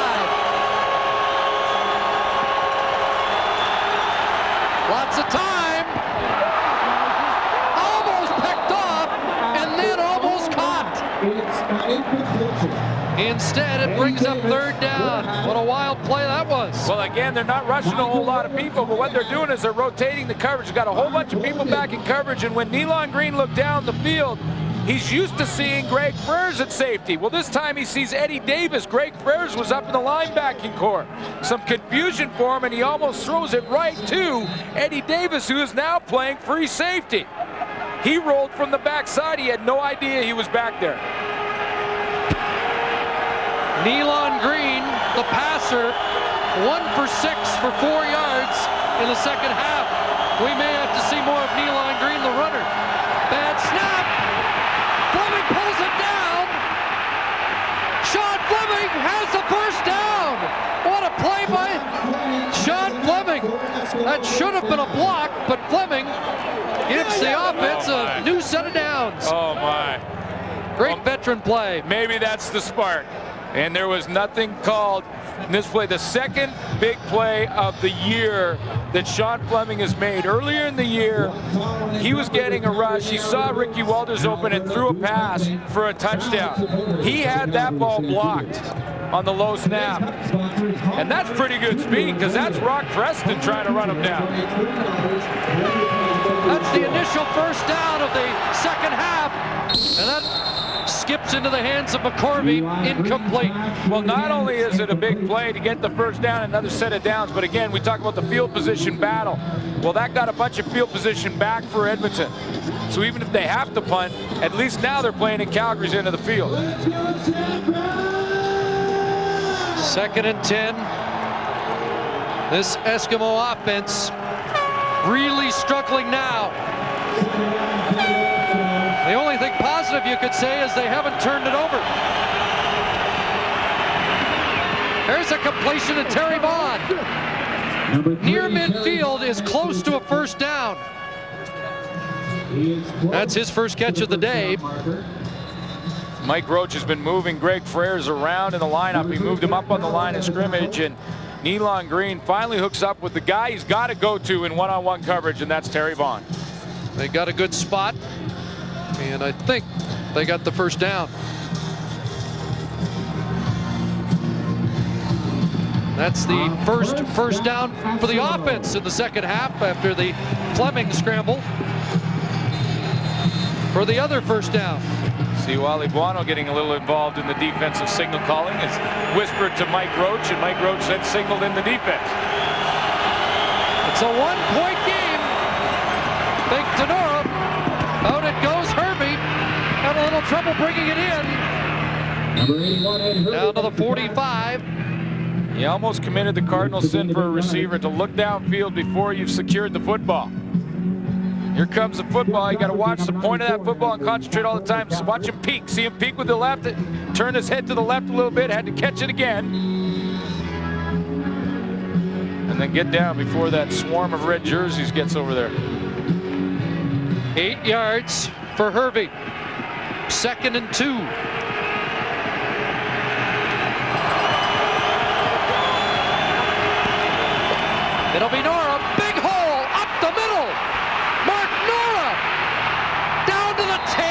Lots of time. Almost picked off and then almost caught. Instead, it brings up 3rd down. What a wild play that was. Well, again, they're not rushing a whole lot of people, but what they're doing is they're rotating the coverage. They've got a whole bunch of people back in coverage, and when Nealon Green looked down the field, he's used to seeing Greg Frères at safety. Well, this time he sees Eddie Davis. Greg Frères was up in the linebacking core. Some confusion for him, and he almost throws it right to Eddie Davis, who is now playing free safety. He rolled from the backside. He had no idea he was back there. Nealon Green, the passer, 1 for 6 for 4 yards in the second half. We may have to see more of Nealon Green, the runner. Bad snap. Fleming pulls it down. Sean Fleming has the first down. What a play by Sean Fleming. That should have been a block, but Fleming gives the offense a new set of downs. Oh, my. Great veteran play. Maybe that's the spark. And there was nothing called in this play. The second big play of the year that Sean Fleming has made. Earlier in the year, he was getting a rush. He saw Ricky Walters open and threw a pass for a touchdown. He had that ball blocked on the low snap. And that's pretty good speed, because that's Rock Preston trying to run him down. That's the initial first down of the second half. And that skips into the hands of McCorvey, incomplete. Well, not only is it a big play to get the first down, another set of downs, but again, we talk about the field position battle. Well, that got a bunch of field position back for Edmonton. So even if they have to punt, at least now they're playing in Calgary's end of the field. 2nd and 10. This Eskimo offense really struggling now. The only thing positive you could say is they haven't turned it over. There's a completion to Terry Vaughn. Near midfield is close to a first down. That's his first catch of the day. Mike Roach has been moving Greg Frères around in the lineup. He moved him up on the line of scrimmage, and Nealon Green finally hooks up with the guy he's got to go to in one-on-one coverage, and that's Terry Vaughn. They got a good spot, and I think they got the first down. That's the first down for the offense in the second half after the Fleming scramble for the other first down. See Wally Buono getting a little involved in the defensive signal calling. It's whispered to Mike Roach, and Mike Roach then signaled in the defense. It's a one-point game. Big Tenora. Out it goes Herbie. Had a little trouble bringing it in. Down to the 45. He almost committed the cardinal sin for a receiver to look downfield before you've secured the football. Here comes the football. You got to watch the point of that football and concentrate all the time. So watch him peek. See him peek with the left. Turn his head to the left a little bit. Had to catch it again. And then get down before that swarm of red jerseys gets over there. 8 yards for Hervey. 2nd and 2. It'll be Nora. Big hole up the middle. Mark Nora down to the 10.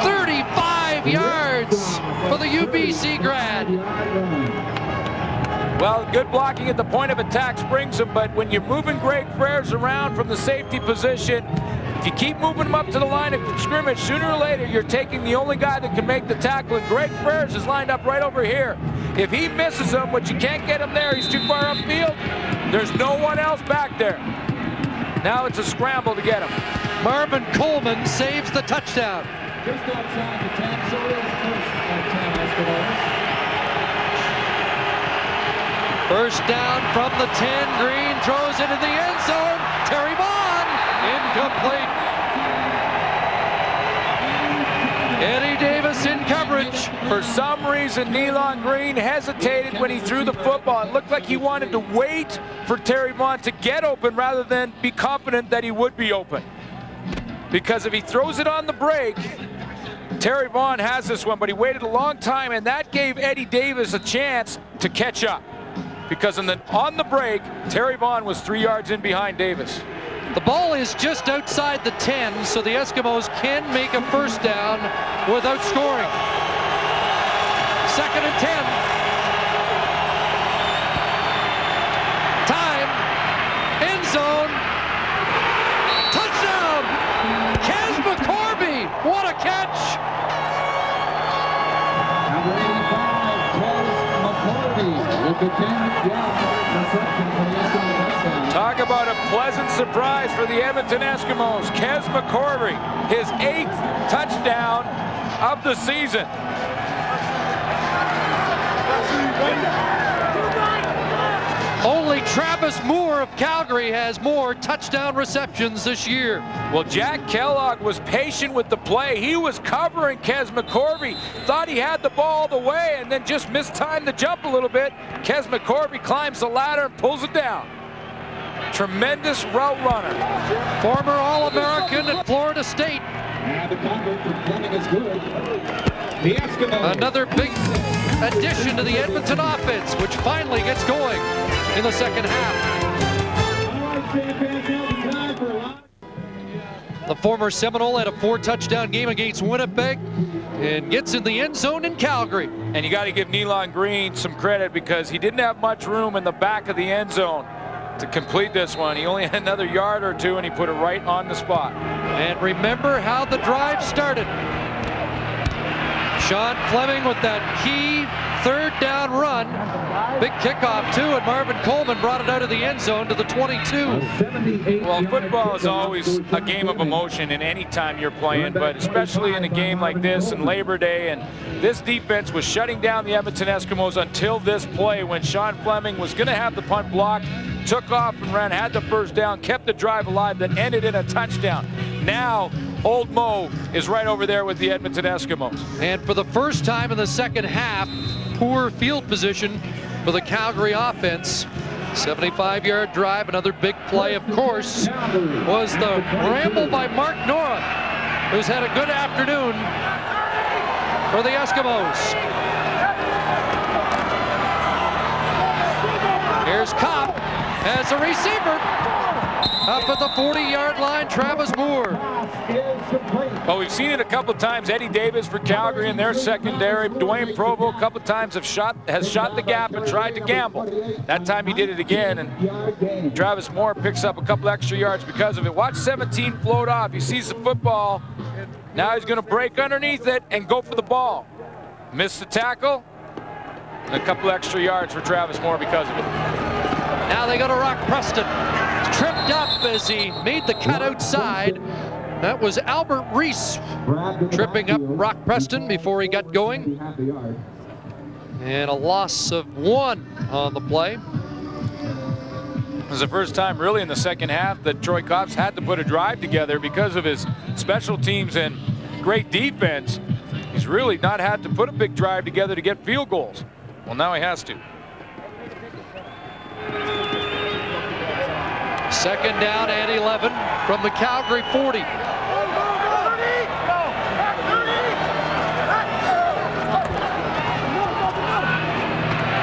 35 yards for the UBC grad. Well, good blocking at the point of attack brings him, but when you're moving Greg Frères around from the safety position, if you keep moving him up to the line of scrimmage, sooner or later you're taking the only guy that can make the tackle, and Greg Frères is lined up right over here. If he misses him, which you can't get him there, he's too far upfield, there's no one else back there. Now it's a scramble to get him. Marvin Coleman saves the touchdown. Just outside the 10, so it is first and 10 Eskimos. First down from the 10. Green throws it in the end zone. Terry Vaughn, incomplete. Eddie Davis in coverage. For some reason, Nealon Green hesitated when he threw the football. It looked like he wanted to wait for Terry Vaughn to get open rather than be confident that he would be open. Because if he throws it on the break, Terry Vaughn has this one, but he waited a long time, and that gave Eddie Davis a chance to catch up. Because on the break, Terry Vaughn was 3 yards in behind Davis. The ball is just outside the 10, so the Eskimos can make a first down without scoring. 2nd and 10. Time. End zone. Touchdown! Kaz McCorby! What a catch! Number 85, Kaz McCorby with the 10-yard reception for the Eskimos touchdown. Talk about a pleasant surprise for the Edmonton Eskimos. Kaz McCorby, his 8th touchdown of the season. Only Travis Moore of Calgary has more touchdown receptions this year. Well, Jack Kellogg was patient with the play. He was covering Kaz McCorby, thought he had the ball the way, and then just mistimed the jump a little bit. Kaz McCorby climbs the ladder and pulls it down. Tremendous route runner. Former All-American at Florida State. And the convert for Fleming is good. The Eskimos. Another big addition to the Edmonton offense, which finally gets going in the second half. The former Seminole had a 4-touchdown game against Winnipeg and gets in the end zone in Calgary. And you got to give Nealon Green some credit because he didn't have much room in the back of the end zone to complete this one. He only had another yard or two, and he put it right on the spot. And remember how the drive started. Sean Fleming with that key 3rd down run. Big kickoff too, and Marvin Coleman brought it out of the end zone to the 22. Well, football is always a game of emotion in any time you're playing, but especially in a game like this and Labor Day. And this defense was shutting down the Edmonton Eskimos until this play when Sean Fleming was going to have the punt blocked, took off and ran, had the first down, kept the drive alive, then ended in a touchdown. Now, Old Mo is right over there with the Edmonton Eskimos. And for the first time in the second half, poor field position for the Calgary offense. 75-yard drive, another big play, of course, was the ramble by Mark Nora, who's had a good afternoon for the Eskimos. Here's Kopp as a receiver. Up at the 40-yard line, Travis Moore. Well, we've seen it a couple times. Eddie Davis for Calgary in their secondary. Dwayne Provo a couple times has shot the gap and tried to gamble. That time he did it again, and Travis Moore picks up a couple extra yards because of it. Watch 17 float off. He sees the football. Now he's going to break underneath it and go for the ball. Missed the tackle. And a couple extra yards for Travis Moore because of it. Now they go to Rock Preston. Tripped up as he made the cut outside. That was Albert Reese tripping up Rock Preston before he got going. And a loss of 1 on the play. was the first time really in the second half that Troy Kopp's had to put a drive together because of his special teams and great defense. He's really not had to put a big drive together to get field goals. Well, now he has to. Second down and 11 from the Calgary 40.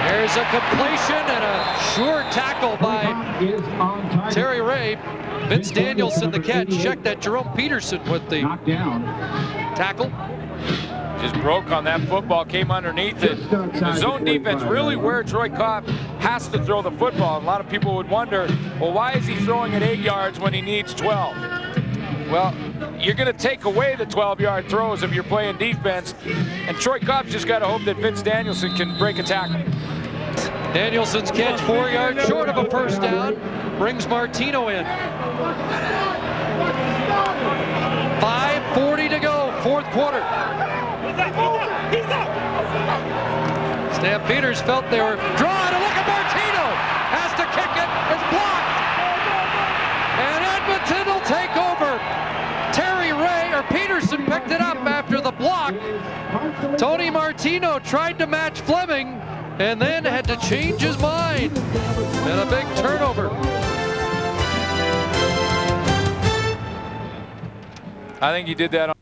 There's a completion and a sure tackle by Terry Ray. Vince Danielson, the catch. Check that. Jerome Peterson with the tackle. Just broke on that football, came underneath it. The zone defense really where Troy Kopp has to throw the football. And a lot of people would wonder, well, why is he throwing it 8 yards when he needs 12? Well, you're going to take away the 12-yard throws if you're playing defense. And Troy Kopp's just got to hope that Vince Danielson can break a tackle. Danielson's catch 4 yards short of a first down. Brings Martino in. 5:40 to go, fourth quarter. Stampeders felt they were drawn, and look at Martino! Has to kick it, it's blocked! And Edmonton will take over. Terry Ray, or Peterson picked it up after the block. Tony Martino tried to match Fleming, and then had to change his mind. And a big turnover. I think he did that on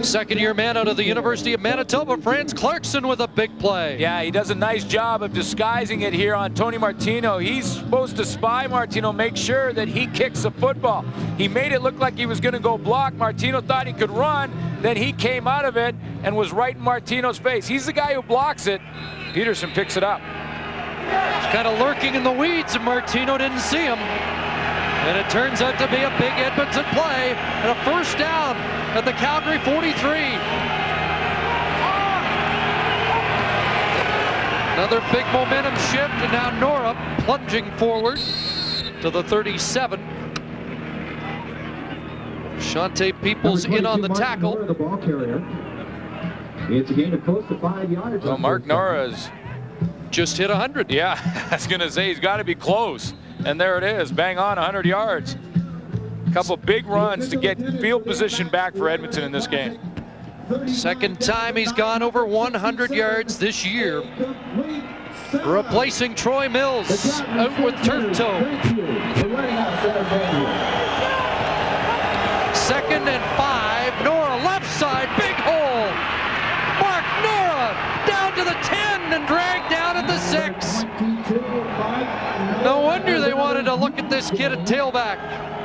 second-year man out of the University of Manitoba, Franz Clarkson with a big play. Yeah, he does a nice job of disguising it here on Tony Martino. He's supposed to spy Martino, make sure that he kicks the football. He made it look like he was going to go block. Martino thought he could run. Then he came out of it and was right in Martino's face. He's the guy who blocks it. Peterson picks it up. Kind of lurking in the weeds, and Martino didn't see him. And it turns out to be a big Edmonton play and a first down at the Calgary 43. Another big momentum shift, and now Nora plunging forward to the 37. Shante Peoples in on the tackle. The ball carrier. It's a gain of close to 5 yards. Well, Mark Nora's just hit 100. Yeah, I was going to say he's got to be close. And there it is, bang on 100 yards. A couple big runs to get field position back for Edmonton in this game. Second time he's gone over 100 yards this year. Replacing Troy Mills out with turf toe. Second and 5, Nora left side, big hole. Mark Nora down to the 10 and dragged down at the 6. No wonder they wanted to look at this kid at tailback.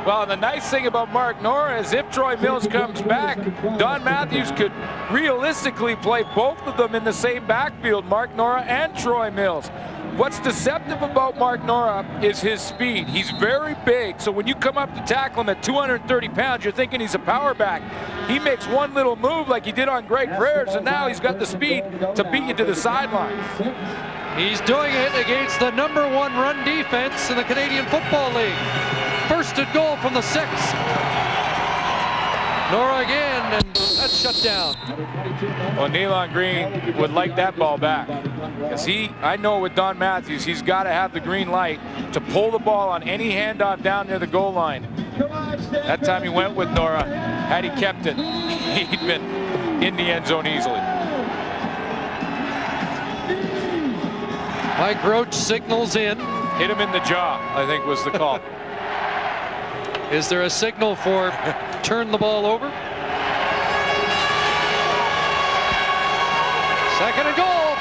Well, the nice thing about Mark Nora is if Troy Mills comes back, Don Matthews could realistically play both of them in the same backfield, Mark Nora and Troy Mills. What's deceptive about Mark Nora is his speed. He's very big, so when you come up to tackle him at 230 pounds, you're thinking he's a power back. He makes one little move like he did on Greg Frères, and now he's got the speed to beat you to the sideline. He's doing it against the #1 run defense in the Canadian Football League. First and goal from the 6. Nora again, and that's shut down. Well, Nealon Green would like that ball back. Because I know with Don Matthews, he's got to have the green light to pull the ball on any handoff down near the goal line. That time he went with Nora. Had he kept it, he'd been in the end zone easily. Mike Roach signals in. Hit him in the jaw, I think was the call. Is there a signal for turn the ball over? Second and goal.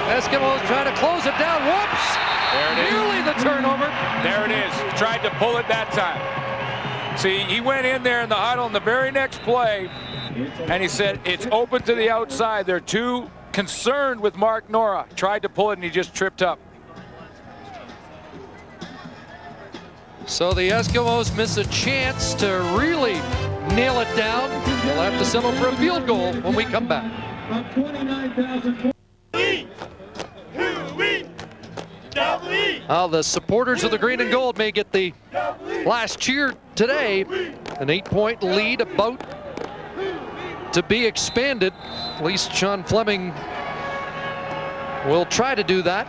Eskimos trying to close it down. Whoops! There it is. Nearly the turnover. There it is. Tried to pull it that time. See, he went in there in the huddle in the very next play, and he said, it's open to the outside. They're too concerned with Mark Nora. Tried to pull it, and he just tripped up. So the Eskimos miss a chance to really nail it down. They'll have to settle for a field goal when we come back. The supporters of the green and gold may get the last cheer today. An 8-point lead about to be expanded. At least Sean Fleming will try to do that.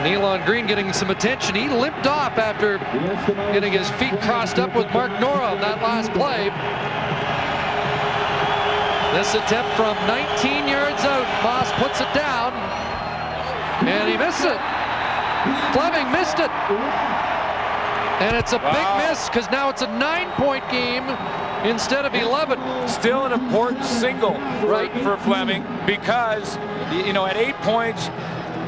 Nealon Green getting some attention. He limped off after getting his feet crossed up with Mark Nora on that last play. This attempt from 19 yards out. Moss puts it down. And he missed it. Fleming missed it. And it's a big miss because now it's a 9-point game instead of 11. Still an important single for Fleming because, you know, at 8 points,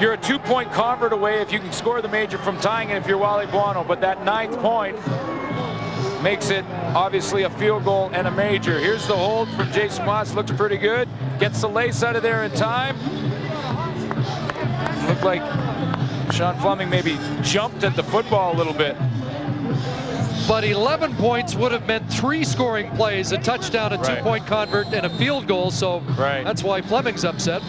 you're a 2-point convert away if you can score the major from tying it if you're Wally Buono. But that 9th point makes it obviously a field goal and a major. Here's the hold from Jason Moss. Looks pretty good. Gets the lace out of there in time. Looked like Sean Fleming maybe jumped at the football a little bit. But 11 points would have meant 3 scoring plays, a touchdown, a 2-point convert, and a field goal. So that's why Fleming's upset.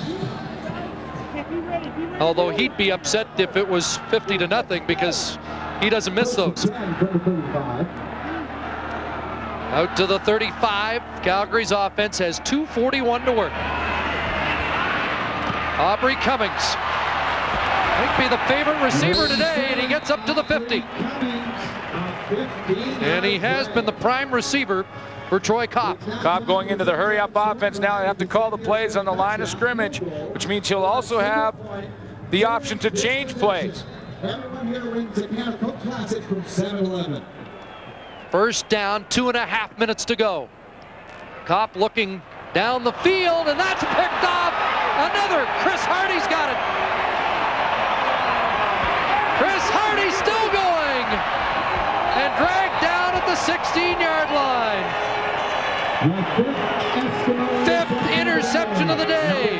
Although he'd be upset if it was 50-0 because he doesn't miss those. Out to the 35. Calgary's offense has 2:41 to work. Aubrey Cummings might be the favorite receiver today, and he gets up to the 50. And he has been the prime receiver for Troy Kopp. Kopp going into the hurry-up offense now. They have to call the plays on the line of scrimmage, which means he'll also have the option to change plays. Everyone here rings a can of Coke Classic from 7-Eleven. First down, 2.5 minutes to go. Kopp looking down the field, and that's picked off. Another. Chris Hardy's got it. Chris Hardy still going, and dragged down at the 16-yard line. 5th interception of the day.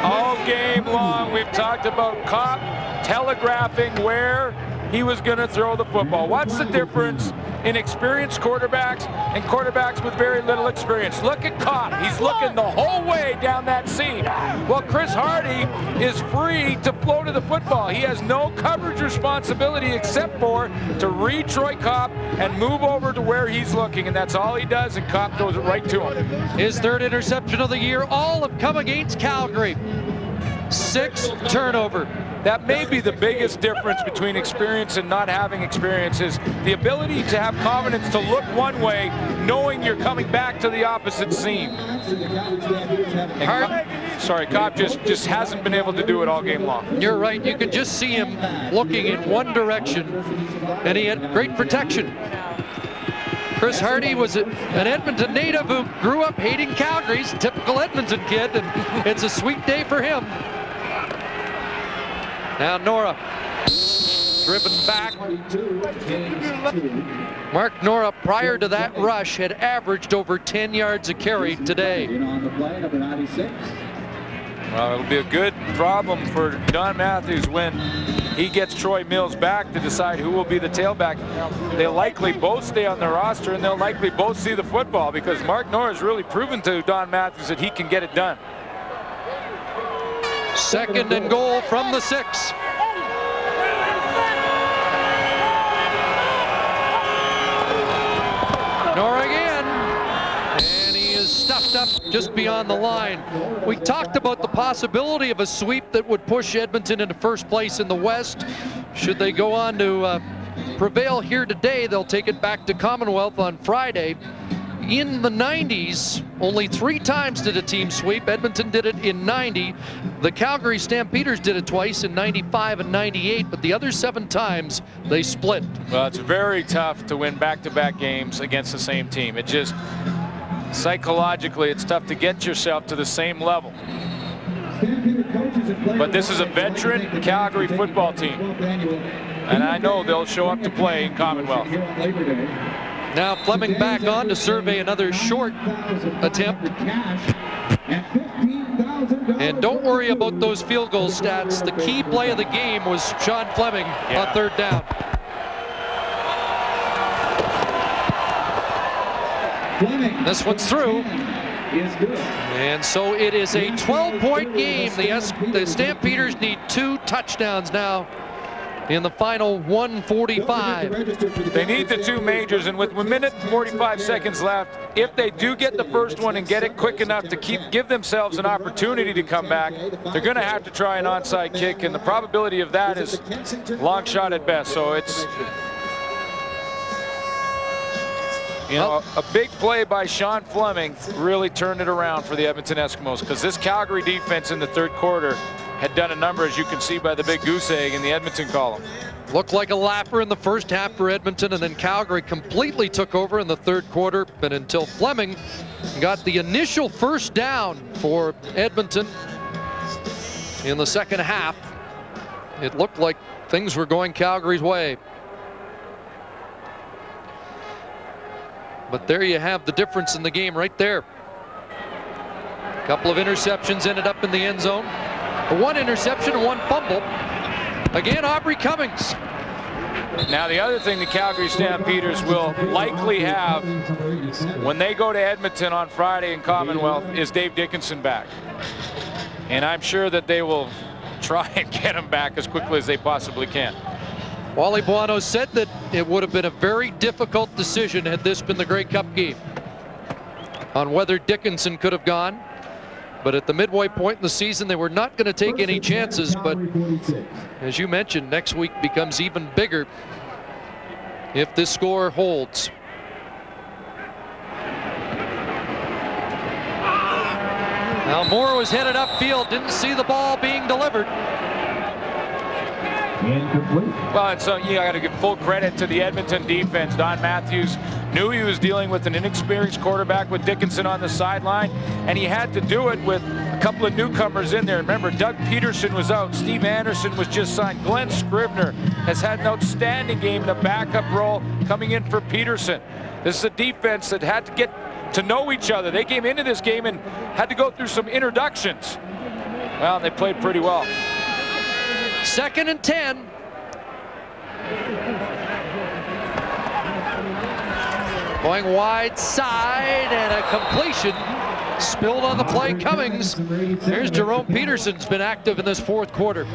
All game long, we've talked about Kopp telegraphing where he was going to throw the football. What's the difference in experienced quarterbacks and quarterbacks with very little experience? Look at Kopp. He's looking the whole way down that seam. Well, Chris Hardy is free to flow to the football. He has no coverage responsibility except for to read Troy Kopp and move over to where he's looking, and that's all he does, and Kopp throws it right to him. His 3rd interception of the year, all have come against Calgary. 6th turnover. That may be the biggest difference between experience and not having experience, is the ability to have confidence to look one way, knowing you're coming back to the opposite seam. Kopp just hasn't been able to do it all game long. You're right. You could just see him looking in one direction, and he had great protection. Chris Hardy was an Edmonton native who grew up hating Calgary. He's a typical Edmonton kid, and it's a sweet day for him. Now Nora, driven back. Mark Nora, prior to that rush, had averaged over 10 yards a carry today. Well, it'll be a good problem for Don Matthews when he gets Troy Mills back to decide who will be the tailback. They'll likely both stay on the roster, and they'll likely both see the football because Mark Nora has really proven to Don Matthews that he can get it done. 2nd and goal from the 6. Nora again, and he is stuffed up just beyond the line. We talked about the possibility of a sweep that would push Edmonton into 1st place in the West. Should they go on to prevail here today, they'll take it back to Commonwealth on Friday. In the 90s, only 3 times did a team sweep. Edmonton did it in 90. The Calgary Stampeders did it twice in 95 and 98, but the other 7 times they split. Well, it's very tough to win back-to-back games against the same team. It just, psychologically, it's tough to get yourself to the same level. But this is a veteran Calgary football team, and I know they'll show up to play in Commonwealth. Now Fleming back on to survey another short attempt. And don't worry about those field goal stats. The key play of the game was Sean Fleming on 3rd down. This one's through. And so it is a 12-point game. The Stampeders need 2 touchdowns now in the final 1:45. They need the 2 majors, and with 1 minute and 45 seconds left, if they do get the first one and get it quick enough to give themselves an opportunity to come back, they're going to have to try an onside kick, and the probability of that is long shot at best. So it's, you know, a big play by Sean Fleming really turned it around for the Edmonton Eskimos, because this Calgary defense in the third quarter had done a number, as you can see by the big goose egg in the Edmonton column. Looked like a lapper in the first half for Edmonton, and then Calgary completely took over in the third quarter. But until Fleming got the initial first down for Edmonton in the second half, it looked like things were going Calgary's way. But there you have the difference in the game right there. A couple of interceptions ended up in the end zone. 1 interception and 1 fumble. Again, Aubrey Cummings. Now, the other thing the Calgary Stampeders will likely have when they go to Edmonton on Friday in Commonwealth is Dave Dickinson back. And I'm sure that they will try and get him back as quickly as they possibly can. Wally Buono said that it would have been a very difficult decision had this been the Grey Cup game on whether Dickinson could have gone. But at the midway point in the season, they were not going to take any chances. But as you mentioned, next week becomes even bigger if this score holds. Now Moore was headed upfield, didn't see the ball being delivered. Well, and so you got to give full credit to the Edmonton defense. Don Matthews knew he was dealing with an inexperienced quarterback with Dickinson on the sideline, and he had to do it with a couple of newcomers in there. Remember, Doug Peterson was out. Steve Anderson was just signed. Glenn Scribner has had an outstanding game in a backup role coming in for Peterson. This is a defense that had to get to know each other. They came into this game and had to go through some introductions. Well, they played pretty well. 2nd and 10. Going wide side, and a completion spilled on the play. Cummings. Here's Jerome Peterson's been active in this fourth quarter.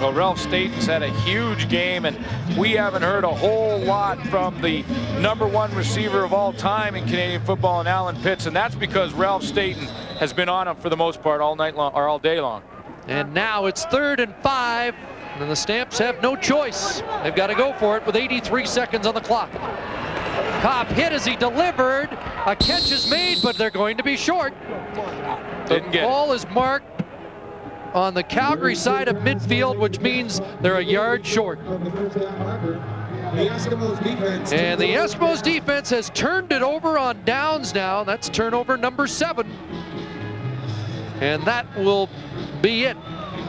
Well, Ralph Staten's had a huge game, and we haven't heard a whole lot from the #1 receiver of all time in Canadian football, and Alan Pitts, and that's because Ralph Staten has been on him for the most part all night long, or all day long. And now it's 3rd and 5, and the Stamps have no choice. They've got to go for it with 83 seconds on the clock. Cobb hit as he delivered. A catch is made, but they're going to be short. The ball is marked on the Calgary side of midfield, which means they're a yard short. And the Eskimos defense has turned it over on downs now. That's turnover number 7. And that will be it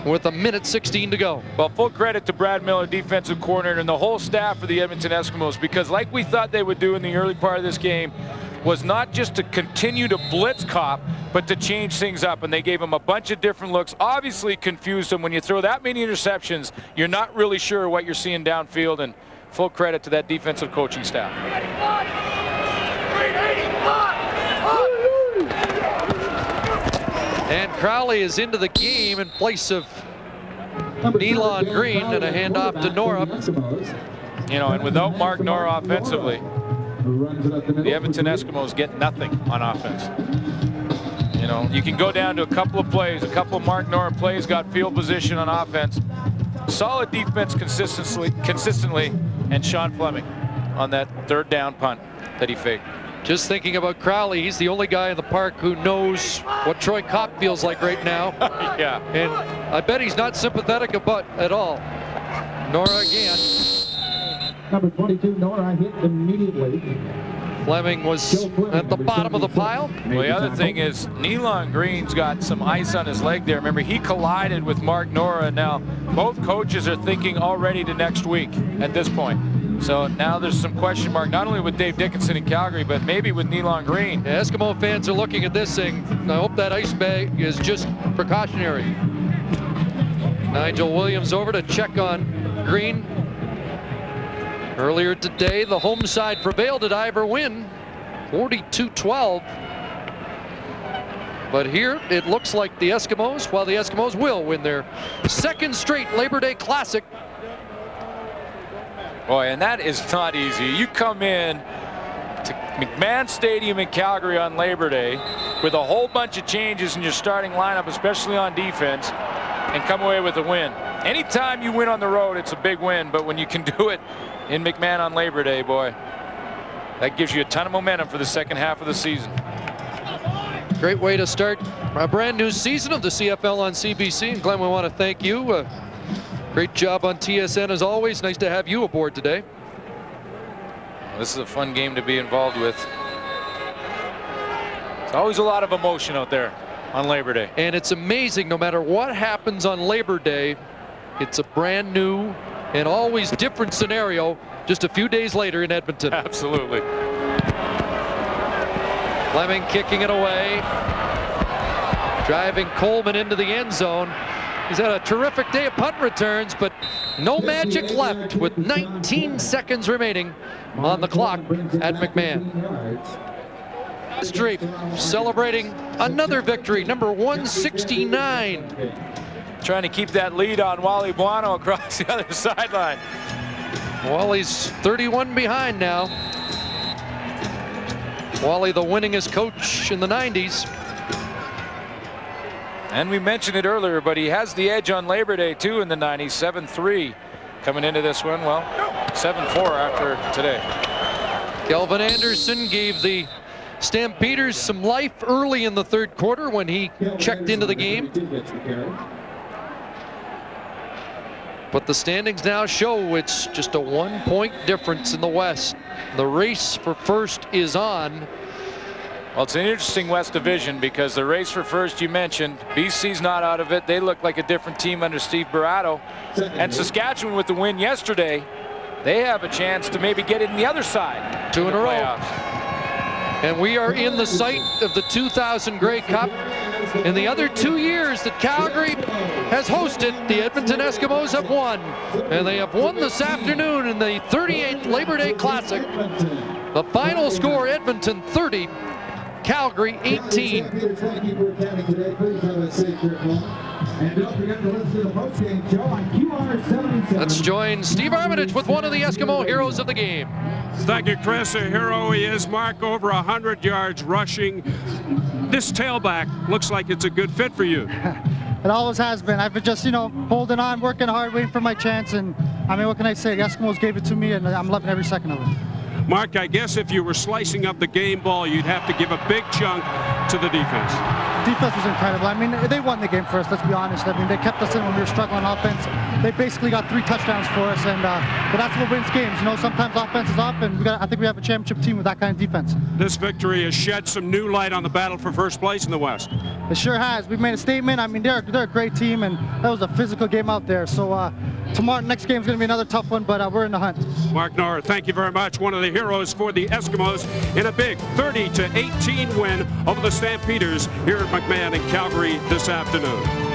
with 1:16 to go. Well, full credit to Brad Miller, defensive coordinator, and the whole staff of the Edmonton Eskimos, because like we thought they would do in the early part of this game, was not just to continue to blitz Kopp, but to change things up. And they gave him a bunch of different looks, obviously confused him. When you throw that many interceptions, you're not really sure what you're seeing downfield, and full credit to that defensive coaching staff. And Crowley is into the game in place of Nealon Green, and a handoff to Nora. You know, and without Mark Nora offensively, the Edmonton Eskimos get nothing on offense. You know, you can go down to a couple of plays, a couple of Mark Nora plays, got field position on offense. Solid defense consistently, and Sean Fleming on that 3rd down punt that he faked. Just thinking about Crowley, he's the only guy in the park who knows what Troy Kopp feels like right now. Yeah. And I bet he's not sympathetic about at all. Nora again. Number 22, Nora hit immediately. Fleming was at the bottom of the pile. Well, the other thing is Nealon Green's got some ice on his leg there. Remember, he collided with Mark Nora. Now, both coaches are thinking already to next week at this point. So now there's some question mark, not only with Dave Dickinson in Calgary, but maybe with Nealon Green. The Eskimo fans are looking at this saying, I hope that ice bag is just precautionary. Nigel Williams over to check on Green. Earlier today, the home side prevailed at Ivor Wynn, 42-12. But here, it looks like the Eskimos, while the Eskimos will win their 2nd straight Labor Day Classic. Boy, and that is not easy. You come in to McMahon Stadium in Calgary on Labor Day with a whole bunch of changes in your starting lineup, especially on defense, and come away with a win. Anytime you win on the road, it's a big win, but when you can do it in McMahon on Labor Day, boy, that gives you a ton of momentum for the second half of the season. Great way to start a brand new season of the CFL on CBC. And Glenn, we want to thank you. Great job on TSN as always. Nice to have you aboard today. This is a fun game to be involved with. There's always a lot of emotion out there on Labor Day. And it's amazing, no matter what happens on Labor Day, it's a brand new and always different scenario just a few days later in Edmonton. Absolutely. Fleming kicking it away. Driving Coleman into the end zone. He's had a terrific day of punt returns, but no magic left with 19 seconds remaining on the clock at McMahon. History celebrating another victory, number 169. Trying to keep that lead on Wally Buono across the other sideline. Wally's 31 behind now. Wally, the winningest coach in the 90s. And we mentioned it earlier, but he has the edge on Labor Day too in the 90s. 7-3 coming into this one. Well, 7-4 after today. Kelvin Anderson gave the Stampeders some life early in the third quarter when he checked into the game. But the standings now show it's just a 1-point difference in the West. The race for first is on. Well, it's an interesting West Division because the race for first you mentioned, BC's not out of it. They look like a different team under Steve Barato. And Saskatchewan with the win yesterday, they have a chance to maybe get it in the other side. 2 in a row. And we are in the site of the 2000 Grey Cup. In the other 2 years that Calgary has hosted, the Edmonton Eskimos have won. And they have won this afternoon in the 38th Labor Day Classic. The final score, Edmonton 30, Calgary 18. Let's join Steve Armitage with one of the Eskimo heroes of the game. Thank you, Chris. A hero he is. Mark, over 100 yards rushing. This tailback looks like it's a good fit for you. It always has been. I've been just, holding on, working hard, waiting for my chance. And I mean, what can I say? The Eskimos gave it to me, and I'm loving every second of it. Mark, I guess if you were slicing up the game ball, you'd have to give a big chunk to the defense. Defense was incredible. I mean, they won the game for us, let's be honest. I mean, they kept us in when we were struggling on offense. They basically got 3 touchdowns for us, and but that's what wins games. Sometimes offense is up, and I think we have a championship team with that kind of defense. This victory has shed some new light on the battle for first place in the West. It sure has. We've made a statement. I mean, they're a great team, and that was a physical game out there. So next game is going to be another tough one, but we're in the hunt. Mark Nora, thank you very much. One of the heroes for the Eskimos in a big 30-18 win over the Stampeders here at McMahon in Calgary this afternoon.